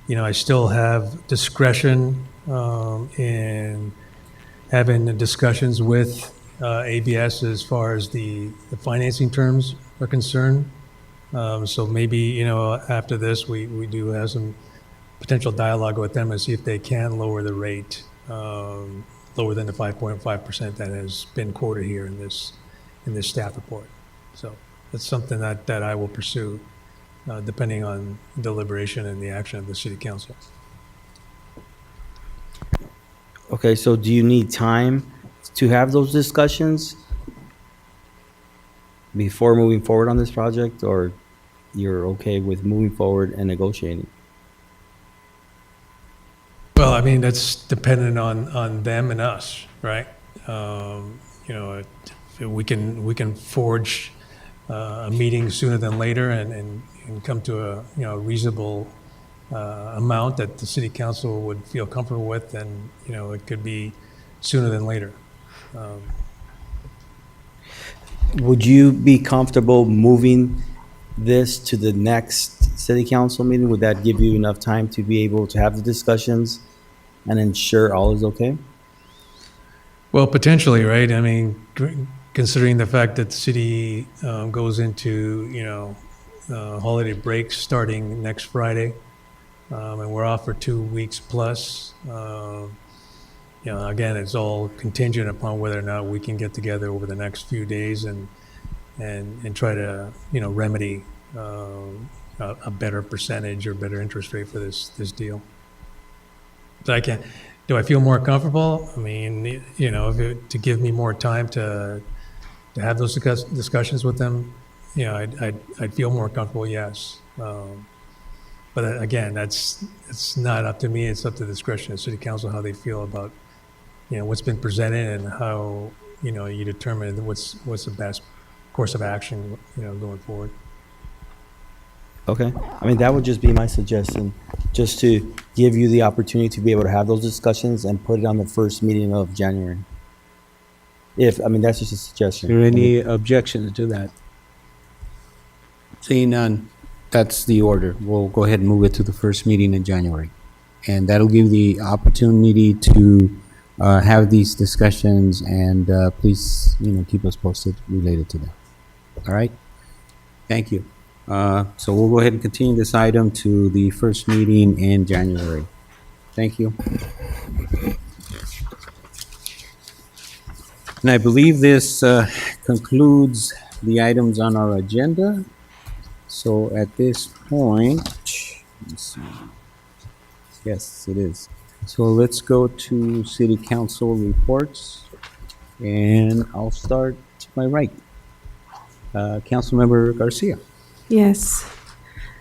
Speaker 13: you know, I still have discretion in having discussions with ABS as far as the financing terms are concerned. So maybe, you know, after this, we do have some potential dialogue with them and see if they can lower the rate lower than the 5.5% that has been quoted here in this staff report. So that's something that I will pursue depending on deliberation and the action of the city council.
Speaker 12: Okay, so do you need time to have those discussions before moving forward on this project, or you're okay with moving forward and negotiating?
Speaker 13: Well, I mean, that's dependent on them and us, right? You know, we can forge a meeting sooner than later and come to a, you know, reasonable amount that the city council would feel comfortable with, then, you know, it could be sooner than later.
Speaker 12: Would you be comfortable moving this to the next city council meeting? Would that give you enough time to be able to have the discussions and ensure all is okay?
Speaker 13: Well, potentially, right? I mean, considering the fact that the city goes into, you know, holiday break starting next Friday, and we're off for 2 weeks plus. You know, again, it's all contingent upon whether or not we can get together over the next few days and try to, you know, remedy a better percentage or better interest rate for this deal. So do I feel more comfortable? I mean, you know, to give me more time to have those discussions with them, you know, I'd feel more comfortable, yes. But again, it's not up to me. It's up to the discretion of city council how they feel about, you know, what's been presented and how, you know, you determine what's the best course of action, you know, going forward.
Speaker 12: Okay. I mean, that would just be my suggestion, just to give you the opportunity to be able to have those discussions and put it on the first meeting of January. I mean, that's just a suggestion.
Speaker 1: Is there any objection to that? Seeing none, that's the order. We'll go ahead and move it to the first meeting in January. And that'll give the opportunity to have these discussions, and please, you know, keep us posted related to that. All right? Thank you. So we'll go ahead and continue this item to the first meeting in January. Thank you. And I believe this concludes the items on our agenda. So at this point, let's see. Yes, it is. So let's go to city council reports, and I'll start to my right. Councilmember Garcia.
Speaker 26: Yes.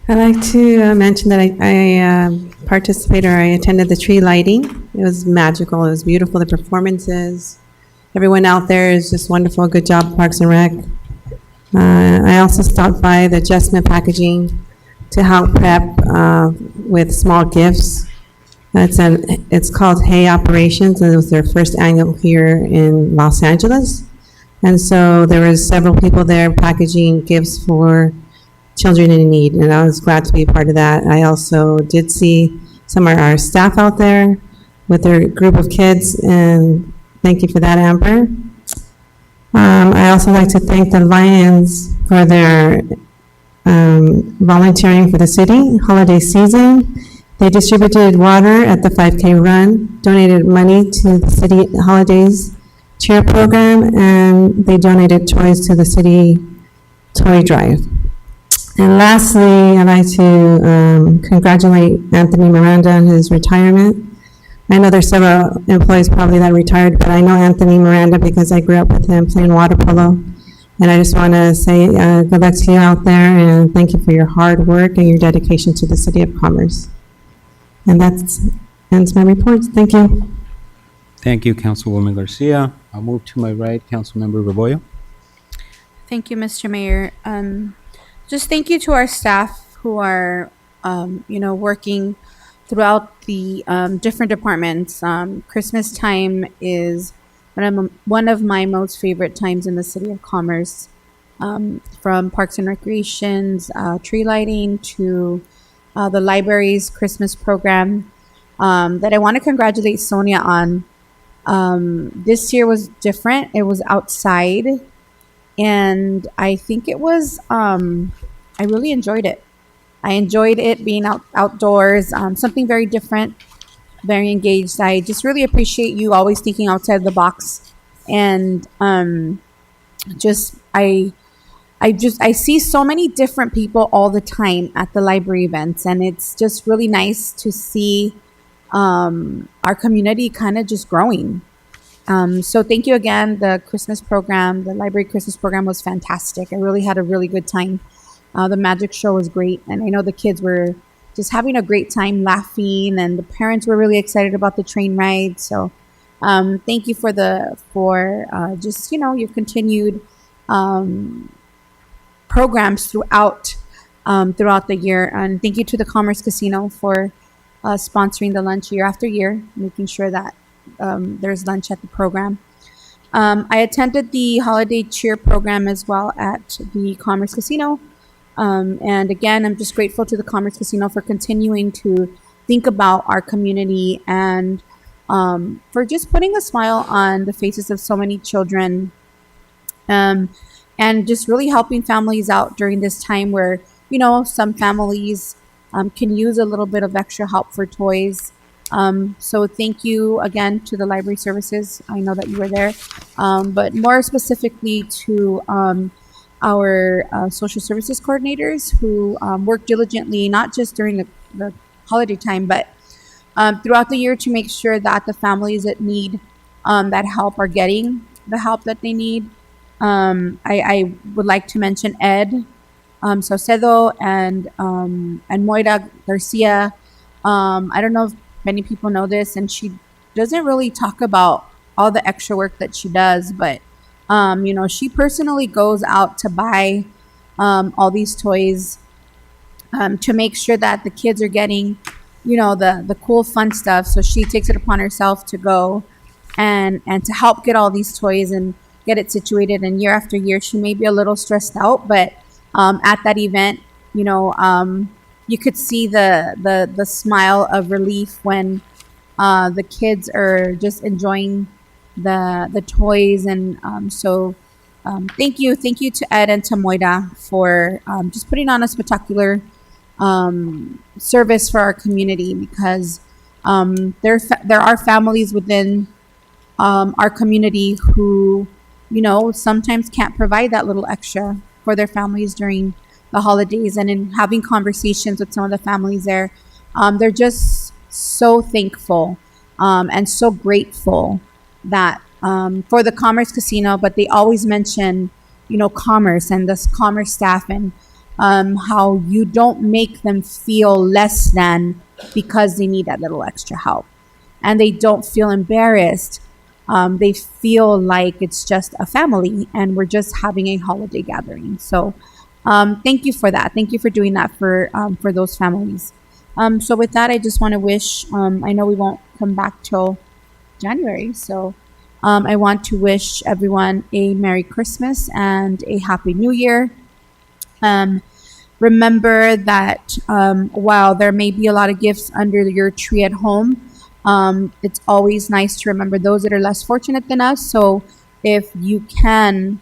Speaker 26: I'd like to mention that I participated, or I attended the tree lighting. It was magical. It was beautiful, the performances. Everyone out there is just wonderful. Good job, Parks and Rec. I also stopped by the Jessamine Packaging to help prep with small gifts. It's called Hay Operations, and it was their first annual here in Los Angeles. And so there was several people there packaging gifts for children in need, and I was glad to be a part of that. I also did see some of our staff out there with their group of kids, and thank you for that, Amber. I also like to thank the Lions for their volunteering for the city holiday season. They distributed water at the 5K run, donated money to the city holidays cheer program, and they donated toys to the city toy drive. And lastly, I'd like to congratulate Anthony Miranda on his retirement. I know there's several employees probably that retired, but I know Anthony Miranda because I grew up with him playing water polo. And I just want to say good luck to you out there, and thank you for your hard work and your dedication to the City of Commerce. And that ends my report. Thank you.
Speaker 1: Thank you, Councilwoman Garcia. I'll move to my right, Councilmember Rebollo.
Speaker 4: Thank you, Mr. Mayor. Just thank you to our staff who are, working throughout the different departments. Christmas time is one of my most favorite times in the City of Commerce, from Parks and Recreations, tree lighting, to the library's Christmas program, that I want to congratulate Sonia on. This year was different. It was outside, and I think it was, I really enjoyed it. I enjoyed it being outdoors, something very different, very engaged. I just really appreciate you always thinking outside the box. And I see so many different people all the time at the library events, and it's just really nice to see our community kind of just growing. So thank you again. The Christmas program, the library Christmas program was fantastic. I really had a really good time. The magic show was great, and I know the kids were just having a great time laughing, and the parents were really excited about the train ride. So Thank you for just your continued programs throughout the year, and thank you to the Commerce Casino for sponsoring the lunch year after year, making sure that there's lunch at the program. I attended the holiday cheer program as well at the Commerce Casino. And again, I'm just grateful to the Commerce Casino for continuing to think about our community and for just putting a smile on the faces of so many children. And just really helping families out during this time where, some families can use a little bit of extra help for toys. So thank you again to the library services. I know that you were there, but more specifically to our social services coordinators who work diligently, not just during the holiday time, but throughout the year to make sure that the families that need that help are getting the help that they need. I would like to mention Ed Saucedo and Moira Garcia. I don't know if many people know this, and she doesn't really talk about all the extra work that she does, but she personally goes out to buy all these toys to make sure that the kids are getting the cool fun stuff. So she takes it upon herself to go and to help get all these toys and get it situated. And year after year she may be a little stressed out, but at that event you could see the smile of relief when the kids are just enjoying the toys. And so thank you to Ed and to Moira for just putting on a spectacular service for our community, because there are families within our community who sometimes can't provide that little extra for their families during the holidays. And in having conversations with some of the families there, they're just so thankful and so grateful that for the Commerce Casino, but they always mention Commerce and this Commerce staff, and how you don't make them feel less than because they need that little extra help, and they don't feel embarrassed. They feel like it's just a family and we're just having a holiday gathering. So thank you for that. Thank you for doing that for those families. So with that, I just want to wish, I know we won't come back till January, so I want to wish everyone a Merry Christmas and a Happy New Year. Remember that while there may be a lot of gifts under your tree at home, it's always nice to remember those that are less fortunate than us. So if you can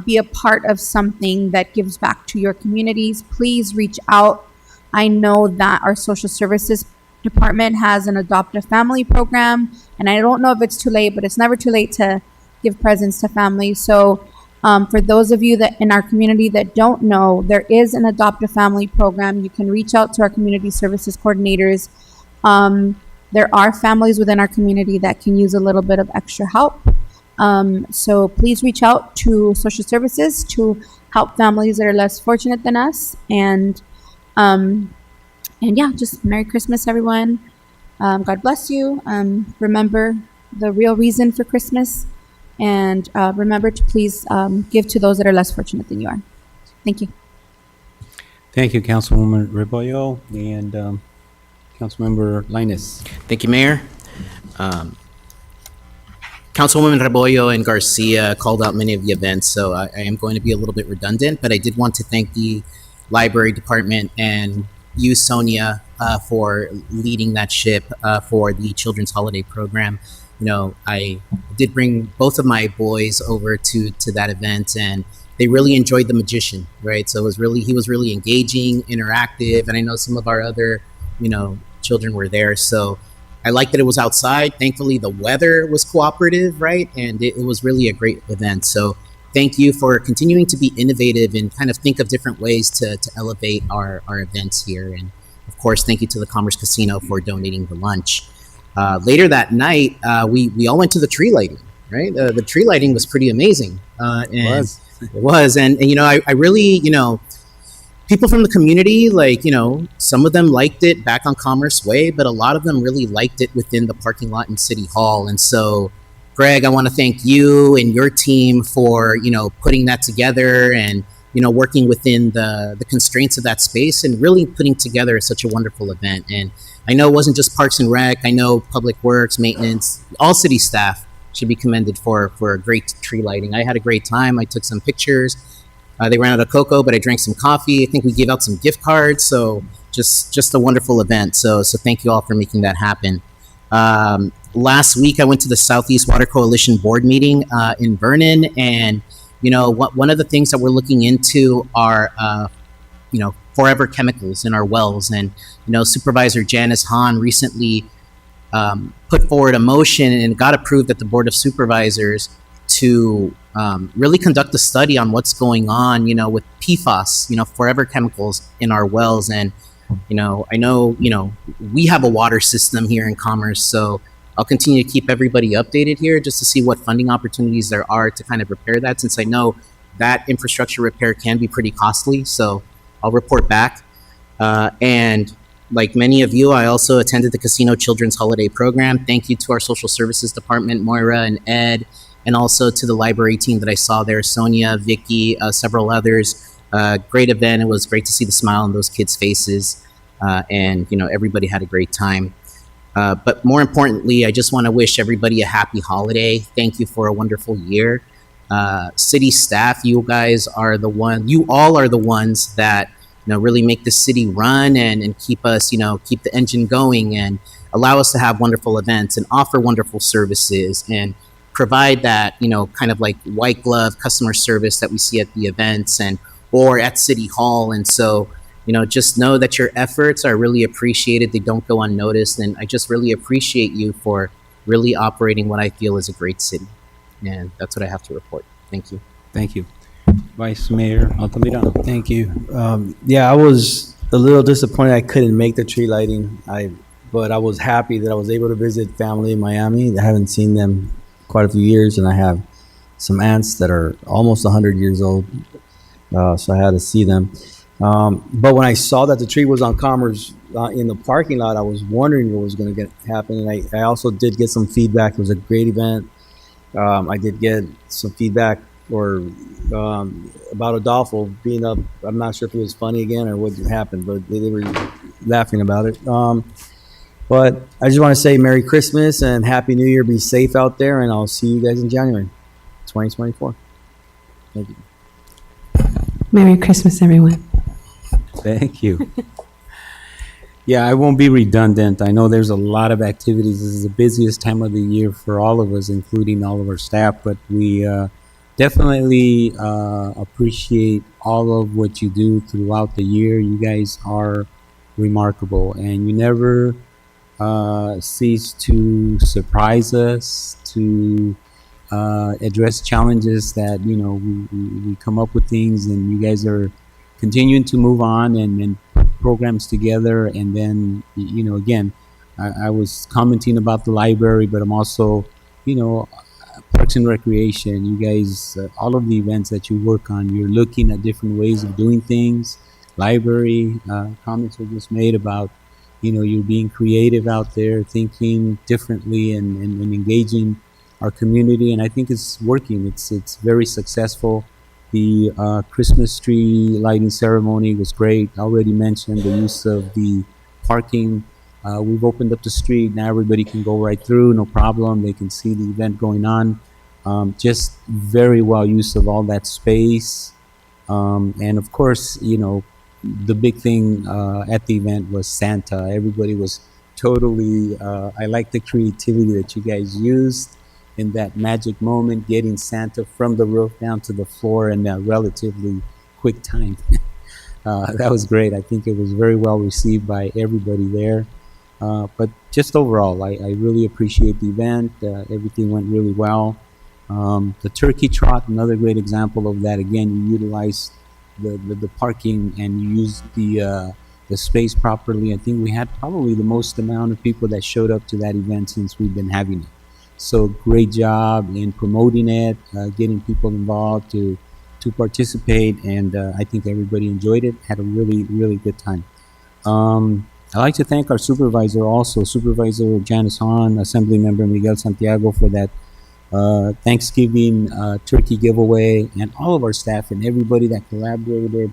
Speaker 4: be a part of something that gives back to your communities, please reach out. I know that our social services department has an Adopt a Family program, and I don't know if it's too late, but it's never too late to give presents to families. So for those of you that in our community that don't know, there is an Adopt a Family program. You can reach out to our community services coordinators. There are families within our community that can use a little bit of extra help. So please reach out to social services to help families that are less fortunate than us. And yeah, just Merry Christmas, everyone. God bless you. Remember the real reason for Christmas. And remember to please give to those that are less fortunate than you are. Thank you.
Speaker 1: Thank you, Councilwoman Rebollo and Councilmember Linus.
Speaker 14: Thank you, Mayor. Councilwoman Rebollo and Garcia called out many of the events, so I am going to be a little bit redundant, but I did want to thank the library department and you, Sonia, for leading that ship for the Children's Holiday Program. I did bring both of my boys over to that event, and they really enjoyed the magician, right? So he was really engaging, interactive, and I know some of our other, children were there. So I like that it was outside. Thankfully, the weather was cooperative, right? And it was really a great event. So thank you for continuing to be innovative and kind of think of different ways to elevate our events here. And of course, thank you to the Commerce Casino for donating the lunch. Later that night, we all went to the tree lighting, right? The tree lighting was pretty amazing. It was. And I really, people from the community, like, some of them liked it back on Commerce Way, but a lot of them really liked it within the parking lot in City Hall. And so, Greg, I want to thank you and your team for, putting that together and, working within the constraints of that space and really putting together such a wonderful event. And I know it wasn't just Parks and Rec. I know Public Works, maintenance, all city staff should be commended for a great tree lighting. I had a great time. I took some pictures. They ran out of cocoa, but I drank some coffee. I think we gave out some gift cards. So just a wonderful event. So thank you all for making that happen. Last week, I went to the Southeast Water Coalition board meeting in Vernon. And, one of the things that we're looking into are, forever chemicals in our wells. And, Supervisor Janice Hahn recently put forward a motion and got approved at the Board of Supervisors to really conduct a study on what's going on, with PFAS, forever chemicals in our wells. And, I know, we have a water system here in Commerce, so I'll continue to keep everybody updated here just to see what funding opportunities there are to kind of repair that, since I know that infrastructure repair can be pretty costly. So I'll report back. And like many of you, I also attended the Casino Children's Holiday Program. Thank you to our Social Services Department, Moira and Ed, and also to the library team that I saw there, Sonia, Vicky, several others. Great event. It was great to see the smile on those kids' faces. And, everybody had a great time. But more importantly, I just want to wish everybody a happy holiday. Thank you for a wonderful year. City staff, you all are the ones that, really make the city run and keep us, keep the engine going and allow us to have wonderful events and offer wonderful services and provide that, kind of like white glove customer service that we see at the events or at City Hall. And so, just know that your efforts are really appreciated. They don't go unnoticed. And I just really appreciate you for really operating what I feel is a great city. And that's what I have to report. Thank you.
Speaker 1: Thank you. Vice Mayor Altamirano.
Speaker 27: Thank you. I was a little disappointed I couldn't make the tree lighting. But I was happy that I was able to visit family in Miami. I haven't seen them quite a few years, and I have some aunts that are almost 100 years old. So I had to see them. But when I saw that the tree was on Commerce in the parking lot, I was wondering what was going to happen. And I also did get some feedback. It was a great event. I did get some feedback about Adolfo being up. I'm not sure if it was funny again or what happened, but they were laughing about it. But I just want to say Merry Christmas and Happy New Year. Be safe out there, and I'll see you guys in January 2024. Thank you.
Speaker 26: Merry Christmas, everyone.
Speaker 1: Thank you. Yeah, I won't be redundant. I know there's a lot of activities. This is the busiest time of the year for all of us, including all of our staff, but we definitely appreciate all of what you do throughout the year. You guys are remarkable, and you never cease to surprise us, to address challenges that, we come up with things, and you guys are continuing to move on and put programs together. And then, again, I was commenting about the library, but I'm also, Parks and Recreation. You guys, all of the events that you work on, you're looking at different ways of doing things. Library, comments were just made about, you're being creative out there, thinking differently and engaging our community. And I think it's working. It's very successful. The Christmas tree lighting ceremony was great. I already mentioned the use of the parking. We've opened up the street. Now everybody can go right through, no problem. They can see the event going on. Just very well use of all that space. And of course, the big thing at the event was Santa. Everybody was totally, I like the creativity that you guys used in that magic moment, getting Santa from the roof down to the floor in a relatively quick time. That was great. I think it was very well received by everybody there. But just overall, I really appreciate the event. Everything went really well. The turkey trot, another great example of that. Again, you utilized the parking and you used the space properly. I think we had probably the most amount of people that showed up to that event since we've been having it. So great job in promoting it, getting people involved to to participate, and I think everybody enjoyed it, had a really, really good time. I'd like to thank our supervisor also, Supervisor Janice Hahn, Assemblymember Miguel Santiago, for that Thanksgiving turkey giveaway, and all of our staff and everybody that collaborated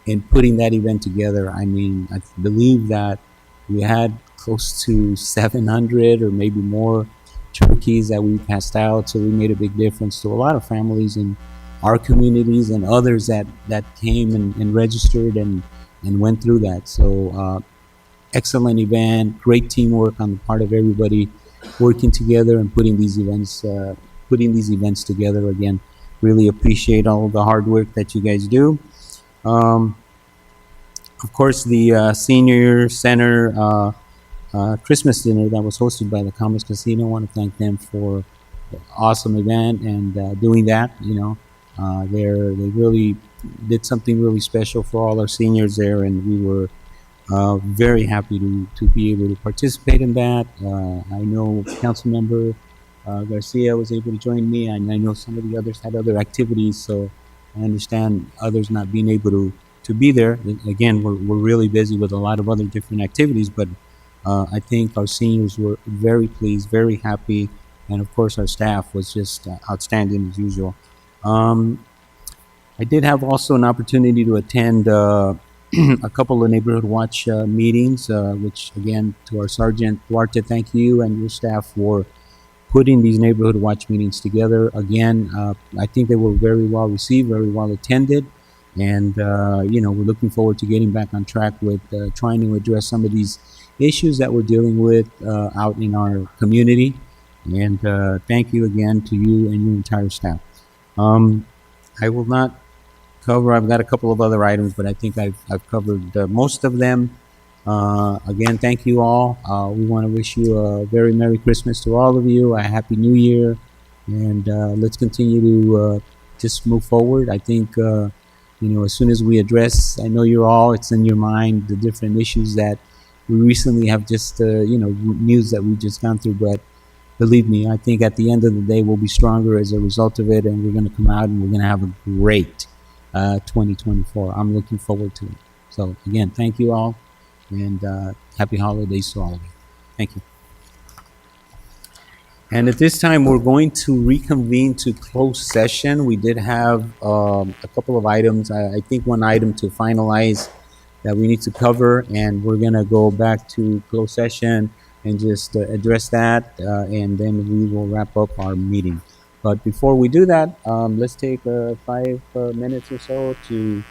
Speaker 1: in putting that event together. I mean, I believe that we had close to 700 or maybe more turkeys that we passed out, so we made a big difference to a lot of families in our communities and others that came and registered and went through that. So excellent event, great teamwork on the part of everybody working together and putting these events together. Again, really appreciate all the hard work that you guys do. Of course, the senior center Christmas dinner that was hosted by the Commerce Casino, I want to thank them for the awesome event and doing that. You know, they really did something really special for all our seniors there, and we were very happy to be able to participate in that. I know Councilmember Garcia was able to join me, and I know some of the others had other activities, so I understand others not being able to be there. Again, we're really busy with a lot of other different activities, but I think our seniors were very pleased, very happy, and of course our staff was just outstanding as usual. I did have also an opportunity to attend a couple of neighborhood watch meetings, which again, to our Sergeant Duarte, thank you and your staff for putting these neighborhood watch meetings together. Again, I think they were very well received, very well attended, and you know, we're looking forward to getting back on track with trying to address some of these issues that we're dealing with out in our community. And thank you again to you and your entire staff. I will not cover, I've got a couple of other items, but I think I've covered most of them. Again, thank you all. We want to wish you a very Merry Christmas to all of you, a Happy New Year, and let's continue to just move forward. I think, you know, as soon as we address, I know it's in your mind, the different issues that we recently have just, you know, news that we've just gone through, but believe me, I think at the end of the day, we'll be stronger as a result of it, and we're going to come out and we're going to have a great 2024. I'm looking forward to it. So again, thank you all, and happy holidays to all of you. Thank you. And at this time, we're going to reconvene to closed session. We did have a couple of items. I think one item to finalize that we need to cover, and we're going to go back to closed session and just address that, and then we will wrap up our meeting. But before we do that, let's take 5 minutes or so to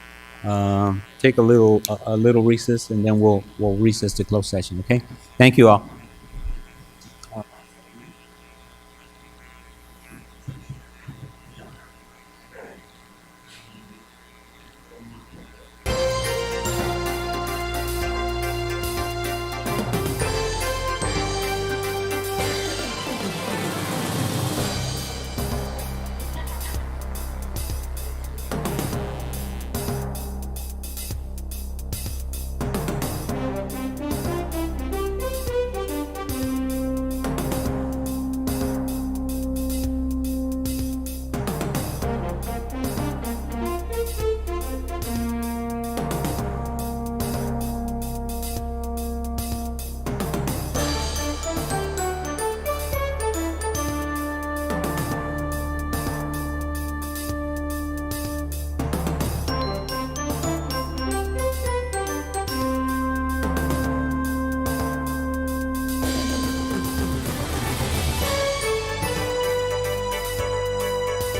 Speaker 1: take a little recess, and then we'll recess to closed session. Okay? Thank you all.